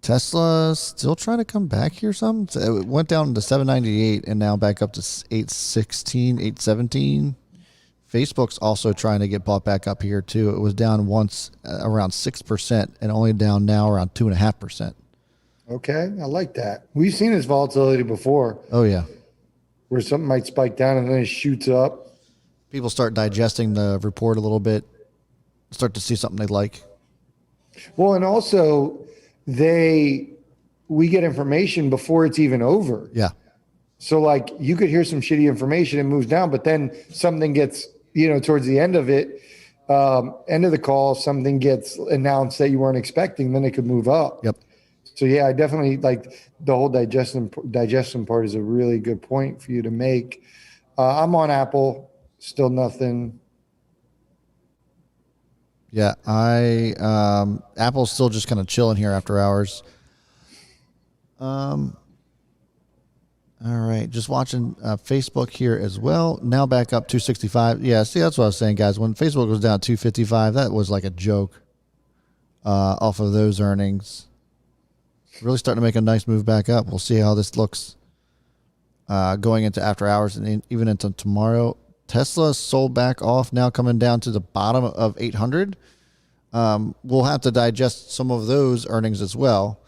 Tesla still trying to come back here some. It went down to 798 and now back up to 816, 817. Facebook's also trying to get bought back up here too. It was down once around 6% and only down now around 2.5%.
Okay, I like that. We've seen this volatility before.
Oh, yeah.
Where something might spike down and then it shoots up.
People start digesting the report a little bit, start to see something they like.
Well, and also we get information before it's even over.
Yeah.
So like you could hear some shitty information and moves down, but then something gets, towards the end of it, end of the call, something gets announced that you weren't expecting, then it could move up.
Yep.
So yeah, I definitely like the whole digestion part is a really good point for you to make. I'm on Apple, still nothing.
Yeah, Apple's still just kind of chilling here after hours. All right, just watching Facebook here as well. Now back up 265. Yeah, see, that's what I was saying, guys. When Facebook was down 255, that was like a joke off of those earnings. Really starting to make a nice move back up. We'll see how this looks going into after hours and even into tomorrow. Tesla sold back off, now coming down to the bottom of 800. We'll have to digest some of those earnings as well,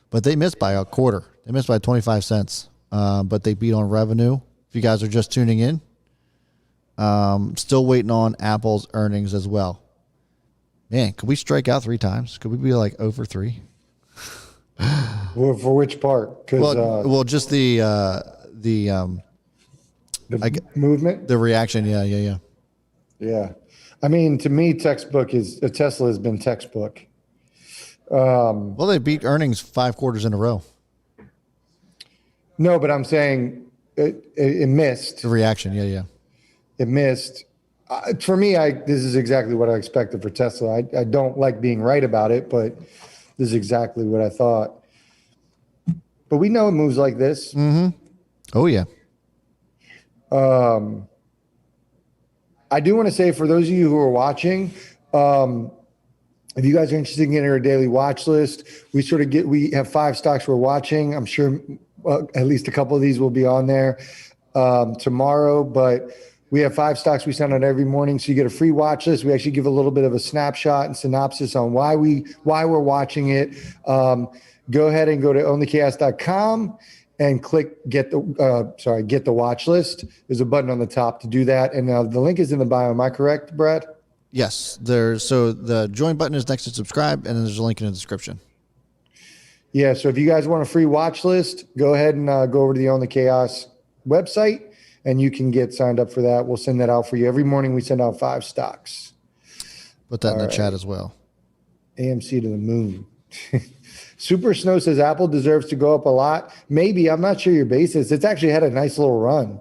but they missed by a quarter. They missed by 25 cents, but they beat on revenue. If you guys are just tuning in, still waiting on Apple's earnings as well. Man, could we strike out 3 times? Could we be like over 3?
Well, for which part?
Well, just the
movement,
the reaction. Yeah.
Yeah. I mean, to me, Tesla has been textbook.
Well, they beat earnings 5 quarters in a row.
No, but I'm saying it missed.
The reaction, yeah.
It missed. For me, this is exactly what I expected for Tesla. I don't like being right about it, but this is exactly what I thought. But we know it moves like this.
Mm-hmm. Oh, yeah.
I do want to say, for those of you who are watching, if you guys are interested in getting our daily watch list, we have 5 stocks we're watching. I'm sure at least a couple of these will be on there tomorrow, but we have 5 stocks we send out every morning. So you get a free watch list. We actually give a little bit of a snapshot and synopsis on why we're watching it. Go ahead and go to onlychaos.com and click get the watch list. There's a button on the top to do that. And the link is in the bio. Am I correct, Brad?
Yes. So the join button is next to subscribe, and then there's a link in the description.
Yeah. So if you guys want a free watch list, go ahead and go over to the Own the Chaos website, and you can get signed up for that. We'll send that out for you. Every morning we send out 5 stocks.
Put that in the chat as well.
AMC to the moon. Super Snow says Apple deserves to go up a lot. Maybe. I'm not sure your basis. It's actually had a nice little run.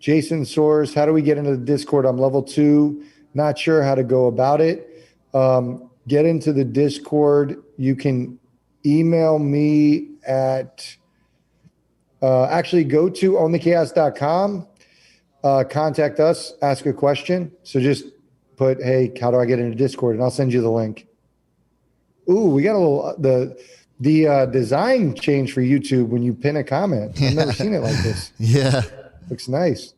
Jason Soares, how do we get into the Discord? I'm level 2. Not sure how to go about it. Get into the Discord. You can email me at actually go to onlychaos.com. Contact us. Ask a question. So just put, hey, how do I get into Discord? And I'll send you the link. Ooh, we got a little the design change for YouTube when you pin a comment. I've never seen it like this.
Yeah.
Looks nice.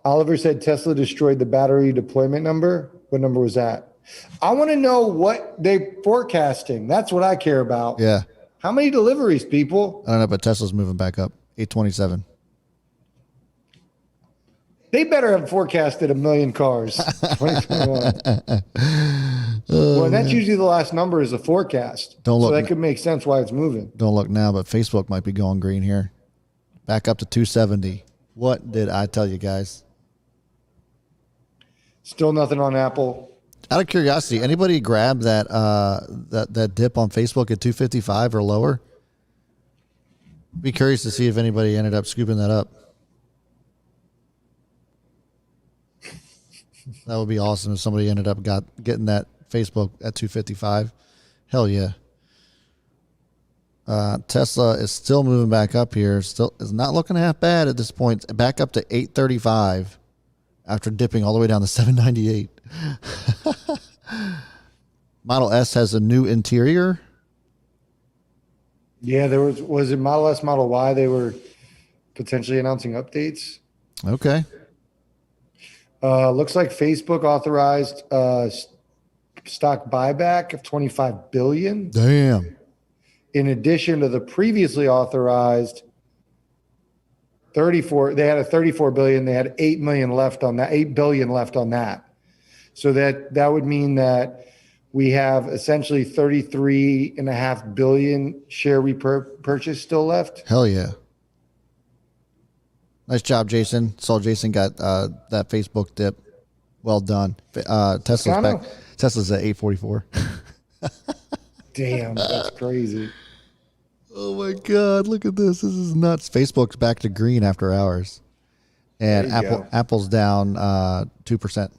Oliver said Tesla destroyed the battery deployment number. What number was that? I want to know what they're forecasting. That's what I care about.
Yeah.
How many deliveries, people?
I don't know, but Tesla's moving back up. 827.
They better have forecasted 1 million cars. 2021. Well, that's usually the last number is a forecast.
Don't look.
So that could make sense why it's moving.
Don't look now, but Facebook might be going green here. Back up to 270. What did I tell you guys?
Still nothing on Apple.
Out of curiosity, anybody grab that that dip on Facebook at 255 or lower? Be curious to see if anybody ended up scooping that up. That would be awesome if somebody ended up getting that Facebook at 255. Hell yeah. Tesla is still moving back up here. Still is not looking half bad at this point. Back up to 835 after dipping all the way down to 798. Model S has a new interior.
Yeah, there was it Model S, Model Y? They were potentially announcing updates.
Okay.
Looks like Facebook authorized stock buyback of $25 billion.
Damn.
In addition to the previously authorized 34, they had a 34 billion. They had 8 million left on that. 8 billion left on that. So that would mean that we have essentially 33.5 billion share repurchase still left.
Hell yeah. Nice job, Jason. Saw Jason got that Facebook dip. Well done. Tesla's back. Tesla's at 844.
Damn, that's crazy.
Oh my God, look at this. This is nuts. Facebook's back to green after hours. And
There you go.
Apple's down 2%.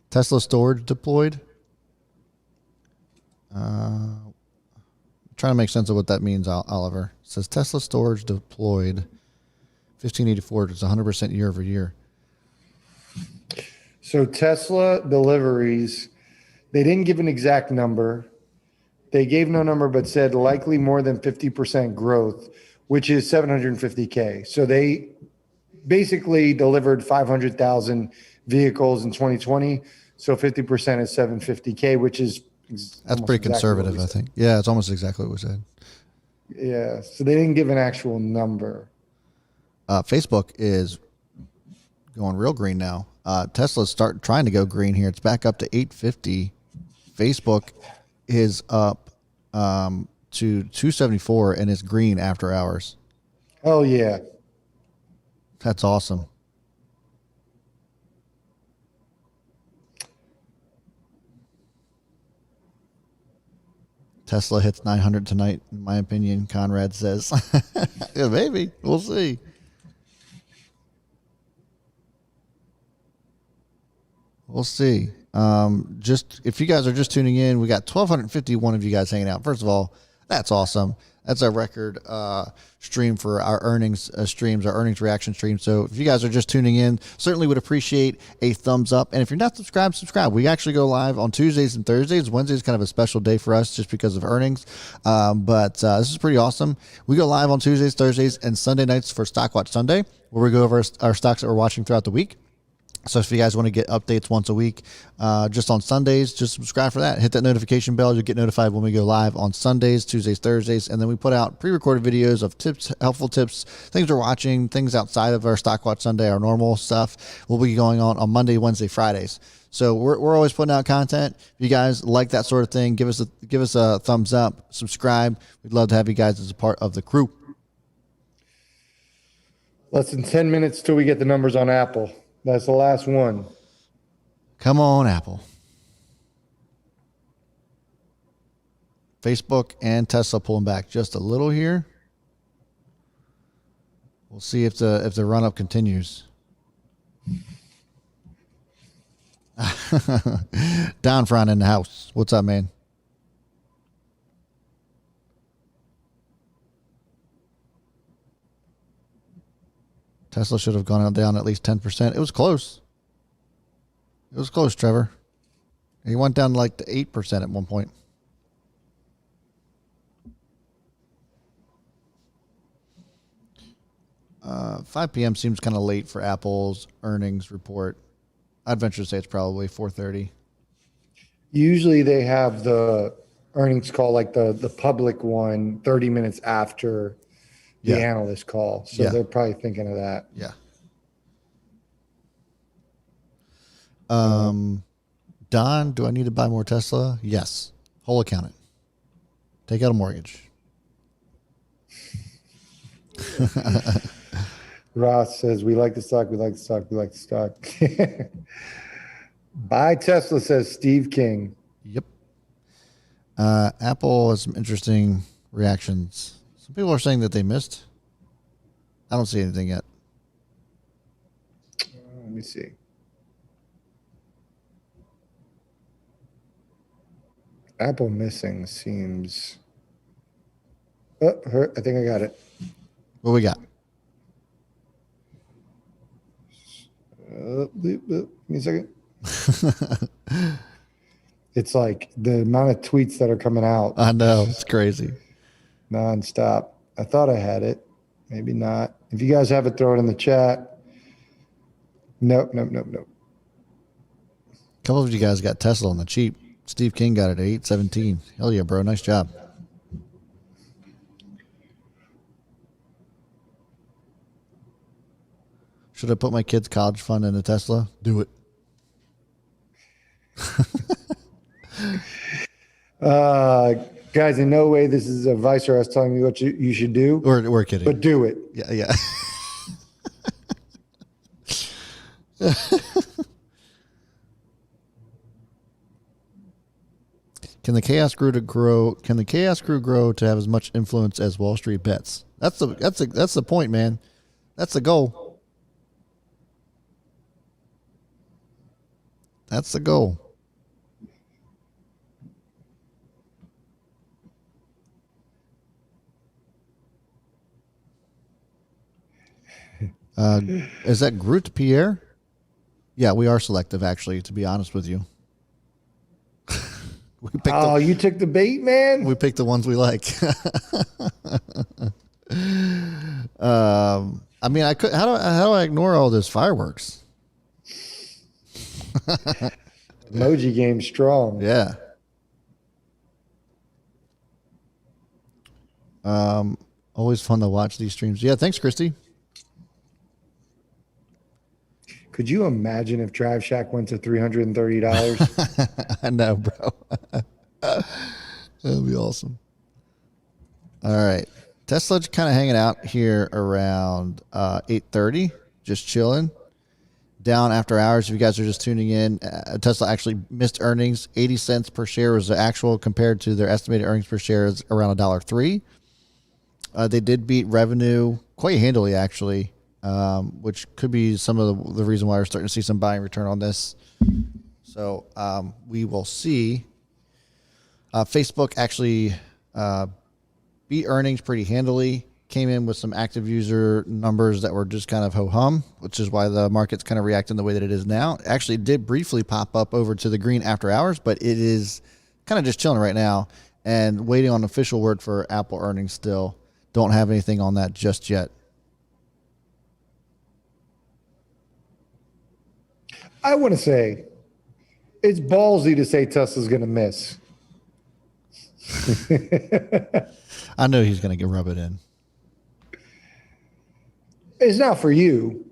Tesla storage deployed. Trying to make sense of what that means, Oliver. It says Tesla storage deployed 1584. It's 100% year over year.
So Tesla deliveries, they didn't give an exact number. They gave no number, but said likely more than 50% growth, which is 750K. So they basically delivered 500,000 vehicles in 2020. So 50% is 750K, which is
That's pretty conservative, I think. Yeah, it's almost exactly what we said.
Yeah. So they didn't give an actual number.
Facebook is going real green now. Tesla's trying to go green here. It's back up to 850. Facebook is up to 274 and is green after hours.
Oh, yeah.
That's awesome. Tesla hits 900 tonight, in my opinion, Conrad says. Yeah, maybe. We'll see. We'll see. Just if you guys are just tuning in, we got 1,251 of you guys hanging out. First of all, that's awesome. That's a record stream for our earnings streams, our earnings reaction stream. So if you guys are just tuning in, certainly would appreciate a thumbs up. And if you're not subscribed, subscribe. We actually go live on Tuesdays and Thursdays. Wednesday is kind of a special day for us just because of earnings. But this is pretty awesome. We go live on Tuesdays, Thursdays, and Sunday nights for Stock Watch Sunday, where we go over our stocks that we're watching throughout the week. So if you guys want to get updates once a week, just on Sundays, just subscribe for that. Hit that notification bell. You'll get notified when we go live on Sundays, Tuesdays, Thursdays. And then we put out pre-recorded videos of tips, helpful tips, things we're watching, things outside of our Stock Watch Sunday, our normal stuff will be going on Monday, Wednesday, Fridays. So we're always putting out content. If you guys like that sort of thing, give us a thumbs up, subscribe. We'd love to have you guys as a part of the crew.
Less than 10 minutes till we get the numbers on Apple. That's the last one.
Come on, Apple. Facebook and Tesla pulling back just a little here. We'll see if the run up continues. Don Fron in the house. What's up, man? Tesla should have gone down at least 10%. It was close. It was close, Trevor. He went down like to 8% at one point. Uh, 5 p.m. seems kind of late for Apple's earnings report. I'd venture to say it's probably 4:30.
Usually they have the earnings call, like the public one, 30 minutes after the analyst call. So they're probably thinking of that.
Yeah. Don, do I need to buy more Tesla? Yes. Whole accountant. Take out a mortgage.
Ross says, we like the stock, we like the stock, we like the stock. Buy Tesla, says Steve King.
Yep. Apple has some interesting reactions. Some people are saying that they missed. I don't see anything yet.
Let me see. Apple missing seems. Oh, I think I got it.
What we got?
Give me a second. It's like the amount of tweets that are coming out.
I know. It's crazy.
Nonstop. I thought I had it. Maybe not. If you guys have it, throw it in the chat. Nope.
A couple of you guys got Tesla on the cheap. Steve King got it at 817. Hell yeah, bro. Nice job. Should I put my kids' college fund in a Tesla? Do it.
Guys, in no way this is advice or us telling you what you should do.
We're kidding.
But do it.
Yeah. Can the chaos crew grow to have as much influence as Wall Street bets? That's the point, man. That's the goal. That's the goal. Is that Groot Pierre? Yeah, we are selective, actually, to be honest with you.
You took the bait, man.
We picked the ones we like. I mean, I could. How do I ignore all those fireworks?
Emoji game strong.
Yeah. Always fun to watch these streams. Yeah, thanks, Christy.
Could you imagine if Drive Shack went to $330?
I know, bro. That'd be awesome. All right. Tesla's kind of hanging out here around 8:30, just chilling. Down after hours. If you guys are just tuning in, Tesla actually missed earnings. 80 cents per share was the actual compared to their estimated earnings per share is around $1.03. They did beat revenue quite handily, actually, which could be some of the reason why we're starting to see some buying return on this. So we will see. Facebook actually beat earnings pretty handily. Came in with some active user numbers that were just kind of ho-hum, which is why the market's kind of reacting the way that it is now. It actually did briefly pop up over to the green after hours, but it is kind of just chilling right now and waiting on official word for Apple earnings still. Don't have anything on that just yet.
I want to say it's ballsy to say Tesla's going to miss.
I know he's going to rub it in.
It's not for you.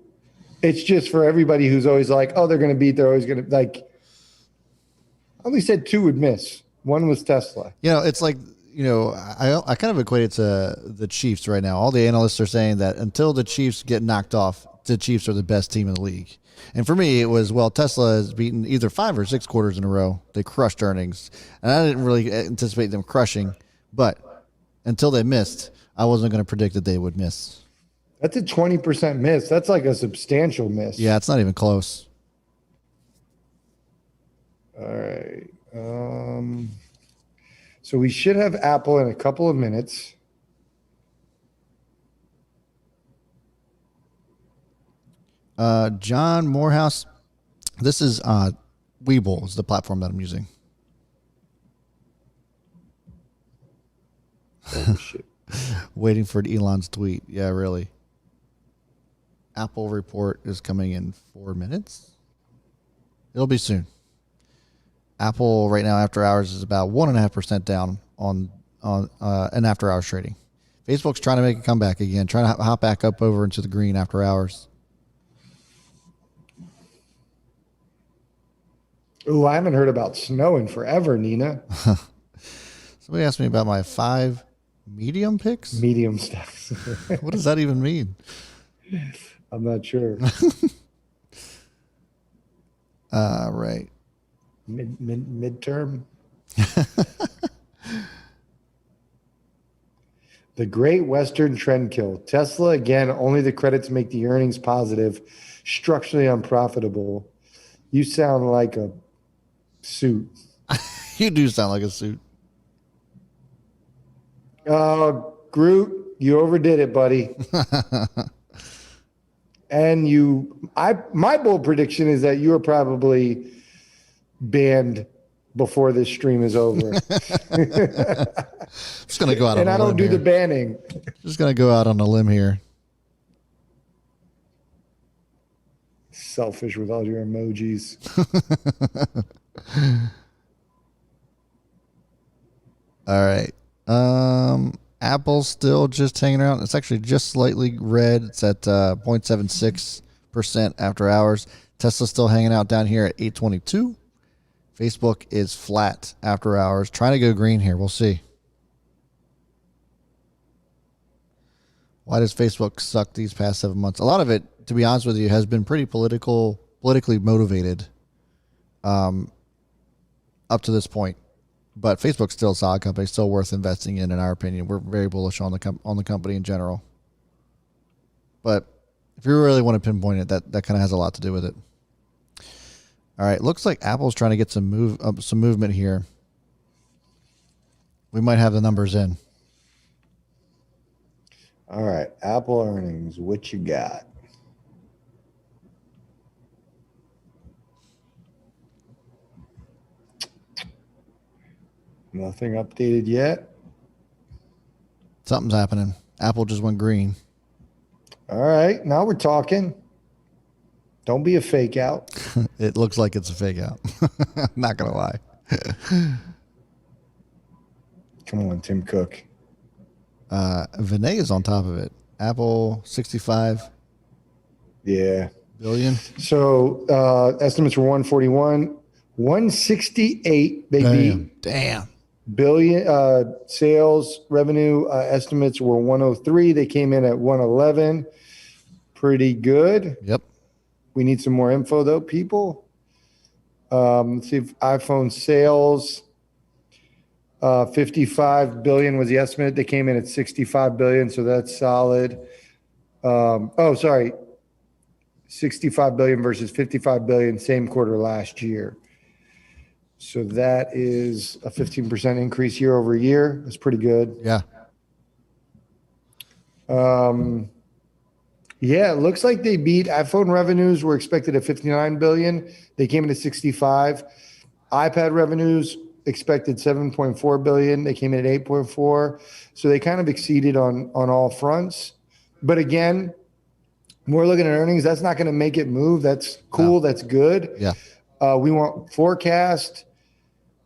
It's just for everybody who's always like, oh, they're going to beat. They're always going to like. I only said two would miss. One was Tesla.
You know, it's like, you know, I kind of equate it to the Chiefs right now. All the analysts are saying that until the Chiefs get knocked off, the Chiefs are the best team in the league. And for me, it was, well, Tesla has beaten either 5 or 6 quarters in a row. They crushed earnings. And I didn't really anticipate them crushing. But until they missed, I wasn't going to predict that they would miss.
That's a 20% miss. That's like a substantial miss.
Yeah, it's not even close.
All right. So we should have Apple in a couple of minutes.
John Morehouse. This is Webull is the platform that I'm using.
Oh, shit.
Waiting for Elon's tweet. Yeah, really. Apple report is coming in 4 minutes. It'll be soon. Apple right now after hours is about 1.5% down on an after hours trading. Facebook's trying to make a comeback again, trying to hop back up over into the green after hours.
Oh, I haven't heard about snow in forever, Nina.
Somebody asked me about my 5 medium picks.
Medium stocks.
What does that even mean?
I'm not sure.
Right.
Midterm. The Great Western Trend Kill. Tesla, again, only the credits make the earnings positive, structurally unprofitable. You sound like a suit.
You do sound like a suit.
Groot, you overdid it, buddy. And my bold prediction is that you are probably banned before this stream is over.
Just gonna go out
and
on
I
a
don't
limb
do
here.
the banning.
Just gonna go out on a limb here.
Selfish with all your emojis.
All right. Apple's still just hanging around. It's actually just slightly red. It's at 0.76% after hours. Tesla's still hanging out down here at 822. Facebook is flat after hours. Trying to go green here. We'll see. Why does Facebook suck these past 7 months? A lot of it, to be honest with you, has been pretty politically motivated up to this point. But Facebook's still a solid company, still worth investing in our opinion. We're very bullish on the company in general. But If you really want to pinpoint it, that kind of has a lot to do with it. All right, looks like Apple's trying to get some movement here. We might have the numbers in.
All right, Apple earnings. What you got? Nothing updated yet.
Something's happening. Apple just went green.
All right, now we're talking. Don't be a fake out.
It looks like it's a fake out. I'm not going to lie.
Come on, Tim Cook.
Vinay is on top of it. Apple, 65 billion.
So estimates were 141, 168, baby.
Damn.
Billion sales revenue estimates were 103. They came in at 111. Pretty good.
Yep.
We need some more info though, people. Let's see if iPhone sales. 55 billion was the estimate. They came in at 65 billion, so that's solid. 65 billion versus 55 billion same quarter last year. So that is a 15% increase year over year. That's pretty good.
Yeah.
Yeah, it looks like they beat. iPhone revenues were expected at 59 billion. They came in at 65. iPad revenues expected 7.4 billion. They came in at 8.4. So they kind of exceeded on all fronts. But again, we're looking at earnings. That's not going to make it move. That's cool. No. That's good.
Yeah.
We want forecast,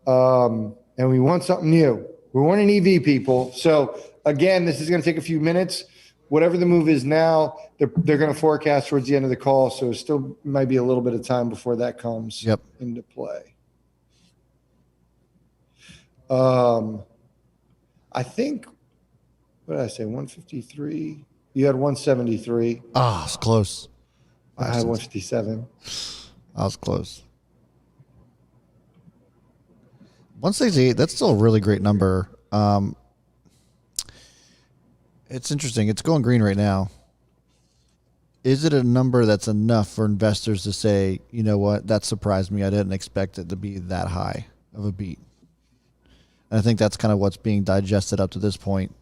and we want something new. We want an EV, people. So again, this is going to take a few minutes. Whatever the move is now, they're going to forecast towards the end of the call. So it still might be a little bit of time before that comes into play. I think, what did I say? 153. You had 173.
Ah, it's close.
I had 157.
I was close. 168, that's still a really great number. It's interesting. It's going green right now. Is it a number that's enough for investors to say, you know what, that surprised me. I didn't expect it to be that high of a beat. And I think that's kind of what's being digested up to this point.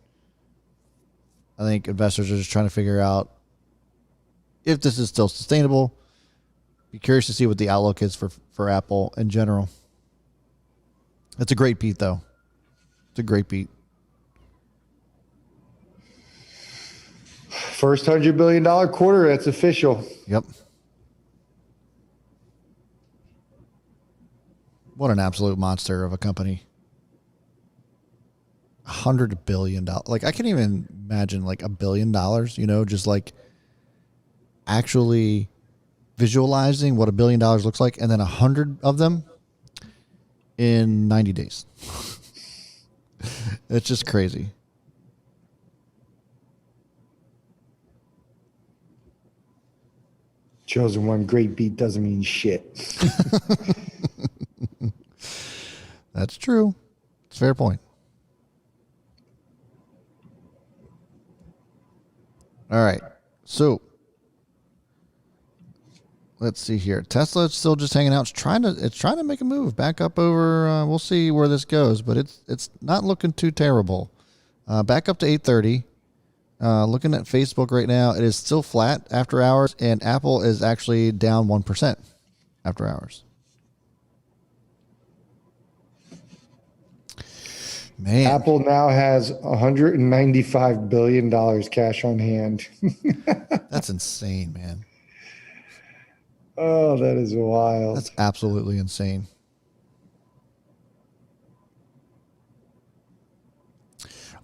I think investors are just trying to figure out if this is still sustainable. Be curious to see what the outlook is for Apple in general. It's a great beat, though. It's a great beat.
First $100 billion quarter, that's official.
Yep. What an absolute monster of a company. $100 billion. Like, I can't even imagine like $1 billion, you know, just like actually visualizing what $1 billion looks like, and then 100 of them in 90 days. It's just crazy.
Chosen one great beat doesn't mean shit.
That's true. It's a fair point. All right. So let's see here. Tesla is still just hanging out. It's trying to make a move back up over. We'll see where this goes, but it's not looking too terrible. Back up to 830. Looking at Facebook right now, it is still flat after hours, and Apple is actually down 1% after hours. Man,
Apple now has $195 billion cash on hand.
That's insane, man.
Oh, that is wild.
That's absolutely insane.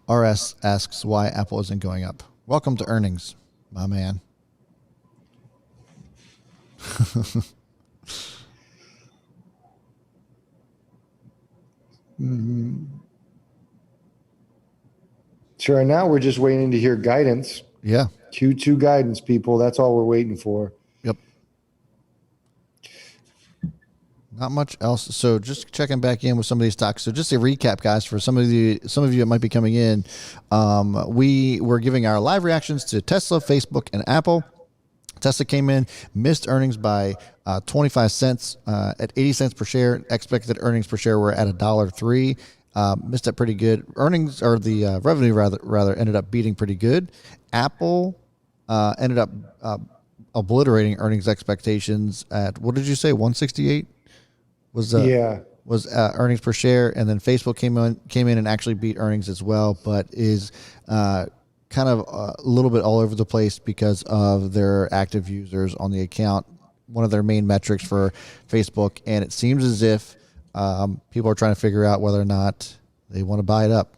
RS asks why Apple isn't going up. Welcome to earnings, my man.
Mm-hmm. Sure. Now we're just waiting to hear guidance.
Yeah.
Q2 guidance, people. That's all we're waiting for.
Yep. Not much else. So just checking back in with some of these stocks. So just a recap, guys, for some of you that might be coming in. We were giving our live reactions to Tesla, Facebook, and Apple. Tesla came in, missed earnings by 25 cents at 80 cents per share. Expected earnings per share were at $1.03. Missed that pretty good. Earnings, or the revenue rather ended up beating pretty good. Apple ended up obliterating earnings expectations at, what did you say, 168 was earnings per share, and then Facebook came in and actually beat earnings as well, but is kind of a little bit all over the place because of their active users on the account, one of their main metrics for Facebook. And it seems as if people are trying to figure out whether or not they want to buy it up.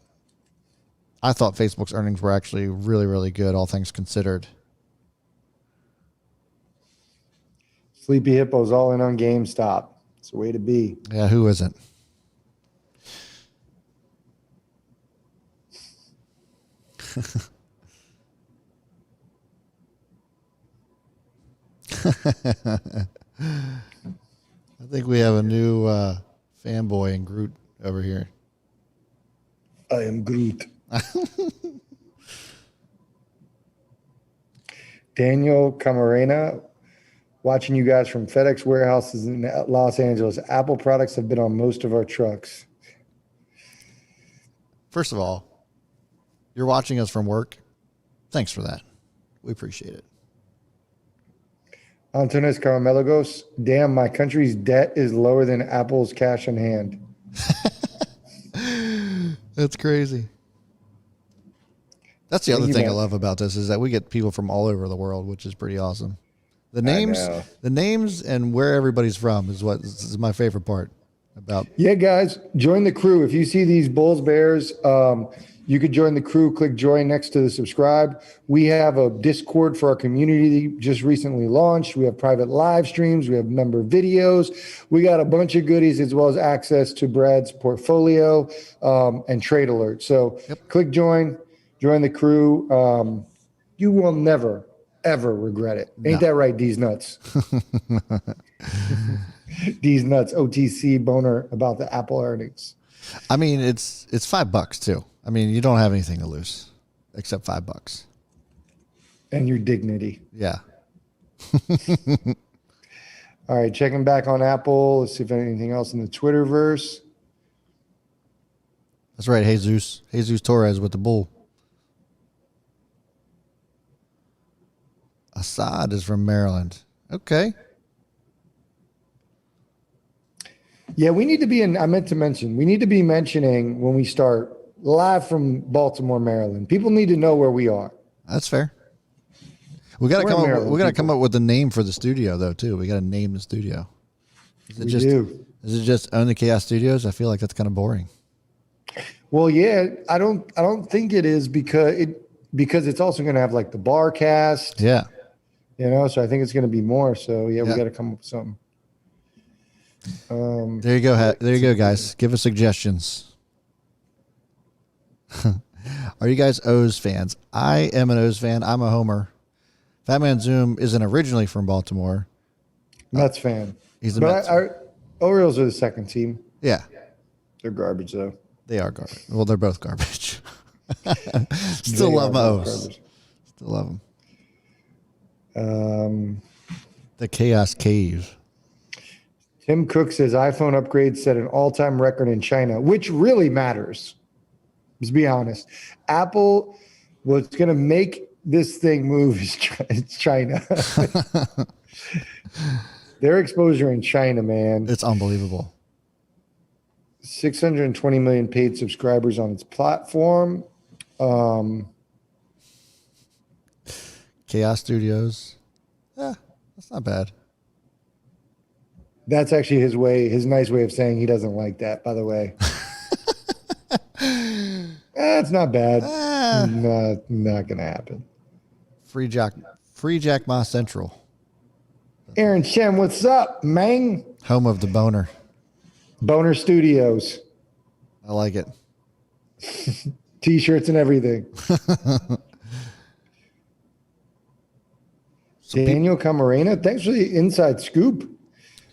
I thought Facebook's earnings were actually really, really good, all things considered.
Sleepy Hippo's all in on GameStop. It's the way to be.
Yeah, who isn't? I think we have a new fanboy in Groot over here.
I am Groot. Daniel Camarena, watching you guys from FedEx warehouses in Los Angeles. Apple products have been on most of our trucks.
First of all, you're watching us from work. Thanks for that. We appreciate it.
Antonis Caramelagos, damn, my country's debt is lower than Apple's cash in hand.
That's crazy. That's the other thing I love about this, is that we get people from all over the world, which is pretty awesome. The names and where everybody's from is what is my favorite part about.
Yeah, guys, join the crew. If you see these Bulls Bears, you could join the crew. Click join next to the subscribe. We have a Discord for our community just recently launched. We have private live streams. We have member videos. We got a bunch of goodies, as well as access to Brad's portfolio and trade alerts. So click join the crew. You will never, ever regret it. Ain't that right, D's Nuts? D's Nuts, OTC boner about the Apple earnings.
I mean, it's $5 too. I mean, you don't have anything to lose except $5.
And your dignity.
Yeah.
All right, checking back on Apple. Let's see if anything else in the Twitterverse.
That's right, Jesus Torres with the bull. Assad is from Maryland. Okay.
Yeah, we need to be I meant to mention, we need to be mentioning when we start live from Baltimore, Maryland. People need to know where we are.
That's fair. We got to come up with a name for the studio, though, too. We got to name the studio. Is it just Own the Chaos Studios? I feel like that's kind of boring.
Well, yeah, I don't think it is because it's also going to have like the bar cast.
Yeah.
So I think it's going to be more. So we got to come up with something.
There you go. There you go, guys. Give us suggestions. Are you guys O's fans? I am an O's fan. I'm a homer. Fat Man Zoom isn't originally from Baltimore.
Mets fan.
He's a Mets fan.
Orioles are the second team.
Yeah.
They're garbage, though.
They are garbage. Well, they're both garbage. Still love my O's. Garbage. Still love them. The Chaos Cave.
Tim Cook says iPhone upgrades set an all-time record in China, which really matters. Let's be honest. Apple, what's going to make this thing move is China. Their exposure in China, man.
It's unbelievable.
620 million paid subscribers on its platform.
Chaos Studios. Yeah, that's not bad.
That's actually his nice way of saying he doesn't like that, by the way. That's not bad. Not going to happen.
Free Jack Ma Central.
Aaron Shem, what's up, man?
Home of the boner.
Boner Studios.
I like it.
T-shirts and everything. Daniel Camarena, thanks for the inside scoop.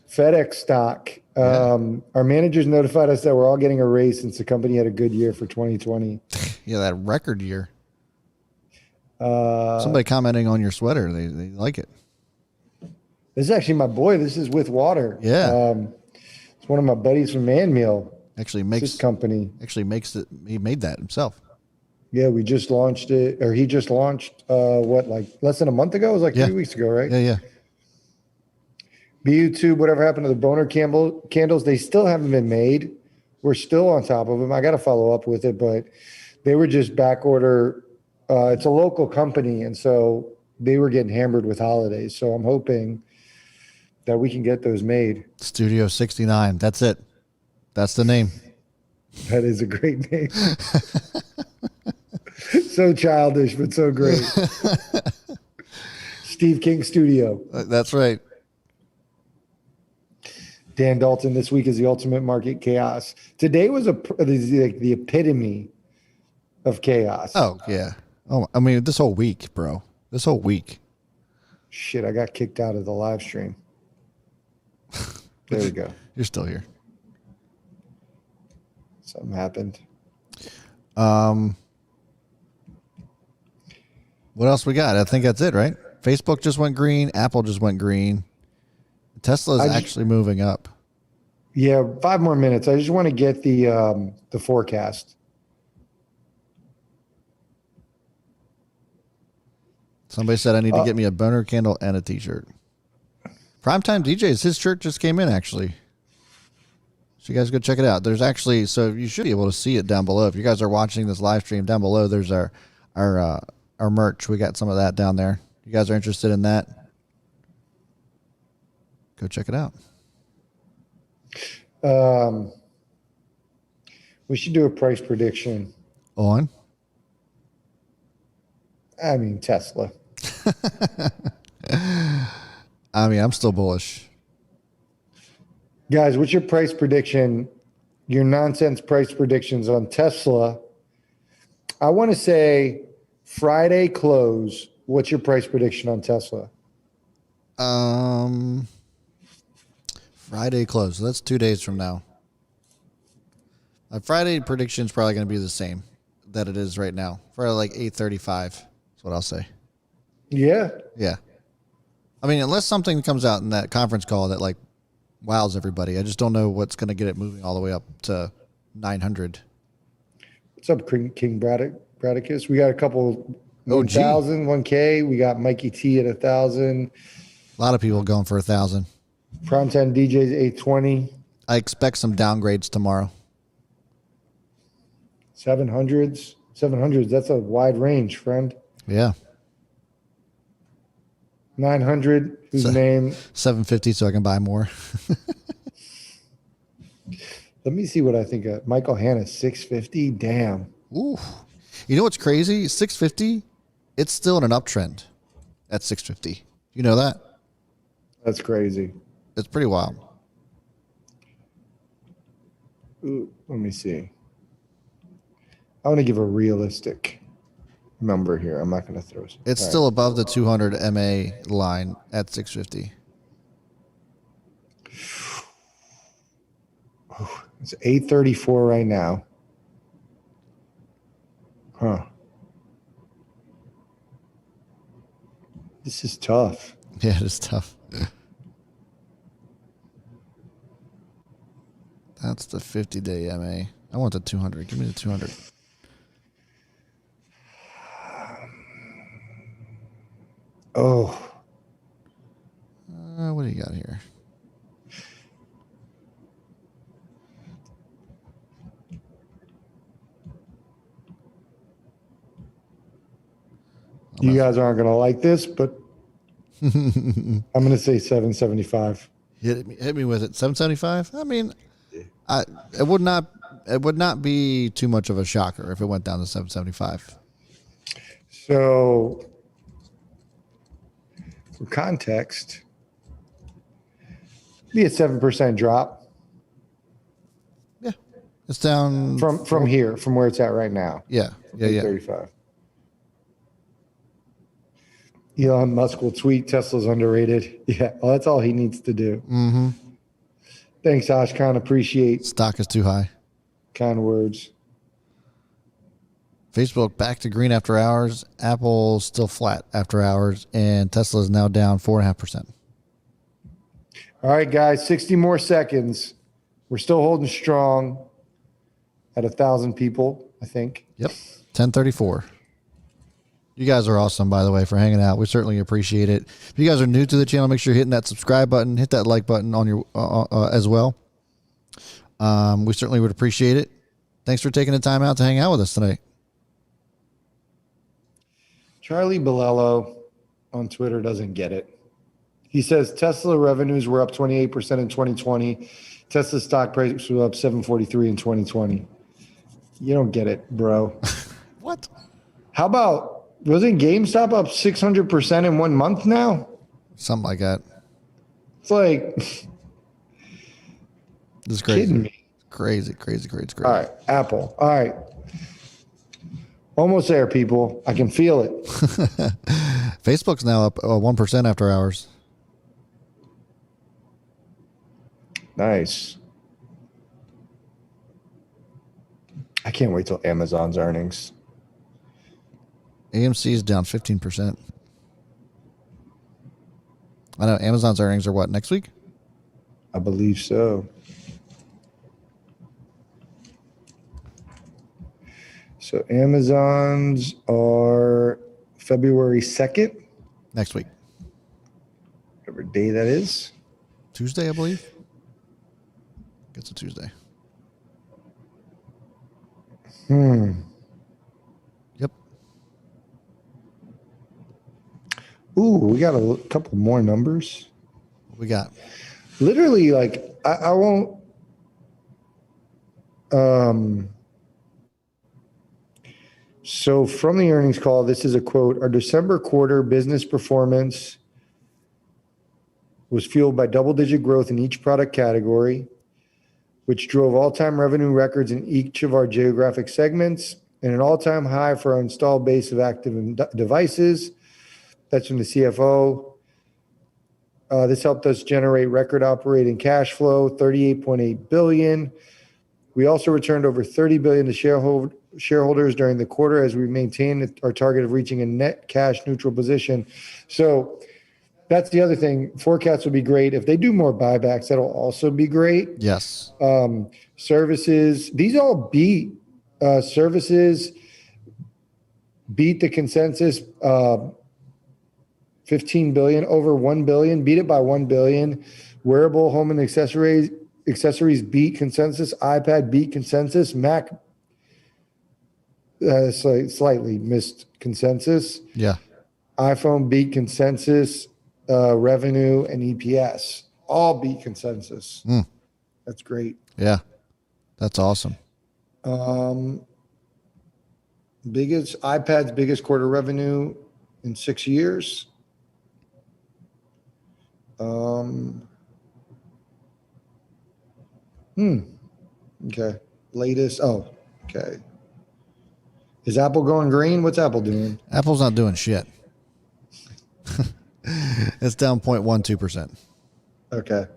FedEx stock. Our managers notified us that we're all getting a raise since the company had a good year for 2020.
Yeah, that record year. Somebody commenting on your sweater. They like it.
This is actually my boy. This is With Water.
Yeah.
It's one of my buddies from Man Meal.
Actually
It's
makes
his company.
makes it. He made that himself.
Yeah, we just launched it, or he just launched, like less than a month ago? It was like 3 weeks ago, right?
Yeah, yeah.
BU Tube, whatever happened to the Boner candles? They still haven't been made. We're still on top of them. I got to follow up with it, but they were just back order. It's a local company, and so they were getting hammered with holidays. So I'm hoping that we can get those made.
Studio 69. That's it. That's the name.
That is a great name. So childish, but so great. Steve King Studio.
That's right.
Dan Dalton, this week is the ultimate market chaos. Today was the epitome of chaos.
Oh, yeah. Oh, I mean, this whole week, bro. This whole week.
Shit, I got kicked out of the live stream. There we go.
You're still here.
Something happened.
What else we got? I think that's it, right? Facebook just went green. Apple just went green. Tesla is actually moving up.
Yeah, 5 more minutes. I just want to get the forecast.
Somebody said I need to get me a boner candle and a T-shirt. Primetime DJs, his shirt just came in, actually. So you guys go check it out. There's actually, so you should be able to see it down below. If you guys are watching this live stream, down below, there's our merch. We got some of that down there. You guys are interested in that? Go check it out.
We should do a price prediction.
On?
I mean, Tesla.
I mean, I'm still bullish.
Guys, what's your price prediction? Your nonsense price predictions on Tesla. I want to say Friday close. What's your price prediction on Tesla?
Friday close. So that's 2 days from now. My Friday prediction is probably going to be the same that it is right now. Probably like 8:35. That's what I'll say.
Yeah.
Yeah. I mean, unless something comes out in that conference call that like wows everybody. I just don't know what's going to get it moving all the way up to 900.
What's up, King Bradicus? We got a couple
OG.
1,000, 1K. We got Mikey T at 1,000.
A lot of people going for 1,000.
Primetime DJs 820.
I expect some downgrades tomorrow.
700s. 700s. That's a wide range, friend.
Yeah.
900. Whose name?
750 so I can buy more.
Let me see what I think of Michael Hanna. 650. Damn.
Ooh. You know what's crazy? 650, it's still in an uptrend at 650. You know that?
That's crazy.
It's pretty wild.
Ooh, let me see. I want to give a realistic number here. I'm not going to throw some.
It's
All
still
right.
above the 200 MA line at 650.
It's 834 right now. Huh. This is tough.
Yeah, it is tough. That's the 50-day MA. I want the 200. Give me the 200.
Oh.
What do you got here?
You guys aren't going to like this, but I'm going to say 775.
Hit me with it. 775? I mean, it would not be too much of a shocker if it went down to 775.
So, for context, be a 7% drop
Yeah. It's down
from here, from where it's at right now.
Yeah. Yeah.
35. Elon Musk will tweet Tesla's underrated. Yeah, well, that's all he needs to do.
Mm-hmm.
Thanks, Ashkan. Appreciate
Stock is too high.
kind words.
Facebook back to green after hours. Apple still flat after hours, and Tesla is now down 4.5%.
All right, guys, 60 more seconds. We're still holding strong at 1,000 people, I think.
Yep. 10:34. You guys are awesome, by the way, for hanging out. We certainly appreciate it. If you guys are new to the channel, make sure you're hitting that subscribe button, hit that like button on your as well. We certainly would appreciate it. Thanks for taking the time out to hang out with us tonight.
Charlie Bilello on Twitter doesn't get it. He says Tesla revenues were up 28% in 2020. Tesla stock price was up 743 in 2020. You don't get it, bro.
What?
How about, wasn't GameStop up 600% in 1 month now?
Something like that.
It's like,
This is crazy.
kidding me.
Crazy.
All right, Apple. All right. Almost there, people. I can feel it.
Facebook's now up 1% after hours.
Nice. I can't wait till Amazon's earnings.
AMC is down 15%. I know Amazon's earnings are what, next week?
I believe so. So Amazon's are February 2nd,
Next week.
whatever day that is.
Tuesday, I believe. It's a Tuesday. Yep.
Ooh, we got a couple more numbers.
What we got?
Literally, like, I won't. So from the earnings call, this is a quote. Our December quarter business performance was fueled by double-digit growth in each product category, which drove all-time revenue records in each of our geographic segments and an all-time high for our installed base of active devices. That's from the CFO. This helped us generate record operating cash flow, $38.8 billion. We also returned over $30 billion to shareholders during the quarter as we maintain our target of reaching a net cash neutral position. So that's the other thing. Forecasts would be great. If they do more buybacks, that'll also be great.
Yes.
Services, these all beat. Services beat the consensus, 15 billion, over 1 billion, beat it by 1 billion. Wearable, home and accessories beat consensus. iPad beat consensus. Mac slightly missed consensus.
Yeah.
iPhone beat consensus. Revenue and EPS all beat consensus. That's great.
Yeah. That's awesome.
iPad's biggest quarter revenue in 6 years. Okay. Latest. Oh, okay. Is Apple going green? What's Apple doing?
Apple's not doing shit. It's down 0.12%.
Okay.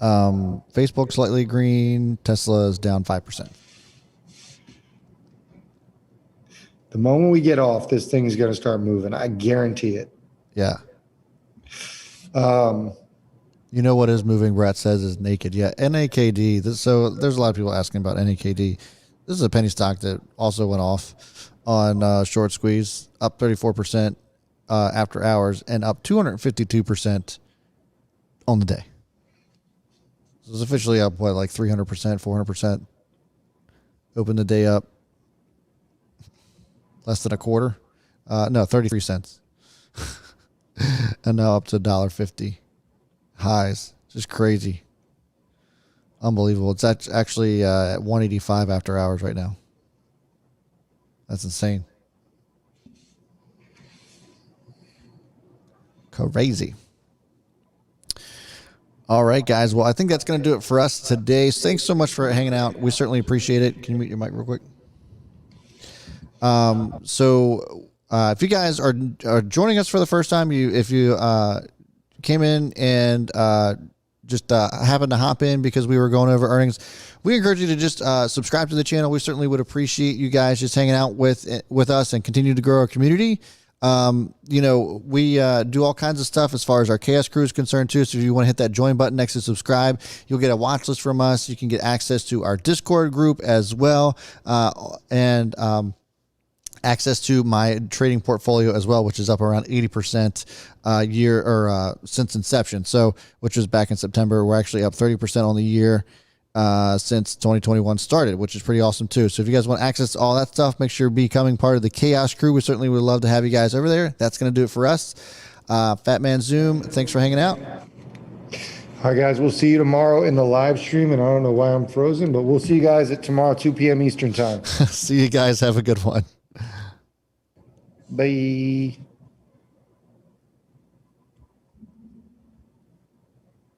Facebook slightly green. Tesla is down 5%.
The moment we get off, this thing is going to start moving. I guarantee it.
Yeah. You know what is moving, Brett says, is naked. Yeah, NAKD. So there's a lot of people asking about NAKD. This is a penny stock that also went off on short squeeze, up 34% after hours and up 252% on the day. So it's officially up, what, like 300%, 400%? Opened the day up less than a quarter. No, 33 cents. And now up to $1.50. Highs. Just crazy. Unbelievable. It's actually at 185 after hours right now. That's insane. Crazy. All right, guys. Well, I think that's going to do it for us today. Thanks so much for hanging out. We certainly appreciate it. Can you mute your mic real quick? If you guys are joining us for the first time, if you came in and just happened to hop in because we were going over earnings, we encourage you to just subscribe to the channel. We certainly would appreciate you guys just hanging out with us and continue to grow our community. We do all kinds of stuff as far as our Chaos Crew is concerned too. So if you want to hit that join button next to subscribe, you'll get a watch list from us. You can get access to our Discord group as well. And access to my trading portfolio as well, which is up around 80% since inception. So, which was back in September. We're actually up 30% on the year since 2021 started, which is pretty awesome too. So if you guys want access to all that stuff, make sure you're becoming part of the Chaos Crew. We certainly would love to have you guys over there. That's going to do it for us. Fat Man Zoom, thanks for hanging out.
All right, guys, we'll see you tomorrow in the live stream, and I don't know why I'm frozen, but we'll see you guys at tomorrow, 2 p.m. Eastern time.
See you guys. Have a good one.
Bye.